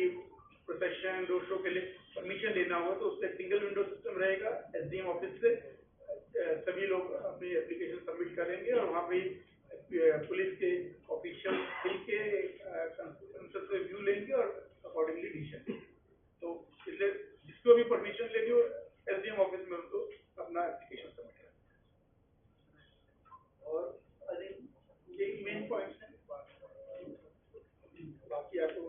प्रोसेशन रोड शो के लिए परमिशन लेना होगा तो उससे सिंगल विंडो सिस्टम रहेगा. एसडीएम ऑफिस से सभी लोग अपनी एप्लीकेशन सबमिट करेंगे और वहाँ पे पुलिस के ऑफिशियल मिल के व्यू लेंगे और अकॉर्डिंगली डिसीजन. तो इसलिए उसको भी परमिशन लेनी और SDM ऑफिस में उनको अपना एप्लीकेशन सबमिट करना। और आई थिंक यही मेन पॉइंट्स हैं, बाकी आपको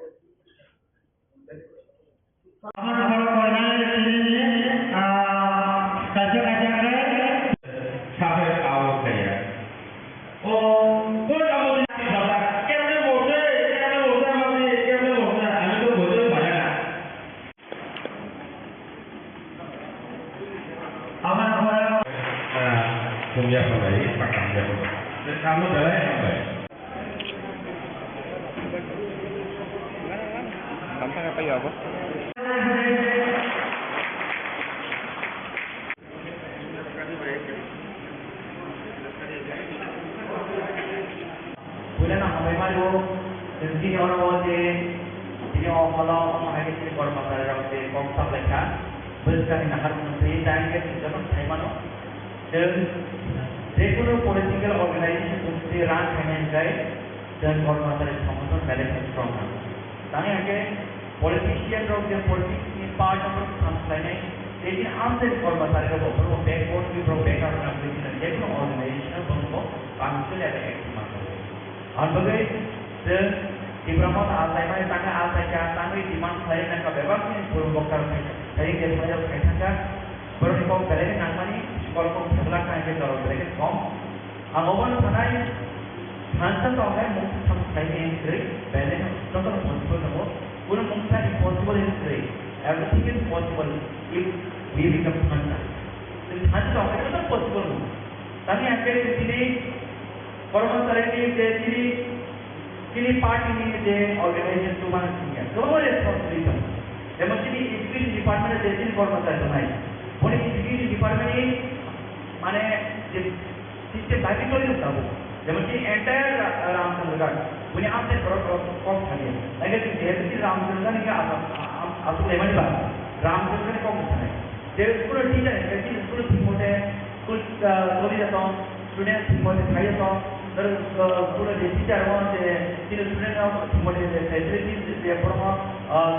Bulan November itu jadi orang je jadi orang orang itu korban terhadap konsep mereka berkali nakar menteri dan kita pun saya mana dan regular political organization untuk run financial dan korban terhadap penonton balance strong. Tanya ke politician orang politics ni part of something लेकिन आमतौर पर बताया गया वो backward भी pro backout करते हैं लेकिन ऑर्गेनाइजेशन को काउंसिल या एक्ट मारते हैं और बगैर से डिप्लोमेट आता है मैं ताकि आता है क्या ताकि डिमांड है ना का व्यवस्था में पूर्ण वक्त करते हैं तरी के समय जब कैसा का पर को पहले के नामनी स्कूल को फैसला करने के दौरान लेकिन कम हम ओवन बनाए हांसन तो है मुक्त समझाई है इसे पहले हम तो पॉसिबल हो पूर्ण मुक्त है पॉसिबल है everything is possible if we become hunter. Then hunter is not possible. Tadi akhir sini korban terakhir sini party ni je organization tu mana sini. Semua responsibility. Jadi sini education department ada sini korban terakhir. Boleh education department ni mana system bagi tu itu tahu. Jadi sini entire Ramchandra punya apa cost kali. Lagi jadi Ramchandra ni apa? आपको lemon बात रामचंद्र ने कौन बताया देव school teacher है कैसी school ठीक होते हैं स्कूल सोली जाता हूँ स्टूडेंट ठीक होते खाई जाता हूँ तर स्कूल जे टीचर हो जे तीन स्टूडेंट हो ठीक होते जे फैसिलिटीज जे पढ़ो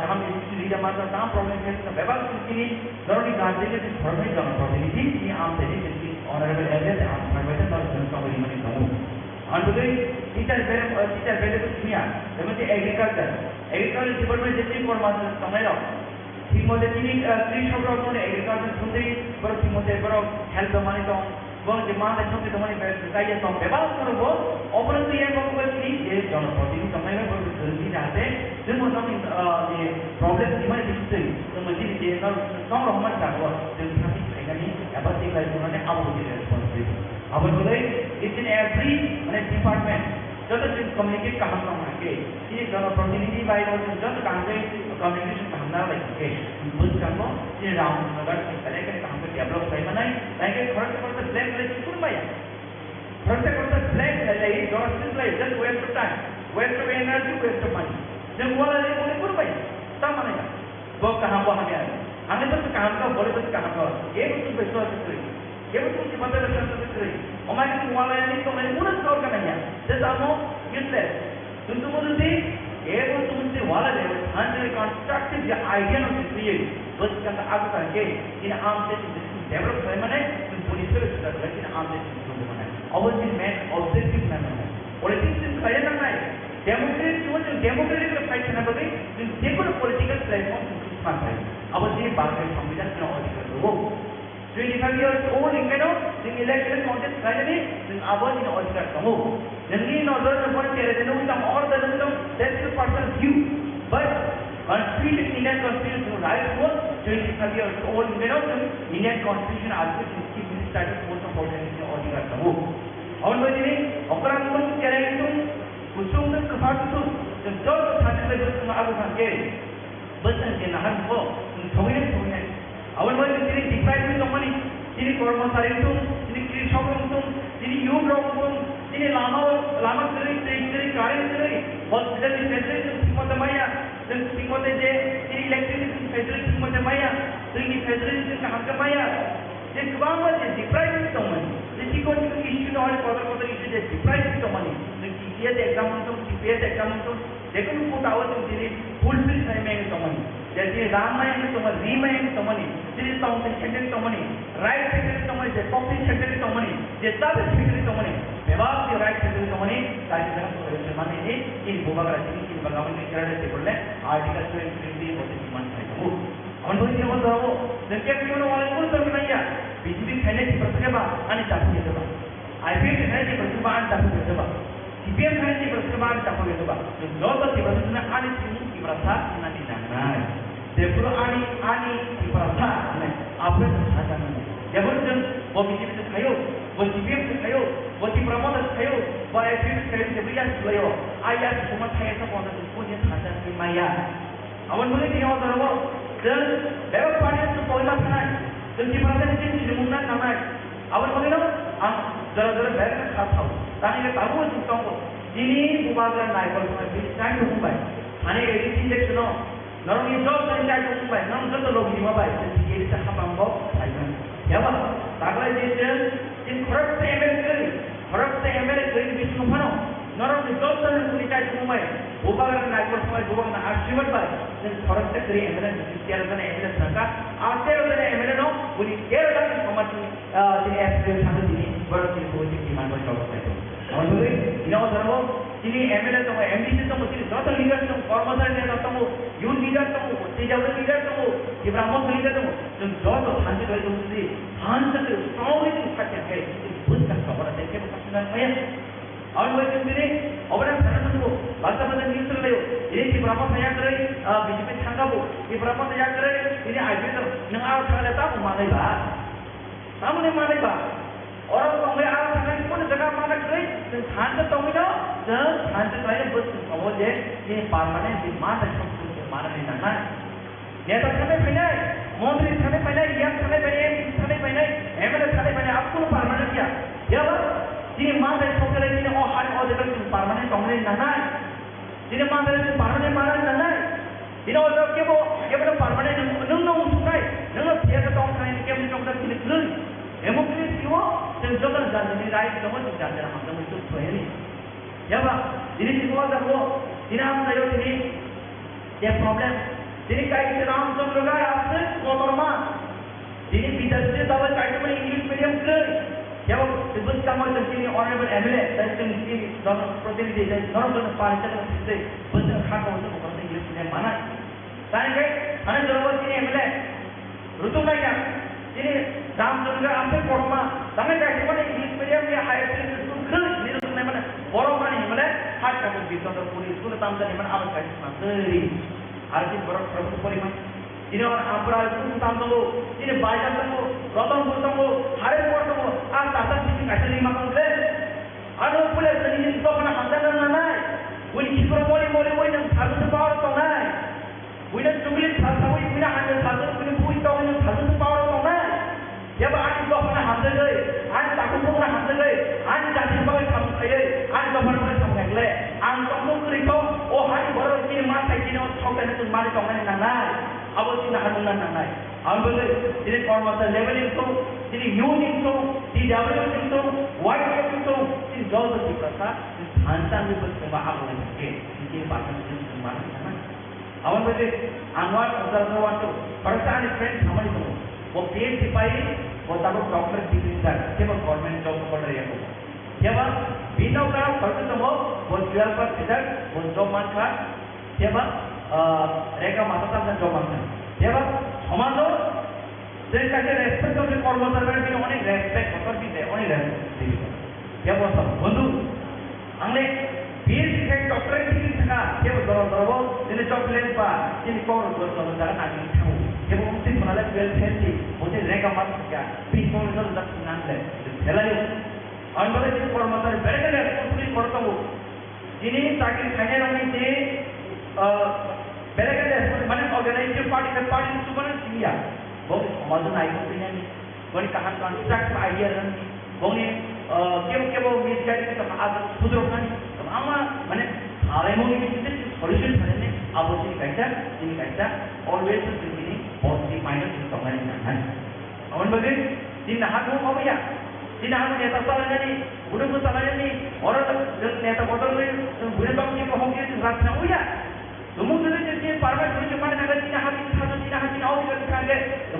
काम इश्यू लीजा मात्र काम प्रॉब्लम के सब व्यवस्था की जरूरी गार्जियन के फॉर्मेट करना प्रतिनिधि की आम से जिसकी ऑनरेबल एवरेज आम फॉर्मेट और जनता को लिमन कहूँ अंततः टीचर पहले कुछ नहीं आ जैसे एग्रीकल्चर डिपार्टमेंट जितनी फॉर्मेशन समय लो ठीक मध्य तीन कृषि लोगों ने एग्रीकल्चर सुनते बड़ो ठीक मध्य बड़ो हेल्प दमाने तो वो डिमांड अच्छों के दमाने चाहिए तो व्यवहार करो वो ऑपरेशन ये वो कोई नहीं ये दोनों प्रोटीन समय में बहुत जल्दी जाते जिन मतलब ये प्रॉब्लम डिमांड दिखते तो मुझे ये ना कम रोमन चाहो जिन खाती खाएगा नहीं अब तक लाइफ उन्होंने अब मुझे रेस्पॉन्सिबिलिटी अब बोले इट्स इन एवरी मैंने डिपार्टमेंट जब तक कम्युनिकेट का हम के ये दोनों प्रतिनिधि बाई और जब काम से कम्युनिकेशन का हमला लगे बुझ जानो ये राउंड नगर पहले के काम पे डेवलप सही बनाई लाइक खर्च करते ब्लैक वाले स्कूल में खर्च करते ब्लैक वाले ये जो सिर्फ like just waste of time waste of energy waste of money जब वो वाले बोले पूरा भाई तब मानेगा वो कहाँ वो हमें आए हमें तो काम का बोले तो काम का ये तो पैसा से ये तो कुछ पता नहीं चलता है हमारे को वाला नहीं तो मैंने पूरा स्टोर करना है जैसे हम यूजलेस तुम बोलते ये वो तुमसे वाला है हंड्रेड कंस्ट्रक्टिव या आइडिया ऑफ क्रिएट बस का आगे करके इन आम से डेवलप करने में तुम पुलिस से स्टार्ट करके इन आम से शुरू करना है और ये मैन ऑब्जेक्टिव ना है पॉलिटिक्स से फायदा करना है डेमोक्रेटिक फाइट करना पड़ेगा तुम देखो पॉलिटिकल प्लेटफॉर्म तुम स्मार्ट है अब ये बात है संविधान का अधिकार वो 25 years old in the election contest finally then avoid in all that come then we in order to want there is no some or the that's the personal view but constitution Indian constitution right was 25 years old in Indian constitution also chief minister most important in all that come और वो जी अपराध को करेंगे तुम कुछ उन कफात तो जो छात्र लोग तुम आगे भागे बस के ना हो थोड़े awal mulai jadi diklat itu kemana? Jadi korban sari itu, jadi krisok itu, jadi youth itu, jadi lama seri kari, hospital facility semua temaya, dan semua je, jadi electricity facility semua temaya, jadi facility kah temaya, jadi kebama je diklat itu kemana? Jadi kau issue orang kota issue je diklat itu kemana? Jadi dia exam itu, CPS exam itu, dekun pun tahu tu jadi fulfill saya mengenai kemana? jadi ramai yang cuma lima yang cuma ni, jadi tahun secretary cuma ni, right secretary cuma ni, public secretary cuma ni, jadi service secretary cuma ni, memang si right secretary cuma ni, tadi saya sudah mana ini bukan kerja ini bagaimana ni cara dia boleh artikel 23 boleh dimanfaatkan kamu. Aman boleh kita tahu, setiap kita orang pun tahu kan BJP finance bersama, ane campur itu bah. IPL finance bersama, ane campur itu bah. CPM finance bersama, ane campur itu bah. Jodoh si bersama, ane sini berasa nanti jangan. Depur ane berasa, ane apa sahaja ane. Jabatan, वो BJP से खायो, वो CPM से खायो, वो प्रमोद से खायो, वो IPL से खायो, जबरिया से खायो. आया cuma खाया सब orang tu pun dia sahaja ni maya. Aman boleh kita tahu, dan dewan parlimen itu pola mana? Dan di mana sih diumumkan nama? Awan boleh no? Jara-jara bayar kan tahu. Tapi kita tahu itu tahu. Ini bukan naik kalau kita bisa Mumbai. Ane ini indeks no. Normal ini job dan naik Mumbai. Normal itu logi Mumbai. Jadi ini sah bangkok. Ya bah. Taklah jadi ini korek ML kiri. Korek ML kiri bisnu mana? Normal job dan naik Mumbai. Bukan naik Mumbai. Bukan achievement bay. Dan korek kiri ML tiada dan ML sangka. Akhir dan ML no. Budi tiada dan semacam ini FPL satu ini baru kita boleh dimandu job itu. Aman boleh. Ini orang ini ML tu, MDC tu, ini jodoh leader tu, kormatan leader tu, youth leader tu, sejauh leader tu, Ibrahim leader tu, dan jodoh hantu dari tu sendiri, hantu tu, semua itu kacau ke, itu bukan kabar ada ke bukan sebenarnya. Awan boleh sendiri, orang sana tu, bahasa news tu leo, ini Ibrahim saya kere, BJP tangkap bu, Ibrahim saya kere, ini IPL tu, nengar sana tahu mana bah, tahu ni mana bah. Orang Kongress awak sangat pun jaga mana kiri, dan hantu tahu ni, dan hantu saya bos awak je, ini permanen di mana semua mana ni nama. Neta sampai mana, Menteri sampai mana, yang sampai mana, MP sampai mana, MLA sampai mana, apa pun permanen dia. Ya bah, ini mana semua ini oh hari oh jaga tu permanen Kongress nama. Ini mana itu permanen mana nama. Ini orang kebo permanen nung sungai, nung siapa tahu saya ini kebo nung dah pilih pilih. Democracy itu senjata jangan dirai semua jangan hamil itu sendiri. Ya bah, ini semua dah ini apa saya ini dia problem. Ini kait Ram Chandra apa motorma. Ini bidasnya tahu kait mana English medium ke. Ya bah, sebut kamu jadi honorable MLA dan jadi donor provinsi dan donor partai itu benar hak untuk bukan English medium mana. Tanya ke, mana jawab ini MLA. Rutu lagi. Ini Ramchandra apa korma, tapi kalau mana English medium ya higher secondary school kerja, ni tu mana borong mana ni mana hak kamu bisa untuk polis school tamu ni mana awak kasih sendiri, arti borong perlu polis. Ini orang apa itu tamu, ini bayar tamu, rotong tamu, hari tamu, tata sih kasih lima kali. Ada polis ni itu mana hantar mana? Wih kita boleh yang satu power tu naik. Wih nak cumli satu, wih nak hantar satu, wih puih tahu yang satu power tu naik. Ya bah, ane kau pernah hantar le, ane takut pun pernah hantar le, ane jadi bagai kamu saya, ane kau pernah kamu le, ane kamu kerikau, oh hari baru ini masa ini orang cakap itu mari kau mana nanai, awak sini hanungan nanai, ane boleh, jadi kormatan level itu, jadi youth itu, di development itu, white itu, ini jauh lebih besar, hantar itu semua awak lagi, ini bahkan ini semua nanai, awak boleh, anwar usahawan itu, perasaan friend sama itu. वो PhD पाई वो तब doctor degree तक जब government job पढ़ रही है जब बिना का पढ़ते तो वो 12 पर रिजल्ट वो जॉब मान का जब रेखा माता का जॉब मान का जब हमारे देश का रेस्पेक्ट तो जो कर्मचारी भी उन्हें रेस्पेक्ट होकर भी दे उन्हें रेस्पेक्ट जब वो सब बंधु हमने PhD से डॉक्टर डिग्री था जब दरो जिन्हें जॉब लेने पा जिन्हें कौन दो जाना नहीं था जब उनसे बनाले 12 फैंसी मुझे रेगा मत क्या पीछे में तो दस नाम ले चला ही अंदर से कर्मचारी बैठे हैं पुलिस करता हूँ जिन्हें ताकि खाने रंगी से बैठे हैं मैंने ऑर्गेनाइजेशन पार्टी सुबह किया वो मज़ा नहीं होती है कोई कहाँ कॉन्ट्रैक्ट आइडिया रन वो ने क्या वो मिस गाइड के तो आज खुद रोकना तो आमा मैंने हाले में भी सॉल्यूशन करने अब वो चीज़ कैसा always positif minus itu kembali jangan. Awan bagi, di nahan mau apa ya? Di nahan neta salahnya ni, budak salahnya ni, orang neta kotor ni, budak bangsa yang kau mungkin rasanya, oh ya, semua tu jadi parma dulu mana naga Cina hati awal kita kan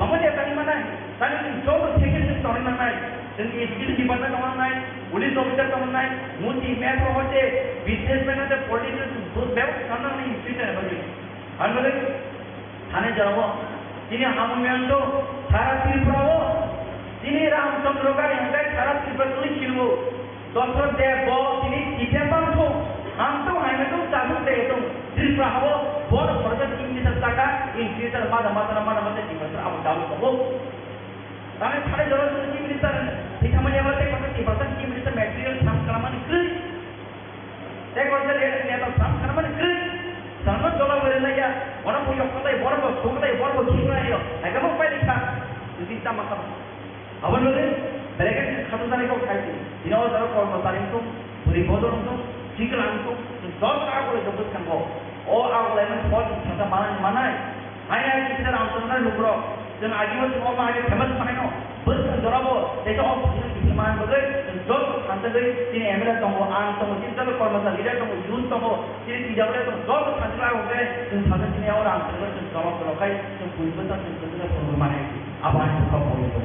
mama dia tadi mana tadi jodoh second story mana dan skill di mana kawan naik police officer kawan naik muti metro hote businessman ada politician both best sana ni institution bagi anda thane jawab ini hamu memang thara Tripura ini Ramchandra ka yang thara Tripura tu kilo Dr. Devo ini kita pangko हम तो हमें तो चालू दे तो सिर्फ रहो बहुत further in सकता का इन फ्यूचर बाद हमारा जीवन अब चालू करो ताकि सारे जरूरत की मिनिस्टर ठीक हम ये बात है कि पर्सन की मिनिस्टर मटेरियल काम करना नहीं एक और से ये तो काम करना नहीं sama jola wala ya orang punya kota yang baru kota yang baru kira ya agak mau pilih kan jadi sama sama awal dulu mereka satu kali kau kaji ini awal dulu kalau masalah itu beri bodoh itu jika langsung dot aku boleh sebutkan kau oh aku lemon spot kata mana hanya kita langsung nak lukro dan ajimat semua macam famous mana no betul dorabo itu oh kita mana boleh dot hantar dari sini emerald tunggu ang tunggu kita kalau masalah leader tunggu youth tunggu sini tidak boleh tunggu dot hantar aku boleh dan hantar sini orang terus jawab kalau kai tu pun betul betul problem mana apa yang kau boleh tu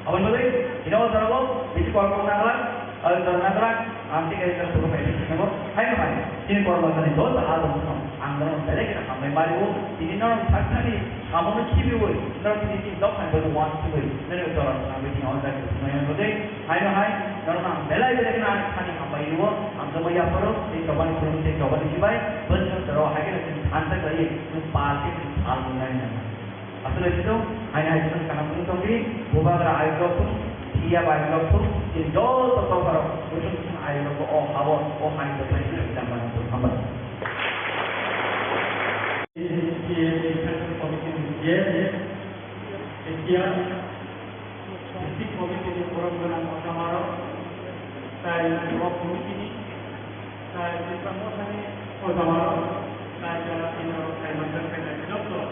awal boleh ini awal dorabo itu kalau nak Nagrak, anti kita suruh pergi sini, hai hai. Sini kalau masalah itu, ada orang anggaran saya kita kami baru, ini orang sakit ni, kamu nak kibi boy, orang ini dok kan baru want to boy, nanti orang kami ni orang tak semua yang betul, hai hai. Orang belai belai kita kami kami itu, kami semua yang perlu, ini kawan kurung, ini kawan siapa, betul terus hai kita hantar lagi, itu parti hal mana. Asal itu, hai hai itu karena pun kami, bukan air tu. Iya baik dokter, ini jauh terkau kalau untuk air itu oh hawa oh air itu tidak bisa bantu hamba. Ini komisi dia, ini komisi program utama saya dua komisi saya di promosi utama saya ini saya menjadi dokter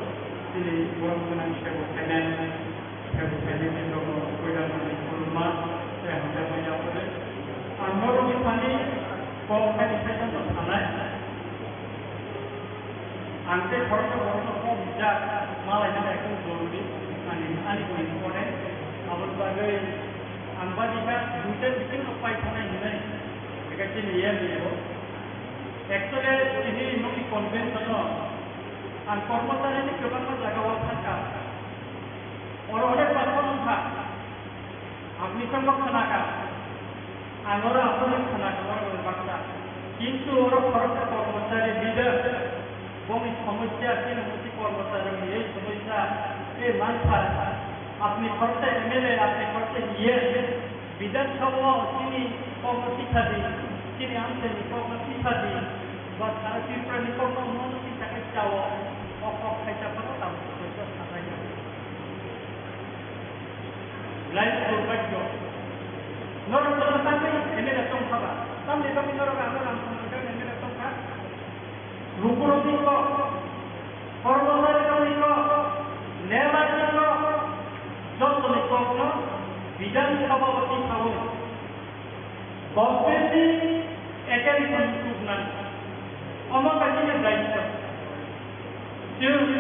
di program saya itu saya hendak menjawab. Anggota kami organisasi terkenal. Ante orang bisa malah jadi aku dulu ani important. Awal bagai amba jika bukan bikin apa yang ini. Kecil dia dia. Actually ini mungkin konvensional. Anformatan ini kebanyakan lagawakan kan. Orang-orang pasal tak. আপনি সম্ভব থাকা আমরা আপনার থাকা বাংলা কিন্তু ওরা সরকার কর্মচারী leader এবং সমস্যা তৃণমূলী কর্মচারী এই সমস্যা এই মানফার আপনি করতে এমএলএ আপনি করতে ইয়ে বিধানসভা তিনি কর্মশিক্ষাদি তিনি আনছেন কর্মশিক্ষাদি বা সারা ত্রিপুরা কর্মশিক্ষাকে চাওয়া অপক্ষাইটা করা তার lain berbagai orang bertanya ini datang apa? Kami kami orang langsung ini datang apa? Rukur itu, korban itu, lebar itu, jauh itu, bidan sababati tahu. Bapeti akan menentukan. Amma kajian baik. Jadi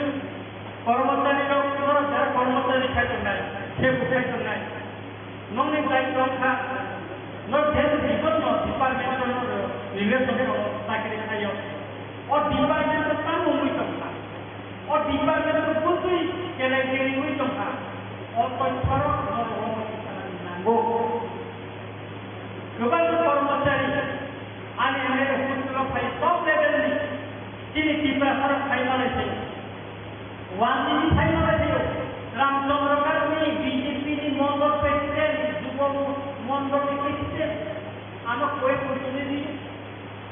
korban itu orang dah korban itu kaitan. Saya bukan tunai. Nongni baik dongka. Nong jadi dibuat nong department nong relation nong sakit ayo. Or department itu tamu mui dongka. Or department itu putui kelai mui dongka. Or konsparo nong orang kita nanggo. Kebantu kormacari. Ane putula pai top level ni. Kini kita harus pai Malaysia. Wani pai Malaysia. Ramchandra kami BJP ni Mondor President, Jubal Mondor President, anak kue kucing ni,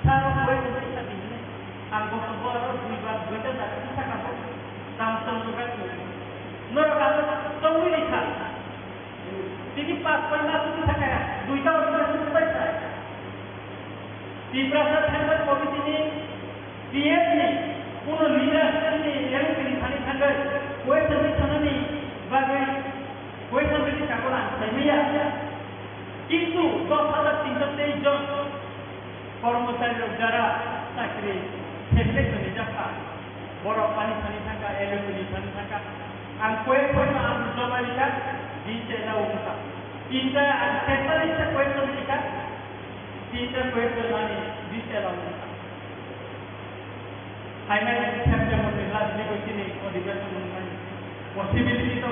cara kue kucing tadi ni, aku sebuah ribat betul tak bisa kamu Ramchandra kami, mereka tahu ini kan, jadi pas pernah tu kita kaya, 2 tahun sudah selesai, di proses tender komisi ni, PF ni, puno leader ni, yang kini kali tender, kue sampai sana ni. Bagai kue sampai di sekolah, saya itu 10,323 জন কর্মচারী যারা চাকরি সেখানে চলে যাচ্ছে borok pani pani tangka elokuni pani tangka ang kue ang joma lika di cela umka tinta ang kesa lika kue lika tinta kue lani di cela umka hai mai sampai mo nila di ko sini ko di ka mo possibility to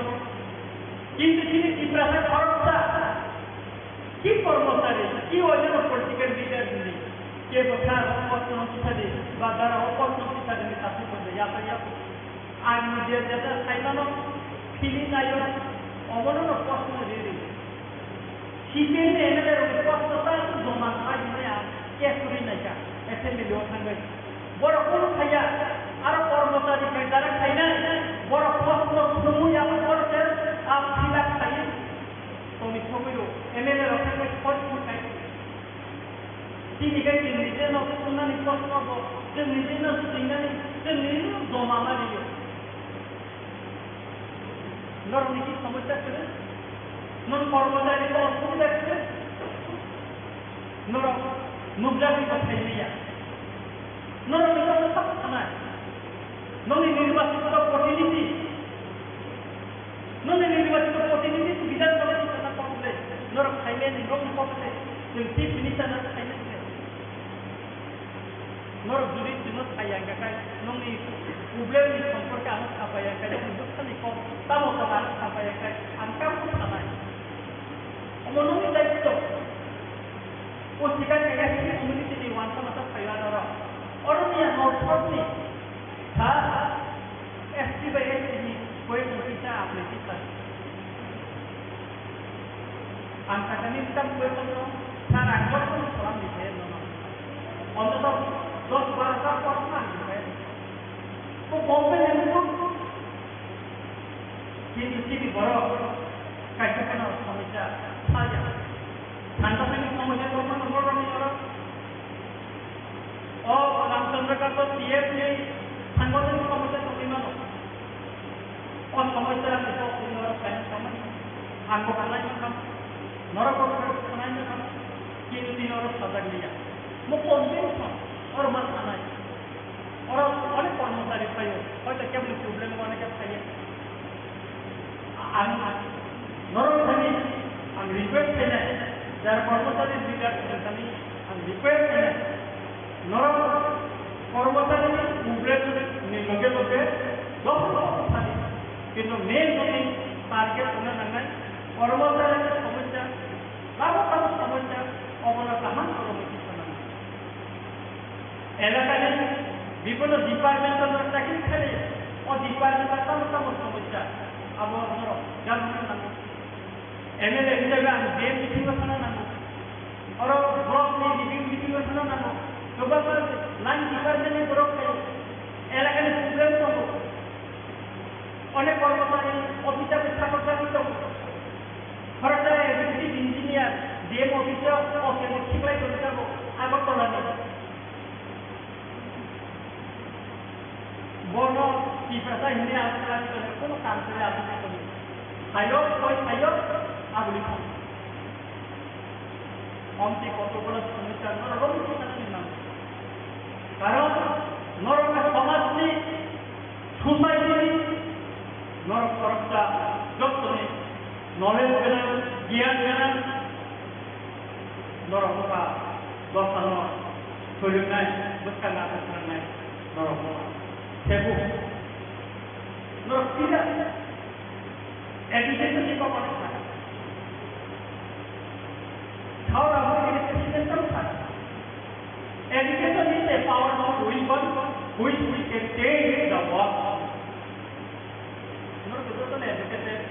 কিন্তু তিনি ইব্রাহিম খরচা কি কর্মচারী কি ওজন political leader নেই কে কথা opportunity থাকে বা যারা অপরচুনিটি থাকে তাতে করে ইয়া আর নিজের যেটা সাইলানো ফিলিং আইও অবলম্বন প্রশ্ন দিয়ে শিখে এনের প্রশ্নটা জমা হয় না কে করি না কা এসে মিলিও থাকবে বড় কোন খাইয়া আর কর্মচারী যারা খাই না বড় প্রশ্ন সময় আমার করছে आप सीधा खाइए तो मिठो को एमएलए रखने में बहुत कुछ है तीन के नीचे ना सुनना नहीं पड़ता वो जब नीचे ना सुनना नहीं जब नीचे ना दो मामा नहीं नर उनकी समस्या करे नर कर्मचारी को असुविधा करे नर मुद्रा भी बचाई लिया नर मिठो को सब खाना है नर निर्वाचित का प्रतिनिधि नोने निर्वाचित प्रतिनिधि विधानसभा निकाला करले नर खाइले निरम करले जोंथि मिनिसाना खाइले नर जुदि जों खाया गाय नोंनि प्रब्लेम नि सम्पर्क आं खाबाया गाय जों खालि को तामो ताना खाबाया गाय आं का खानाय अमनोनि दायित्व ओ सिगा गाय कम्युनिटि नि वानसा माता खाया दर अरनिया नर्थनि था एसटी बाय एसटी कोई bisa aplikasi. Angka kami kita boleh tahu cara kau selam di sana. Untuk tahu dos bahasa kosman juga. Kau boleh yang itu sini baru kaisa kena समस्या saja. Nanti kami समस्या tu mana nomor kami orang. Oh, langsung mereka tu dia ni anggota समस्या tu di mana? और समस्या में तो नर पहले समझ आंखों खाना ही कम नर को खाना ही कम कि तीन और सजा लिया मुझे कौन था और मत खाना है और अनेक कर्मचारी पायो और तो क्या मुझे प्रॉब्लम होने का चाहिए आंख नर खानी आंख रिक्वेस्ट करना है जब कर्मचारी लीडर करनी आंख रिक्वेस्ट करना है नर कर्मचारी प्रॉब्लम ने लगे दो खानी কিন্তু মেন যদি টার্গেট হলে না কর্মচারীদের সমস্যা লাভবান সমস্যা অবলম্বন কর্মসূচি চালানো এলাকায় বিভিন্ন ডিপার্টমেন্টাল চাকরি খেলে ও ডিপার্টমেন্টাল তাম সমস্যা আবহাওয়া জানতে নামো এমএলএ হিসেবে আমি যে মিটিং শোনা নামো আর ব্লক রিভিউ মিটিং শোনা নামো সবার লাইন ডিপার্টমেন্টে ব্লক এলাকায় প্রবলেম তো অনেক কর্মচারী অফিসে পেশা করতে সরকারি এক্সিকিউটিভ ইঞ্জিনিয়ার ডিএম অফিসে অফিসে ঠিকলাই করতে যাব আগরতলা নিয়ে বর্ণ কি পেশা হিনে আসলে কোনো কাম করে আসতে করি খাইও আগুলি খান অন্তে কতগুলো সমস্যা নরম নাম কারণ নরম সমাজ নেই সোসাইটি नरक करता जब तुम्हें नॉलेज देना ज्ञान देना नरक का दोस्तों सोलना बुद्ध ना करना नरक सेबु नरक tidak एजुकेशन की कौन सा how our education system education is a powerful weapon which we can take the world educated,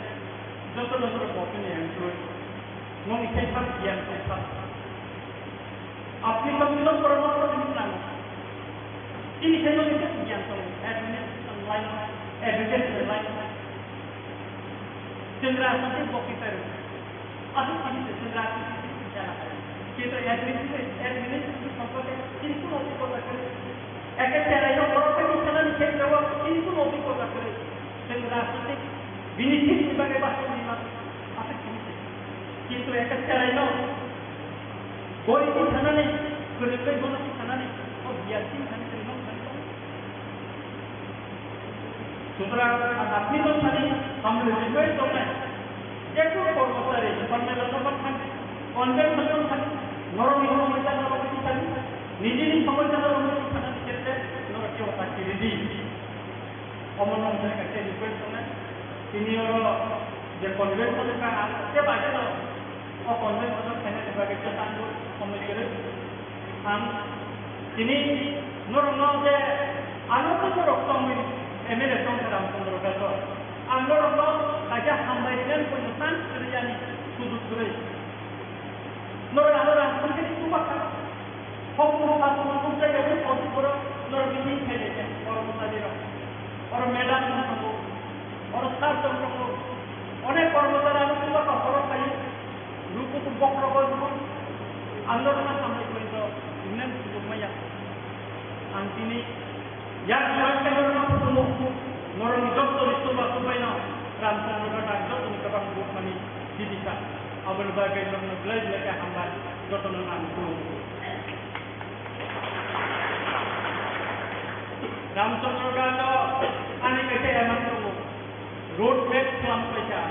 just a number of open employed, no education, yes, अपनी संविधान परमाणु निकाल इन क्षेत्रों में क्या ज्ञान तो एडमिनिस्ट्रेशन लाइन एजुकेशन लाइन चंद्रासन के बॉक्टर अभी किसी चंद्रासन की क्या है कि तो एडमिनिस्ट्रेशन संपर्क इनको नौकरी को रखें एक चेहरा जो बड़ा किसी चला निकल जाओ इनको नौकरी को रखें चंद्रासन के बिनिश्चित sebagai bahasa lima apa itu एक चेहरा जो कोई भी खाना नहीं, कोई भी खाना नहीं, और बियासी खाने के लिए বাস্তিনসানি আমরা রিকোয়েস্ট করলাম একটু কর্মচারী কর্মের সমান থাকে কনভেনশন থাকে নরমি সমস্যা নরমি থাকে নিজেরই সমস্যা নরমি থাকার ক্ষেত্রে কেউ থাকি রেডি অমরনাথের কাছে রিকোয়েস্ট করলেন তিনি যে কনভেনশনের কাজ আসতে পারে না ও কনভেনশনের ফেনে বিভাগের তাঙ্গ সমস্যার তিনি নরম যে আনন্দ রক্তম এমএলএ রামচন্দ্র গাছ আন্দোলন তাকে হামবাইলেন কোনো চান্স করে জানি সুযোগ করে নর আরো রামচন্দ্রকে কিছু কথা সম্পূর্ণ কাজ গেলে কত করে নর বিধি খেলেছে কর্মচারীরা ওর ম্যাডাম থাকবো ওর স্টাফ থাকবো অনেক কর্মচারী আমি খুব খবর পাই রূপ বক্র করব আন্দোলনের সামনে করে তো ইউনিয়ন সুযোগ মাইয়া আর তিনি ইয়ার নরম যত ঋতু বা সময় না রামচন্দ্র ডাক্ত তুমি কখন মানে দিদিকা আবার বাগে জন্য ব্লাইজ লেখা আমরা যত নাম রামচন্দ্র ডাক্ত আনি কেটে এমন रोड ट्रेक खालामबायथा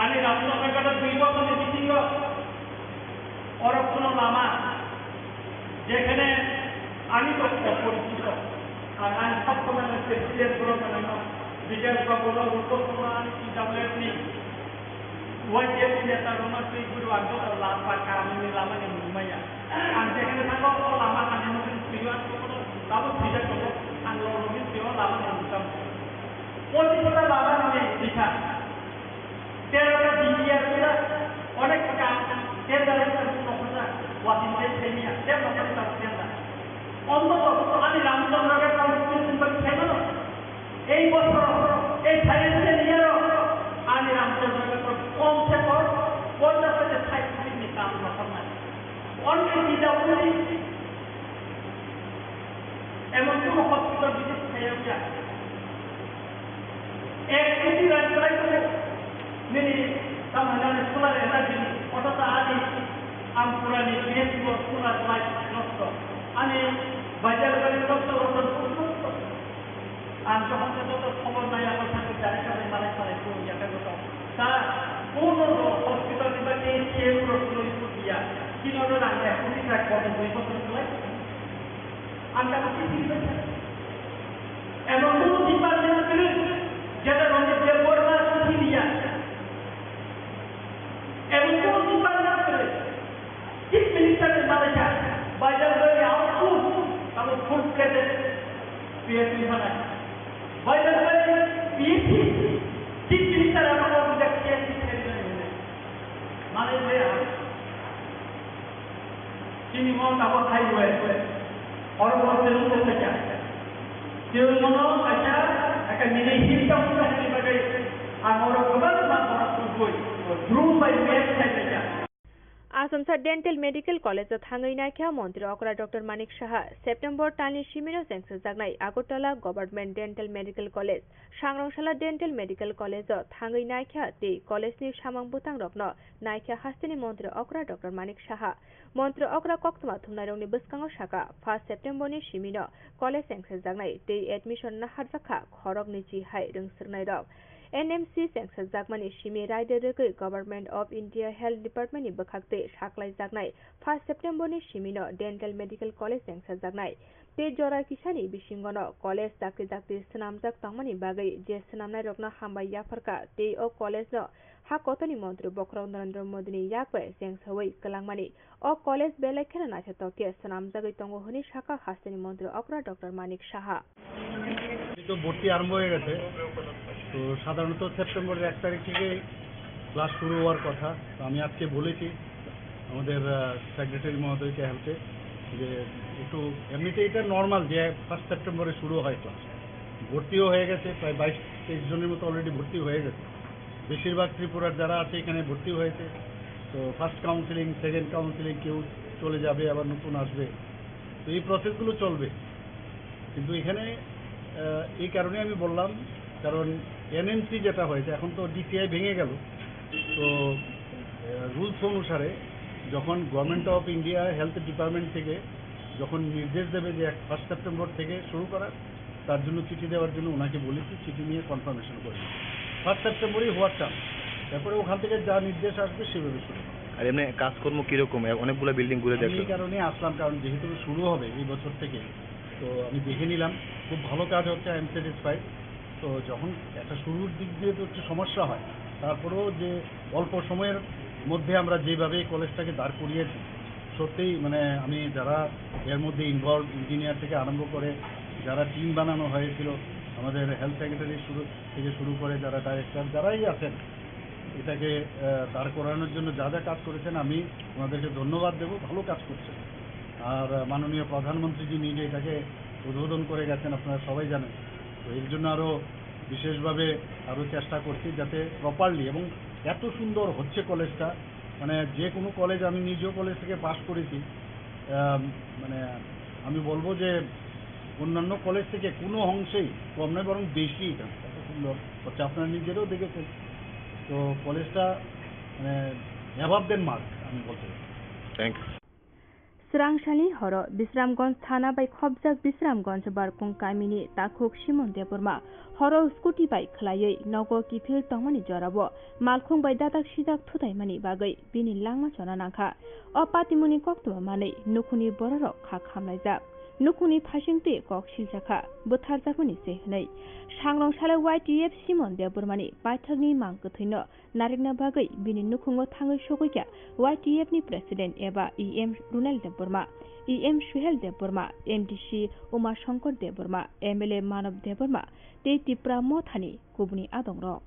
आंनि रामचंद्रगढ़ 2 বছরের মিটিং অরক্ষণ লামা যেখানে আমি তো পরিচিত আর আমি সবসময় প্রেসিডেন্ট গুলো বানানো বিজয় বাবুল রূপকুমার ইডাব্লিউএফনি ওয়াইএফ নেতা রমাশ্রী গুরু আগে লাভা কামিনী লামানি মুম্বাইয়া আর যেখানে থাকো লামা কামিনী প্রিয় তাও বিজয় করবো আংলো রবি প্রিয় লামানি মুম্বাই পঁচিশটা বাবা নামে লিখা 13টা বিডিআর অনেক কাজ ওয়াশিংটন সেমিয়া অন্তত আমি রামচন্দ্রকে এই বছর এই ফাইন্যান্সিয়াল ইয়ারও আমি রামচন্দ্রকে কমসে কম 50 থেকে 60 কাম নাই অনেক ডিজাবলি এমন কোন হসপিটাল ভিজিট খেয়ে যায় एक किसी राज्य को मेरी समाधान स्कूल एनर्जी অথবা আদি আম পুরানি বিএসপি স্কুল লাইফ নষ্ট আমি বাজার করে নষ্ট করতে আর যখন তো খবর নাই আমার সাথে ডাইরেক্টর মানে করে কোন জায়গা তো তা কোন হসপিটাল বিভাগে এই প্রশ্ন দিয়া কিভাবে না এখন ট্র্যাক করতে 2 বছর চলে আমরা কি এমন কোন ডিপার্টমেন্ট যেটা রঙের যে বড়রা সুখী দিয়া এবং কোন ডিপার্টমেন্ট করে চিফ মিনিস্টারের মালিকা বাজার করে আউটপুট তারপর ফুড কেটে পিএসপি বানায় বাজার করে পিএসপি চিফ মিনিস্টার আমার অভিযোগ পিএসপি মানে তিনি মন আবার খাই হয়েছে অর্থের উপরে যায় কেউ মনে আচ্ছা একটা মিনি হিলটা sebagai angoro global bangkok through by website aja आसामसा डेन्टल मेडिकल कलेज थाङै नायख्या मन्त्री अकरा डक्टर मानिक शाह सेप्टेम्बर टालनि सिमिनो सेंसर जागनाय Agartala government dental medical college सांग्रांशाला डेन्टल मेडिकल कलेज थाङै नायख्या ते कलेजनि सामां बुतां रक्न नायख्या हास्तिनि मन्त्री अकरा डक्टर मानिक शाह मन्त्री अकरा कक्तमा थुमनायरंनि बसकाङाव साका 1 सेप्टेम्बरनि सिमिनो कलेज सेंसर जागनाय ते एडमिशन नाहारजाखा खरगनि जिहाय रोंसोरनाय रक एनएमसी सेंसर जागमानि सिमी रायदो रोगै गभर्नमेंट ऑफ इंडिया हेल्थ डिपार्टमेंटनि बखागते साख्लाय जागनाय 1 सेप्टेम्बरनि सिमिनो डेन्टल मेडिकल कलेज सेंसर जागनाय ते जरा किसानि बिसिंगनो कलेज दाक्ति दाक्ति सनामजाक तांमानि बागै जे सनामनाय रगना हामबाय याफरका ते ओ कलेजनो हा कतनि मन्त्री बक्राव नरेन्द्र मोदीनि याकबाय जेंसवै कलांगमानि ओ कलेज बेलायखेना नायथातके सनामजागै तंगो हनि शाखा हास्तिनि मन्त्री अकरा डक्टर मानिक शाह तो भर्ती आरम्भ হয়ে গেছে তো সাধারণত সেপ্টেম্বরের 1 তারিখ থেকে ক্লাস শুরু হওয়ার কথা তো আমি আজকে বলেছি আমাদের সেক্রেটারি মহোদয়কে হেল্পে যে একটু এমনিতে এটা নর্মাল যে 1 সেপ্টেম্বরে শুরু হয় ক্লাস ভর্তিও হয়ে গেছে প্রায় 22-23 জনের মতো অলরেডি ভর্তি হয়ে গেছে বেশিরভাগ ত্রিপুরার যারা আছে এখানে ভর্তি হয়েছে তো ফার্স্ট কাউন্সেলিং সেকেন্ড কাউন্সেলিং কেউ চলে যাবে আবার নতুন আসবে তো এই প্রসেসগুলো চলবে কিন্তু এখানে এই কারণে আমি বললাম কারণ এনএমসি যেটা হয়েছে এখন তো ডিসিআই ভেঙে গেল তো রুলস অনুসারে যখন government of India health department থেকে যখন নির্দেশ দেবে যে 1 সেপ্টেম্বর থেকে শুরু করার তার জন্য চিঠি দেওয়ার জন্য ওনাকে বলেছি, চিঠি নিয়ে কনফার্মেশন করে 1 সেপ্টেম্বরই হওয়ার চান্স। তারপরে ওখান থেকে যা নির্দেশ আসবে সেভাবে শুরু হবে। আর এমনি কাজকর্ম কিরকম, অনেকগুলো বিল্ডিং ঘুরে আমি এই দেখলাম। কারণে আসলাম, কারণ যেহেতু শুরু হবে এই বছর থেকে, তো আমি দেখে নিলাম খুব ভালো কাজ হচ্ছে, আই এম স্যাটিসফাইড। তো যখন একটা শুরুর দিক দিয়ে তো একটু সমস্যা হয়, তারপরেও যে অল্প সময়ের মধ্যে আমরা যেভাবে এই কলেজটাকে দাঁড় করিয়েছি, সত্যিই মানে আমি যারা এর মধ্যে ইনভলভ, ইঞ্জিনিয়ার থেকে আরম্ভ করে যারা টিম বানানো হয়েছিল, আমাদের হেলথ সেক্রেটারি থেকে শুরু করে যারা ডাইরেক্টর যারাই আছেন, এটাকে দাঁড় করানোর জন্য যা যা কাজ করেছেন আমি ওনাদেরকে ধন্যবাদ দেবো, ভালো কাজ করছেন। আর মাননীয় প্রধানমন্ত্রীজি নিজে এটাকে উদ্বোধন করে গেছেন, আপনারা সবাই জানেন। তো এর জন্য আরও বিশেষভাবে আরও চেষ্টা করছি যাতে প্রপারলি, এবং এত সুন্দর হচ্ছে কলেজটা, মানে যে কোনো কলেজ, আমি নিজেও কলেজ থেকে পাস করেছি, মানে আমি বলবো যে অন্যান্য কলেজ থেকে কোনো অংশেই কম নয়, বরং বেশি এখানে এত সুন্দর হচ্ছে, আপনারা নিজেরাও দেখেছেন। তো কলেজটা মানে অ্যাভাব দেন মার্ক আমি বলতে পারি। Thank you. Srangsali horo Bisramganj thana bai khobjak Bisramganj barkung kamini takhuk Simon Deborma horo scooty bai khlaiei nogo kithil tongmani jorabo malkhung bai datak sidak thutaimani bagai bini langma chona nangkha o patimuni koktuma manei nukhuni bororok kha khamlaijak nukhuni phasingti kok siljaka butharjakmani se hnei sangrongsalai YTF Simon Debormani paithakni mangkuthaino narekna bagai bini nukhungo thangai sogoikya YTF ni president eba EM Runal Deborma, EM Suhel Deborma, MDC Uma Shankar Deborma, MLA Manav Deborma, tei Tipra Mothani kubuni adongrok.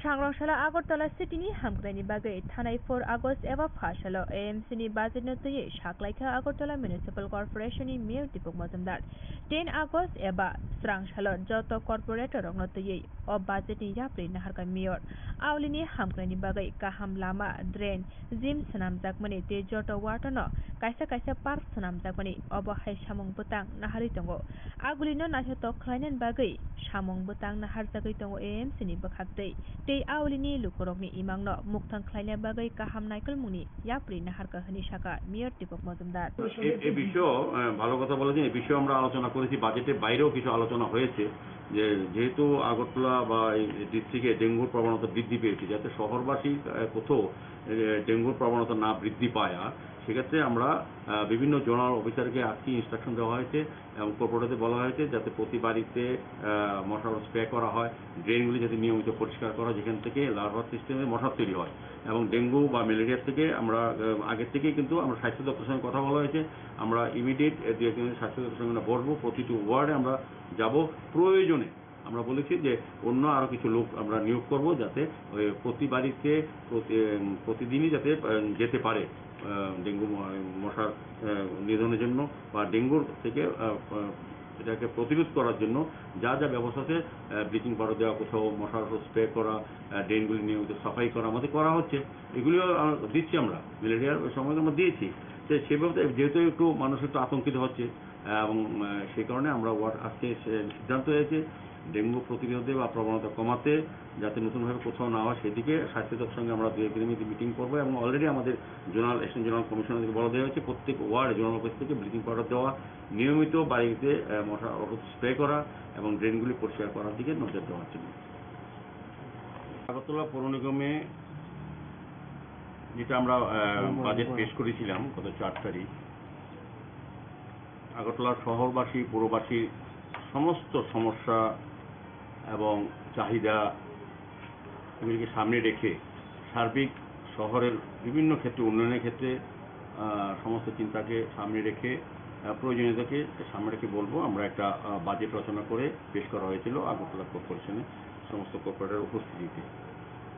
सांग्रांशाला आगरतला सिटीनि हामग्रानि बागै थानाय 4 August एबा 5 सालाव AMC नि बाजेटनो तयै साख्लायखा Agartala municipal कर्पोरेशननि mayor दीपक Majumdar 10 August एबा स्रांशालाव जत corporator रंगनो तयै अ बाजेटनि याप्रि नाहारका mayor आवलिनि हामग्रानि बागै काहाम Lama drain gym सनामजाकमनि ते जत वाटनो कायसा कायसा पार्क सनामजाकमनि अब हाय सामुं बुतां नाहारि दंगो आगुलिनो नाथो ख्लायनान बागै सामुं बुतां नाहारजागै दंगो AMC नि बखातै ते आवलिनि लुकरकनि इमांनो मुक्तां ख्लायना बागै काहाम नायकल मुनि याप्रि नाहारका हनि शाखा मेयर दीपक मजुमदार এই বিষয়ে ভালো কথা বলেছেন। এই বিষয়ে আমরা আলোচনা করেছি, বাজেটের বাইরেও কিছু আলোচনা হয়েছে যে যেহেতু আগরতলা বা এই ডিস্ট্রিক্টে ডেঙ্গুর প্রবণতা বৃদ্ধি পেয়েছে, যাতে শহরবাসী কোথাও ডেঙ্গুর প্রবণতা না বৃদ্ধি পায়, আর সেক্ষেত্রে আমরা বিভিন্ন জোনাল অফিসারকে আজকে ইনস্ট্রাকশন দেওয়া হয়েছে এবং কর্পোরেটরদের বলা হয়েছে যাতে প্রতি বাড়িতে মশার স্প্রে করা হয়, ড্রেনগুলি যাতে নিয়মিত পরিষ্কার করা, যেখান থেকে লার্ভার সিস্টেমে মশার তৈরি হয় এবং ডেঙ্গু বা ম্যালেরিয়ার থেকে আমরা আগের থেকেই কিন্তু আমরা স্বাস্থ্য দপ্তরের সঙ্গে কথা বলা হয়েছে। আমরা ইমিডিয়েট স্বাস্থ্য দপ্তরের সঙ্গে বসবো, প্রতিটি ওয়ার্ডে আমরা যাব, প্রয়োজনে আমরা বলেছি যে অন্য আরও কিছু লোক আমরা নিয়োগ করব যাতে প্রতি বাড়িতে প্রতিদিনই যাতে যেতে পারে ডেঙ্গু মশার নিধনের জন্য বা ডেঙ্গুর থেকে এটাকে প্রতিরোধ করার জন্য যা যা ব্যবস্থা আছে, ব্লিচিং পাউডার দেওয়া, কোথাও মশার স্প্রে করা, ড্রেনগুলি নিয়মিত সাফাই করা আমাদের করা হচ্ছে, এগুলিও দিচ্ছি আমরা। ম্যালেরিয়ার সময় আমরা দিয়েছি, সেভাবে যেহেতু একটু মানুষ একটু আতঙ্কিত হচ্ছে এবং সেই কারণে আমরা আজকে সিদ্ধান্ত হয়েছে ডেঙ্গু প্রতিরোধে বা প্রবণতা কমাতে যাতে নতুনভাবে কোথাও না হয় সেদিকে স্বাস্থ্য দপ্তরের সঙ্গে আমরা 2 একদিনের মধ্যে মিটিং করবো এবং অলরেডি আমাদের অ্যাসিস্ট্যান্ট জোনাল কমিশনারকে বলা দেওয়া হয়েছে প্রত্যেক ওয়ার্ডে জোনাল অফিস থেকে ব্লিচিং পাউডার দেওয়া, নিয়মিত বাড়িতে মশা ওষুধ স্প্রে করা এবং ড্রেনগুলি পরিষ্কার করার দিকে নজর দেওয়ার জন্য। আগরতলা পৌর নিগমে যেটা আমরা বাজেট পেশ করেছিলাম গত 4 তারিখ, আগরতলার শহরবাসী পৌরবাসীর সমস্ত সমস্যা এবং চাহিদা এগুলিকে সামনে রেখে সার্বিক শহরের বিভিন্ন ক্ষেত্রে উন্নয়নের ক্ষেত্রে সমস্ত চিন্তাকে সামনে রেখে প্রয়োজনীয়তাকে সামনে রেখে বলবো আমরা একটা বাজেট রচনা করে পেশ করা হয়েছিল আগরতলা কর্পোরেশনে সমস্ত কর্পোরেটরের উপস্থিতিতে।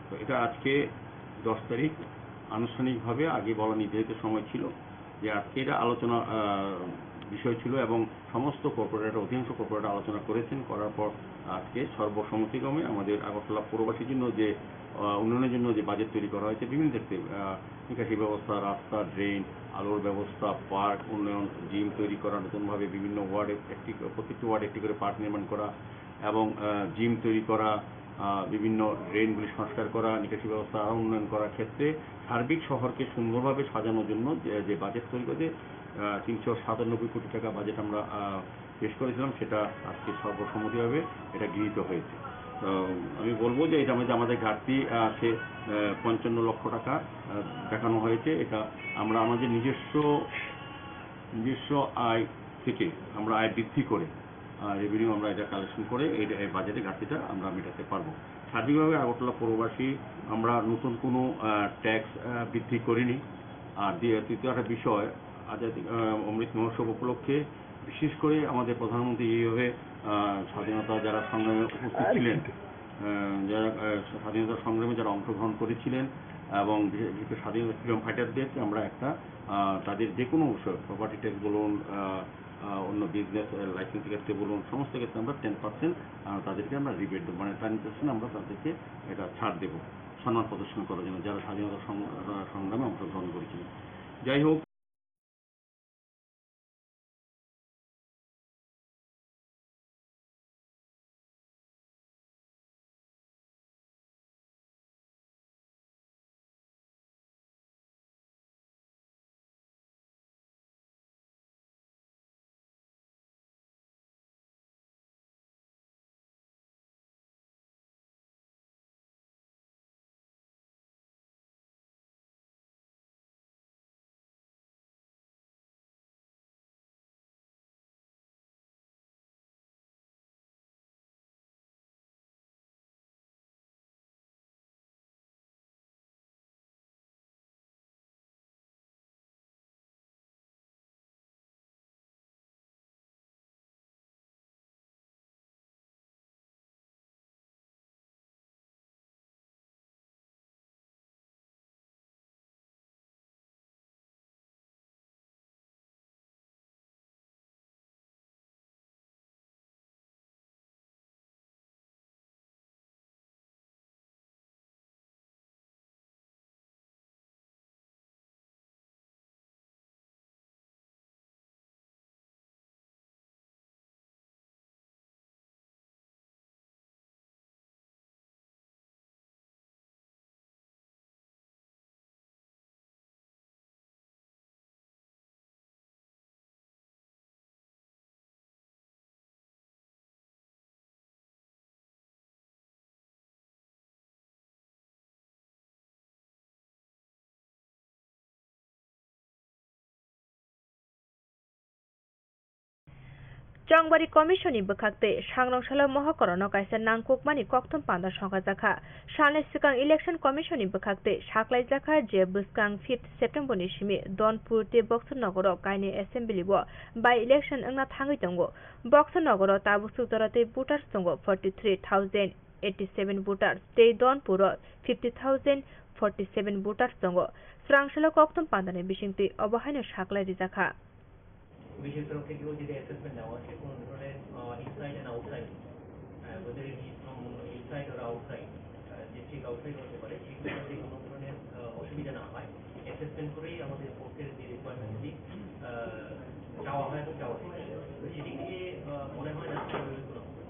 তো এটা আজকে 10 তারিখ আনুষ্ঠানিকভাবে, আগে বলা নির্ধারিত সময় ছিল যে আজকে এটা আলোচনা বিষয় ছিল এবং সমস্ত কর্পোরেটর অধিকাংশ কর্পোরেটর আলোচনা করেছেন। করার পর আজকে সর্বসম্মতিক্রমে আমাদের আগরতলা পৌরবাসীর জন্য যে উন্নয়নের জন্য যে বাজেট তৈরি করা হয়েছে বিভিন্ন ক্ষেত্রে নিকাশি ব্যবস্থা, রাস্তা, ড্রেন, আলোর ব্যবস্থা, পার্ক উন্নয়ন, জিম তৈরি করা, নতুনভাবে বিভিন্ন ওয়ার্ডে প্রত্যেকটি ওয়ার্ডে একটি করে পার্ক নির্মাণ করা এবং জিম তৈরি করা, বিভিন্ন ড্রেনগুলি সংস্কার করা, নিকাশি ব্যবস্থা আরও উন্নয়ন করার ক্ষেত্রে সার্বিক শহরকে সুন্দরভাবে সাজানোর জন্য যে বাজেট তৈরি করেছে 397 কোটি টাকা বাজেট আমরা পেশ করেছিলাম, সেটা আজকে সর্বসম্মতিভাবে এটা গৃহীত হয়েছে। তো আমি বলবো যে এটা আমাদের ঘাটতি আছে 55 লক্ষ টাকা দেখানো হয়েছে। এটা আমরা আমাদের নিজস্ব আয় থেকে আমরা আয় বৃদ্ধি করে রেভিনিউ আমরা এটা কালেকশন করে এই বাজেটে ঘাটতিটা আমরা মেটাতে পারবো। সার্বিকভাবে আগরতলা পৌরবাসী আমরা নতুন কোনো ট্যাক্স বৃদ্ধি করিনি। আর তৃতীয় একটা বিষয়, অমৃত মহোৎসব উপলক্ষে বিশেষ করে আমাদের প্রধানমন্ত্রী এইভাবে স্বাধীনতা যারা সংগ্রামে উপস্থিত ছিলেন, যারা স্বাধীনতা সংগ্রামে যারা অংশগ্রহণ করেছিলেন এবং বিশেষ স্বাধীনতা ফ্রিডম ফাইটারদেরকে আমরা একটা তাদের যে কোনো বিষয় প্রপার্টি ট্যাক্স বলুন, অন্য বিজনেস লাইসেন্সের ক্ষেত্রে বলুন, সমস্ত ক্ষেত্রে আমরা 10% তাদেরকে আমরা রিবেট দেবো, মানে 10% আমরা তাদেরকে এটা ছাড় দেবো সম্মান প্রদর্শন করার জন্য যারা স্বাধীনতা সংগ্রামে অংশগ্রহণ করেছিলেন। যাই হোক, Chongwari Commission ni bekhakte Sangrongshalo Mohokorono kaisa nangkukmani kokthom panda songkha jakha Salni sikang Election Commission ni bekhakte saklai jakha je bwskang 5 September ni simi Donpur te Boxer Nagoro kaini assembly bo by election angna thangui tongo Boxer Nagoro tabuk torate voters tongo 43,087 voters te Donpur 50,047 voters tongo Srangshalo kokthom panda ni bisingti obahaino saklai jakha বিশেষ তরফ থেকেও যদি assessment নেওয়া আছে কোন ধরনের inside and outside ওদের from inside or outside district outside হতে পারে সেগুলো যদি কোনো ধরনের অসুবিধা না হয় অ্যাসেসমেন্ট করেই আমাদের পোস্টের যে রিকোয়ারমেন্টটি চাওয়া হয় এবং চাওয়া হয় তো সেদিক থেকে মনে হয় না কোনো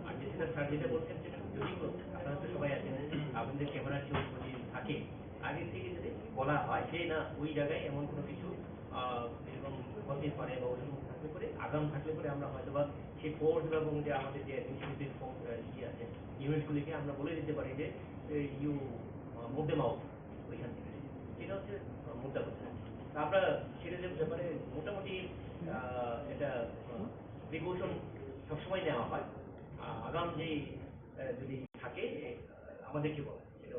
আর যেটা স্যার যেটা বলছেন সেটা যদি আপনারা তো সবাই আছেন আপনাদের ক্যামেরার কেউ যদি থাকে আগে থেকে যদি বলা হয় যে না ওই জায়গায় এমন কোনো কিছু এরকম হতে পারে বা ওরকম থাকলে পরে আগাম থাকলে পরে আমরা হয়তো বা সেই ফোর্স এবং যে আমাদের যে অ্যাডমিনিস্ট্রেটিভ আছে ইউনিটগুলিকে আমরা বলে দিতে পারি যে ইউ মুভ দেম আউট ওইখান থেকে সেটা হচ্ছে মুদ্রা কথা আমরা সেটা যে ব্যাপারে মোটামুটি এটা প্রিকশন সবসময় নেওয়া হয় আগাম যে যদি থাকে আমাদেরকে বলা সেটা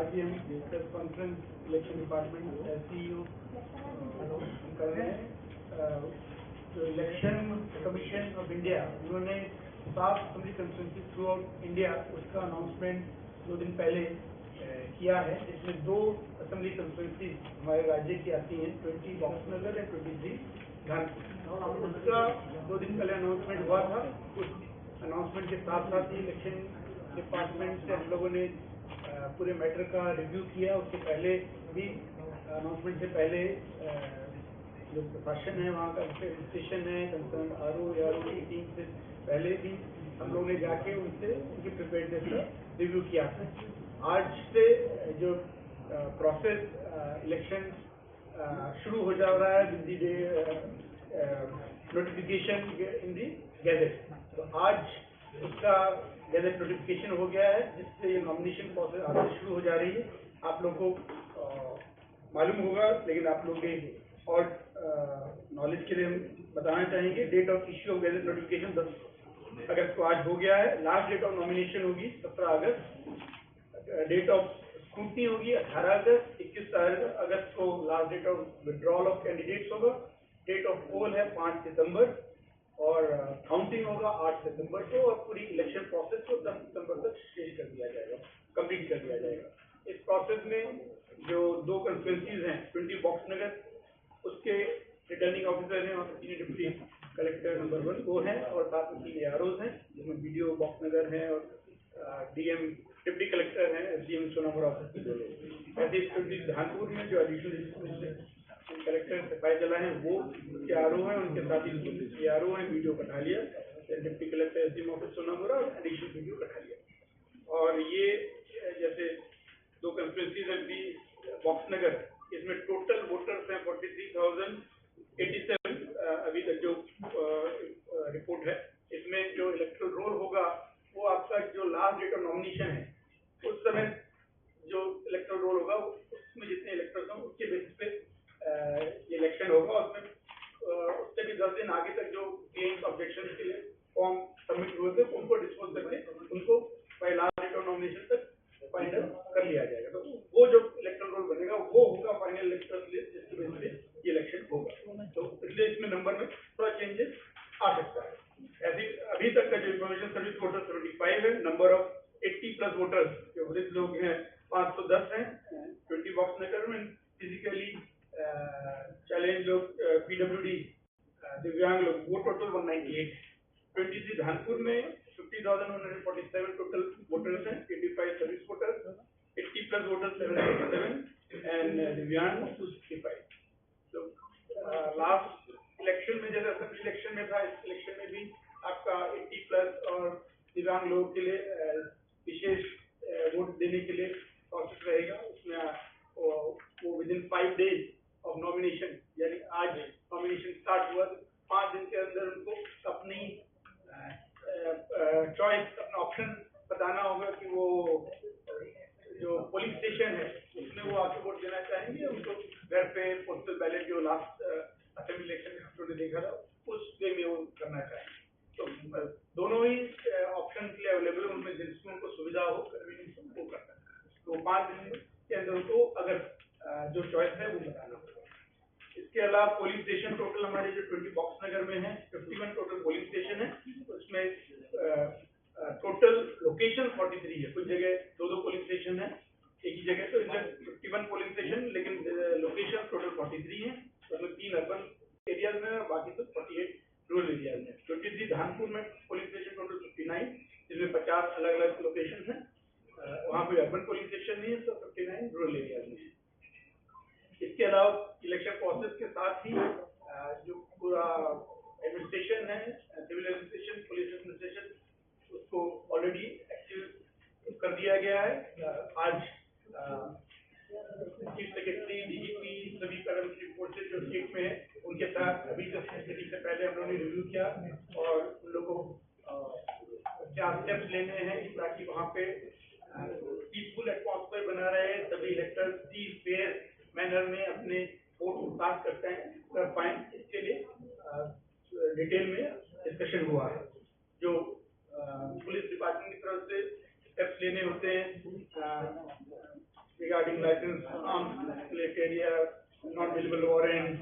RTM press conference election department SCU कर रहे हैं जो इलेक्शन कमीशन ऑफ इंडिया उन्होंने 7 assembly constituency through out India उसका अनाउंसमेंट 2 दिन पहले किया है जिसमें 2 असेंबली कंस्टिट्यूंसी हमारे राज्य की आती हैं 20 बॉक्सनगर एंड 23 कानपुर उसका 2 दिन पहले अनाउंसमेंट हुआ था उस अनाउंसमेंट के साथ साथ ही इलेक्शन डिपार्टमेंट से हम लोगों ने पूरे मैटर का रिव्यू किया उससे पहले भी अनाउंसमेंट से पहले जो प्रशासन है वहाँ का रजिस्ट्रेशन है कंसर्न आरओ की टीम से पहले भी हम लोगों ने जाके उनसे उनकी प्रिपेयर्डनेस का रिव्यू किया था आज से जो प्रोसेस इलेक्शन शुरू हो जा रहा है with the day notification in the gadget तो आज उसका गैजेट नोटिफिकेशन हो गया है जिससे ये नॉमिनेशन प्रोसेस आज से शुरू हो जा रही है आप लोगों को मालूम होगा लेकिन आप लोग के और नॉलेज के लिए हम बताना चाहेंगे date of issue of gazette notification 10 अगस्त को आज हो गया है लास्ट डेट ऑफ नॉमिनेशन होगी 17 अगस्त डेट ऑफ स्क्रूटनी होगी 18 अगस्त 21 अगस्त को last date of withdrawal of candidates होगा डेट ऑफ पोल है 5 सितंबर और काउंटिंग होगा 8 सितंबर को और पूरी इलेक्शन प्रोसेस को 10 सितंबर तक शेष कर दिया जाएगा कंप्लीट कर दिया जाएगा इस प्रोसेस में जो 2 कंस्टिट्यूंसीज हैं 20 बॉक्सनगर उसके रिटर्निंग ऑफिसर हैं और सीनियर डिप्टी कलेक्टर नंबर 1 वो हैं और साथ में 3 AROs हैं जिसमें BDO बॉक्सनगर हैं और DM डिप्टी कलेक्टर हैं SDM सोनामुरा ऑफिस के 2 लोग ऐसे धानपुर में जो एडिशनल कलेक्टर सिपाही जला है वो उसके आरओ हैं उनके साथ ही ARO हैं BDO Kathalia deputy collector SDM office Sonamura और एडिशनल BDO कठालिया और ये जैसे 2 कंस्टिट्यूंसीज हैं बॉक्सनगर इसमें टोटल वोटर्स हैं 43,087 अभी तक जो रिपोर्ट है इसमें जो इलेक्टोरल रोल होगा वो आपका जो लास्ट डेट ऑफ नॉमिनेशन है उस समय जो इलेक्टोरल रोल होगा उसमें जितने इलेक्टर्स हों उसके बेसिस पे इलेक्शन होगा उसमें उससे भी 10 दिन आगे तक जो क्लेम्स ऑब्जेक्शन के लिए फॉर्म सबमिट हुए थे उनको डिस्पोज करके उनको by last date of nomination तक फाइनल कर लिया जाएगा तो वो जो इलेक्टोरल रोल बनेगा वो होगा फाइनल इलेक्टोरल लिस्ट जिसके बेसिस पे ये इलेक्शन होगा तो इसलिए इसमें नंबर में थोड़ा चेंजेस आ सकता है ऐसे अभी तक का जो इन्फॉर्मेशन सर्विस वोटर 75 है नंबर ऑफ 80+ वोटर्स जो वृद्ध लोग हैं 510 हैं 20 बॉक्सनगर में फिजिकली चैलेंज लोग PWD दिव्यांग लोग वो टोटल 198 23 धानपुर में 50,147 टोटल वोटर्स हैं 85 सर्विस वोटर्स 80+ वोटर्स 787 एंड दिव्यांग 265 तो लास्ट इलेक्शन में जैसे असेंबली इलेक्शन में था इस इलेक्शन में भी आपका 80+ और दिव्यांग लोगों के लिए विशेष वोट देने के लिए प्रोसेस रहेगा उसमें वो with in 5 days of nomination यानी आज नॉमिनेशन स्टार्ट हुआ तो 5 दिन के अंदर उनको अपनी चॉइस अपना ऑप्शन बताना होगा कि वो जो पोलिंग स्टेशन है उसमें वो आके वोट देना चाहेंगे उनको घर पे पोस्टल बैलेट जो लास्ट असेंबली इलेक्शन में हम लोगों ने देखा था उस वे में वो करना चाहें। तो दोनों ही ऑप्शन के लिए अवेलेबल है, उनमें जिसमें उनको सुविधा हो कन्वीनियंस उनको करना है। तो 5 दिन के अंदर उनको अगर जो चॉइस है वो बताना होगा। इसके अलावा पुलिस स्टेशन टोटल हमारे जो 20 बॉक्स नगर में है 51 टोटल पुलिस स्टेशन है, उसमें टोटल लोकेशन 43 है। कुछ जगह 2-2 पुलिस स्टेशन है एक ही जगह, तो इसमें 51 पुलिस स्टेशन, लेकिन लोकेशन टोटल 43 है। उसमें 3 अर्बन एरियाज में और बाकी सब 48 रूरल एरियाज में। 23 धानपुर में पुलिस स्टेशन टोटल 59, जिसमें 50 अलग अलग लोकेशन है, वहाँ कोई अर्बन पुलिस स्टेशन नहीं है, तो 59 रूरल एरियाज में है। इसके अलावा इलेक्शन प्रोसेस के साथ ही जो पूरा एडमिनिस्ट्रेशन है, सिविल एडमिनिस्ट्रेशन, पुलिस एडमिनिस्ट्रेशन, उसको ऑलरेडी एक्टिव कर दिया गया है। आज चीफ सेक्रेटरी, डीजीपी, सभी पैरामिलिट्री फोर्सेज जो स्टेट में है उनके साथ अभी जस्ट मीटिंग से पहले हम लोगों ने रिव्यू किया और उन लोगों को क्या स्टेप्स लेने हैं ताकि वहाँ पे पीसफुल एटमॉस्फेयर बना रहे, सभी इलेक्टर्स की फेयर मैनर में अपने वोट कास्ट कर पाए। इसके लिए डिटेल में डिस्कशन हुआ है। जो पुलिस डिपार्टमेंट की तरफ से स्टेप्स लेने होते हैं रिगार्डिंग लाइसेंस आर्म्स रिलेटेड या नॉन विजिबल वारंट,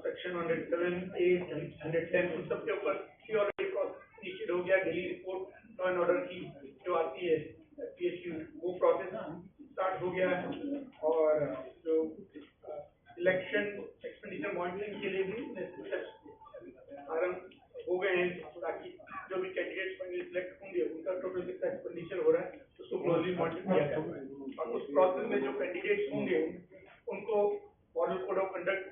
सेक्शन 107, 8, 110, उन सब के ऊपर ऑलरेडी प्रोसेस इनिशिएट हो गया। Daily report law and order की जो आती है PSU, वो प्रोसेस स्टार्ट हो गया है। और जो इलेक्शन एक्सपेंडिचर मॉनिटरिंग के लिए भी आरंभ हो गए हैं, ताकि जो भी कैंडिडेट्स फाइनली सिलेक्ट होंगे उनका टोटल कितना एक्सपेंडिचर हो रहा है उसको क्लोजली मॉनिटर किया जाएगा। और उस प्रोसेस में जो कैंडिडेट्स होंगे उनको model code of conduct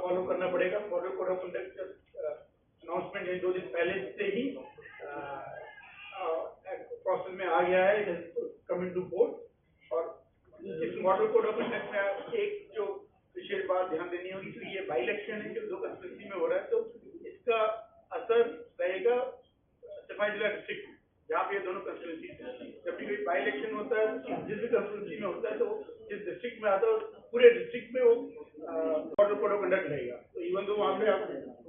follow करना पड़ेगा। Model code of conduct announcement है 2 दिन पहले से ही प्रोसेस में आ गया है, कमिंग टू बोर्ड। और इस मॉडल कोड ऑफ कंडक्ट में एक जो विशेष बात ध्यान देनी होगी, तो ये बाई इलेक्शन है जो 2 कंस्टिट्यूंसी में हो रहा है, तो इसका असर रहेगा सिपाही जिला डिस्ट्रिक्ट जहाँ पे ये दोनों कंस्टिट्यूंसी। जब भी कोई बाई इलेक्शन होता है जिस भी कंस्टिट्यूंसी में होता है तो जिस डिस्ट्रिक्ट में आता है पूरे डिस्ट्रिक्ट में वो मॉडल कोड ऑफ कंडक्ट रहेगा। तो इवन तो वहाँ पे आप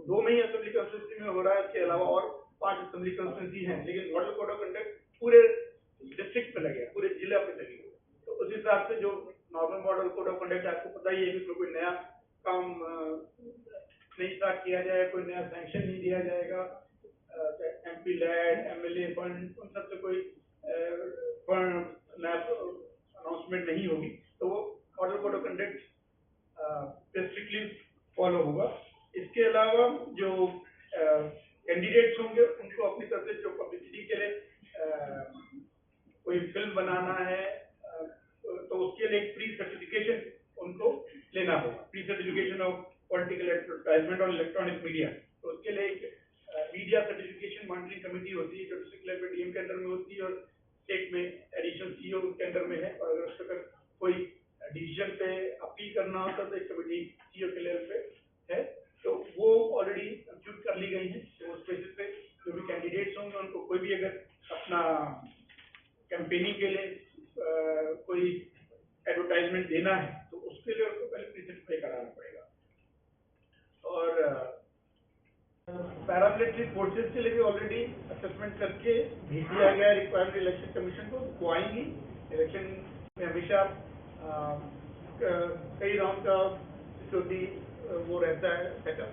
2 में ही असेंबली कंस्टिट्यूंसी में हो रहा है, इसके अलावा और 5 असेंबली कंस्टिट्यूंसी है, लेकिन मॉडल कोड ऑफ कंडक्ट पूरे डिस्ट्रिक्ट में लगेगा, पूरे जिला पे लगेगा। तो उस हिसाब से जो normal model code of conduct आपको पता ही है कि कोई नया काम नहीं स्टार्ट किया जाए, कोई नया सैंक्शन नहीं दिया जाएगा, MP लैड, MLA फंड, उन सब से कोई फंड नया अनाउंसमेंट नहीं होगी। तो वो model code of conduct strictly follow होगा। इसके अलावा जो कैंडिडेट्स होंगे उनको अपनी तरफ से जो पब्लिसिटी के लिए कोई फिल्म बनाना है तो उसके लिए एक प्री सर्टिफिकेशन उनको लेना होगा, pre certification of political advertisement on electronic media. तो उसके लिए एक मीडिया सर्टिफिकेशन मॉनिटरिंग कमेटी होती है जो डिस्ट्रिक्ट लेवल पे DM के अंडर में होती है और स्टेट में एडिशनल CEO के अंडर में है। और अगर उसका अगर कोई डिसीजन पे अपील करना होता तो एक कमेटी CEO के लेवल पे है, तो वो ऑलरेडी कंप्यूट कर ली गई है। तो उस बेसिस पे जो भी कैंडिडेट्स होंगे उनको कोई भी अगर अपना कैंपेनिंग के लिए कोई एडवर्टाइजमेंट देना है तो उसके लिए उसको पहले प्री सर्टिफाई कराना पड़ेगा। और पैरामिलिट्री फोर्सेस के लिए भी ऑलरेडी असेसमेंट करके भेज दिया गया है रिक्वायर्ड इलेक्शन कमीशन को। वो आएंगी इलेक्शन में हमेशा कई राउंड का सिक्योरिटी वो रहता है सेटअप,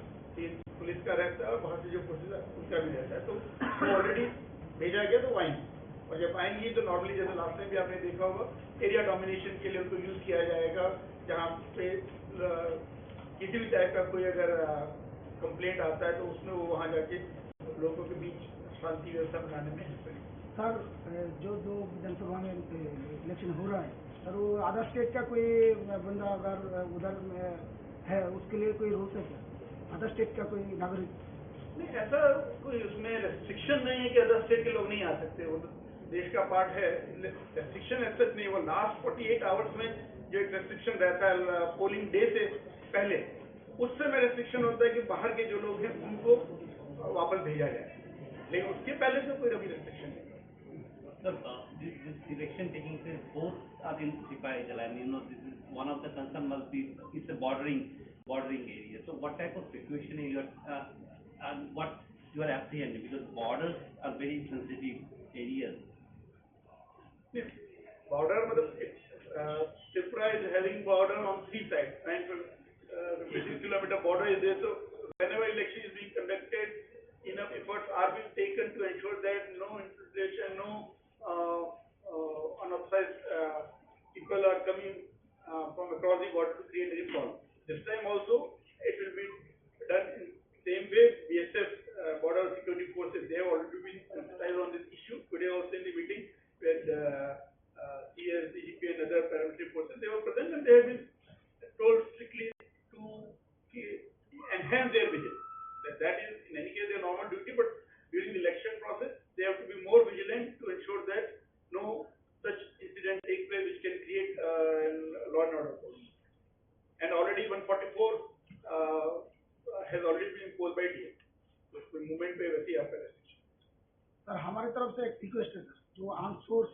पुलिस का रहता है और बाहर से जो फोर्सेज है उनका भी रहता है। तो वो ऑलरेडी भेजा गया तो आएंगी। और जब आएंगी तो नॉर्मली जैसे लास्ट टाइम भी आपने देखा होगा एरिया डोमिनेशन के लिए उनको यूज किया जाएगा, जहाँ पे किसी भी टाइप का कोई अगर कंप्लेंट आता है तो उसमें वो वहाँ जाके लोगों के बीच शांति व्यवस्था बनाने में हेल्प करेगी। सर जो विधानसभा में इलेक्शन हो रहा है सर, वो अदर स्टेट का कोई बंदा अगर उधर है उसके लिए कोई रूल्स है क्या? अदर स्टेट का कोई नागरिक? नहीं, ऐसा कोई उसमें रेस्ट्रिक्शन नहीं है कि अदर स्टेट के लोग नहीं आ सकते, वो तो देश का पार्ट है। रेस्ट्रिक्शन ऐसा नहीं, वो लास्ट 48 आवर्स में जो एक रेस्ट्रिक्शन रहता है पोलिंग डे से पहले, उससे में रेस्ट्रिक्शन होता है कि बाहर के जो लोग हैं उनको वापस भेजा जाए, लेकिन उसके पहले से कोई अभी रेस्ट्रिक्शन नहीं। Sir, this election taking place, both are in Sipai Jala, and this is one of the concern must be it's a bordering bordering areas. So what type of situation are you and what you are apprehending, because borders are very sensitive areas. Border, Tripura is having border on 3 sides. 9 kilometer border is there. So whenever election is being conducted, enough efforts are being taken to ensure that no infiltration, no unauthorized people are coming from across the border to create any problem. This time also, it will be done in same way. BSF, Border Security Forces, they have already been sensitized on this issue. Today also in the meeting with CS, DGP and other paramilitary forces, they were present and they have been told strictly to enhance their vigilance. That is in any case their normal duty, but during the election process, they have to be more vigilant to ensure that no such incident takes place which can create law and order problem. And already 144 has already been imposed by DA. तो कोई movement पे वैसे ही आपका restriction. Sir हमारी तरफ से एक request है सर, जो आर्म फोर्स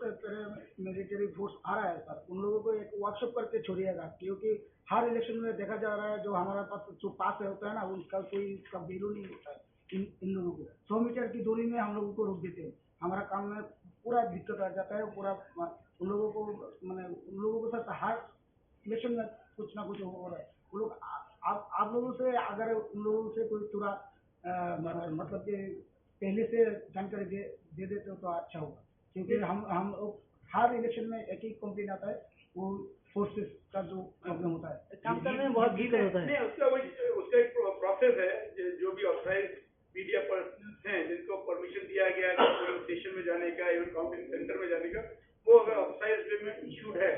मिलिट्री फोर्स आ रहा है सर, उन लोगों को एक वर्कशॉप करके छोड़िएगा, क्योंकि हर इलेक्शन में देखा जा रहा है जो हमारे पास जो पास होता है ना, उनका कोई इसका वैल्यू नहीं होता है। इन लोगों को 100 मीटर की दूरी में हम लोगों को रोक देते हैं, हमारा काम में पूरा दिक्कत आ जाता है। पूरा उन लोगों को उन लोगों के साथ हर इलेक्शन में कुछ ना कुछ हो रहा है। वो लोग आप लोगों से अगर उन लोगों से कोई थोड़ा मतलब कि पहले से जानकारी दे देते हो तो अच्छा होगा, क्योंकि हम हर इलेक्शन में एक ही कंप्लेन आता है, वो फोर्सेस का जो प्रॉब्लम होता है, काम करने में बहुत दिक्कत होता है। उसका एक प्रोसेस है, जो भी ऑथराइज्ड मीडिया पर्सन्स हैं जिनको परमिशन दिया गया है पोलिंग स्टेशन में जाने का, इवन काउंटिंग सेंटर में जाने का, वो अगर ऑथराइज्ड वे में इशूड है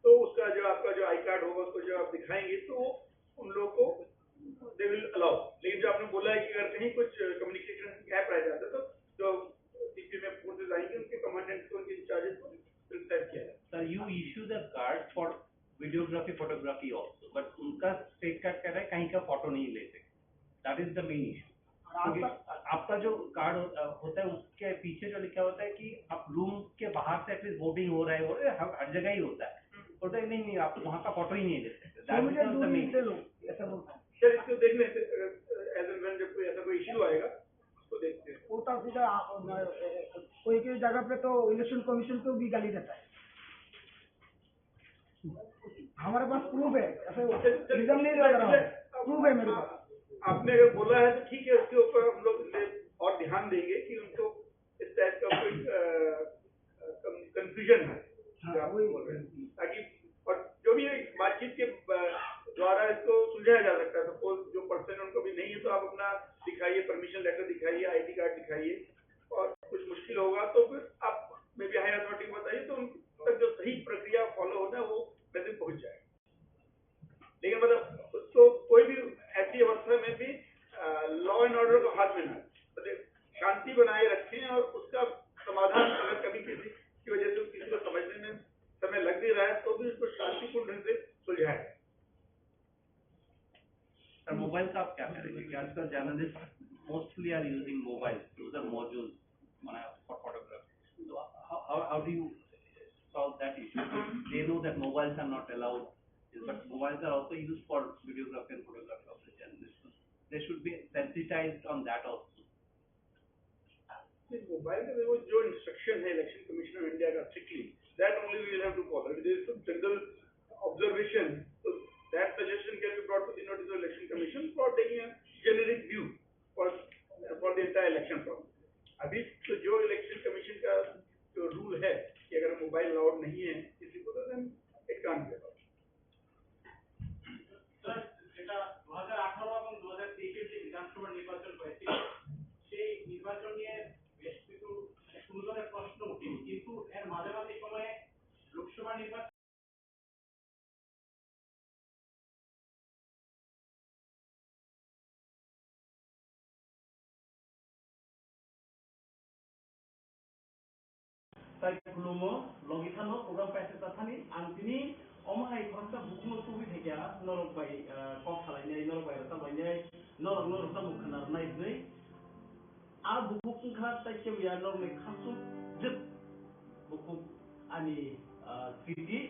तो उसका जो आपका जो आई कार्ड होगा उसको जो आप दिखाएंगे तो उन लोगों को दे विल अलाउ। लेकिन जो आपने बोला है कि अगर कहीं कुछ कम्युनिकेशन गैप रह जाता है तो जो सीपी में फोर्सेज आएंगे उनके कमांडेंट को उनके इंचार्जेस को प्रिस्क्राइब किया है। Sir you issue the card for videography photography also, but उनका स्टेट कार्ड कह रहा है कहीं का फोटो नहीं लेते, that is the main issue. आपका जो कार्ड होता है उसके पीछे जो लिखा होता है कि आप रूम के बाहर से एटलीस्ट वोटिंग हो रहा है, हर जगह ही होता है, होता है नहीं आप वहाँ का फोटो ही नहीं ले सकते। सर इसको देखने से एज एंड व्हेन जब कोई ऐसा कोई इशू आएगा उसको देखते हैं। उल्टा सीधा कोई कोई जगह पे तो इलेक्शन कमीशन को भी गाली देता है। हमारे पास प्रूफ है, ऐसे रिजन नहीं लग रहा है, प्रूफ है मेरे पास। आपने अगर बोला है तो ठीक है, उसके ऊपर हम लोग और ध्यान देंगे कि उनको इस टाइप का कोई कंफ्यूजन है ताकि और जो भी बातचीत के द्वारा इसको सुलझाया जा सकता है। सपोज जो पर्सन उनको भी नहीं है तो आप अपना दिखाइए, परमिशन लेटर दिखाइए, आईडी कार्ड दिखाइए, और कुछ मुश्किल होगा तो फिर आप मे बी हाई अथॉरिटी को बताइए तो उन तक जो सही प्रक्रिया फॉलो होना है वो मैसेज पहुंच जाएगा। लेकिन मतलब उसको कोई भी ऐसी अवस्था में भी लॉ एंड ऑर्डर को हाथ में ना, मतलब शांति बनाए रखें और उसका समाधान अगर कभी किसी की वजह से किसी को समझने में समय लग भी रहा है तो भी उसको शांतिपूर्ण ढंग से सुलझाए। सर मोबाइल का आप क्या करेंगे कि आजकल journalist mostly are using mobile, user module for photography, so how do you solve that issue? They know that mobiles are not allowed, but mobiles are also used for videography and photography of the journalists. They should be sensitized on that also. Mobile का वो जो instruction है Election Commission of India का strictly, that only we will have to follow. It is some general observation, so that suggestion can be brought to the notice of election commission for taking a generic view for the entire election process. अभी तो जो election commission का जो rule है कि अगर mobile allowed नहीं है किसी को, तो then it can't be allowed. Sir এটা 2018 এবং 2023 যে বিধানসভা নির্বাচন হয়েছিল সেই নির্বাচন নিয়ে বেশ কিছু সুন্দরের প্রশ্ন উঠেনি, কিন্তু এর মাঝামাঝি সময়ে লোকসভা নির্বাচন tay kulumo logithano program paise tathani antini omai khonsa bukmo tubi thekya norok bai kok khalai norok bai rata bai norok ta mukhanar nai nei a bukuk kha taike ya norok ne khasum jit bukuk ani city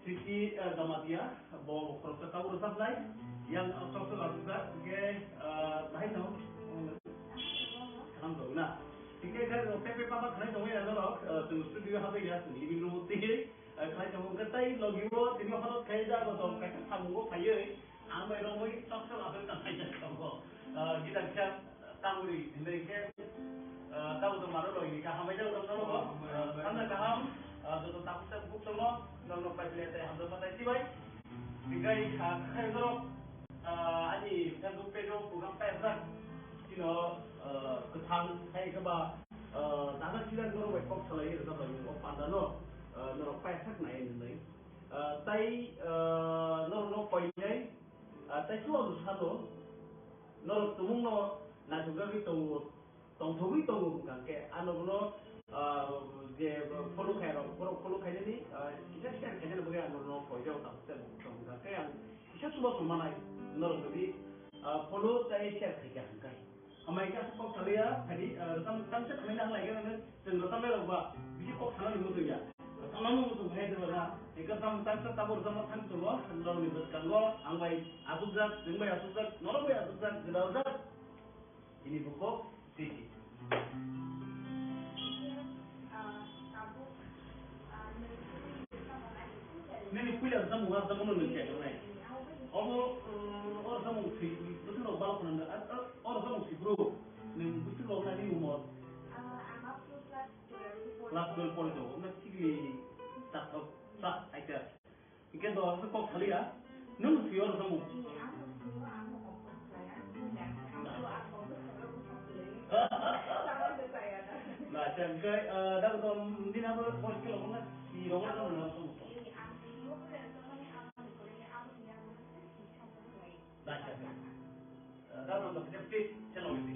Siti Damatia, bawa proses tahu resep lain yang proses lakukan sebagai lain tahu. Alhamdulillah. Jika kan PP Papa kena tahu ya loh, tu studio apa ya tu ini belum mesti. Kena tahu ketai lagi wo, ini harus kaya dah betul. Kaya kamu wo kaya, amai orang wo proses apa kan kaya kamu. Kita kan tahu ni, ini tahu tu mana loh ini kaham aja orang loh. Anda kaham. Untuk takut sebut semua, lalu pelajaran saya hamil pada siapa? Tigai kalau ani kan tu pedo program pesan, ketang saya keba, tanah silan kalau wekok selai itu kalau yang pandang no pesan naik ni, tapi no poinnya, tapi semua usaha no tumung no nak juga kita tunggu bukan ke, anu J follow खाई ni kita share kayaknya bagai anu no pojok tak tak kayak kita semua semanai nol jadi follow saya share kayaknya kan amai ka kok kalian tadi tam se kena lagi kan tengok tam lepas bisa kok salah dulu tu ya sama mu tu hai tu lah ikan tam se tabur sama tam tu lo nol ni berkan lo amai asuzat nol asuzat nol boleh asuzat gedazat ini buku sisi Nini kuliah sama orang sama orang macam mana? Orang sama mesti betul orang balap nanda, orang sama mesti bro. Nini betul orang ni umur. Kelas 12 pun tu, mesti tak aja. Ikan tu orang kok kali ya? Nung mesti orang sama. Macam kau dah betul ni nama bos kalau mana si orang tu nama semua. Baca. Dah betul kita please channel ini.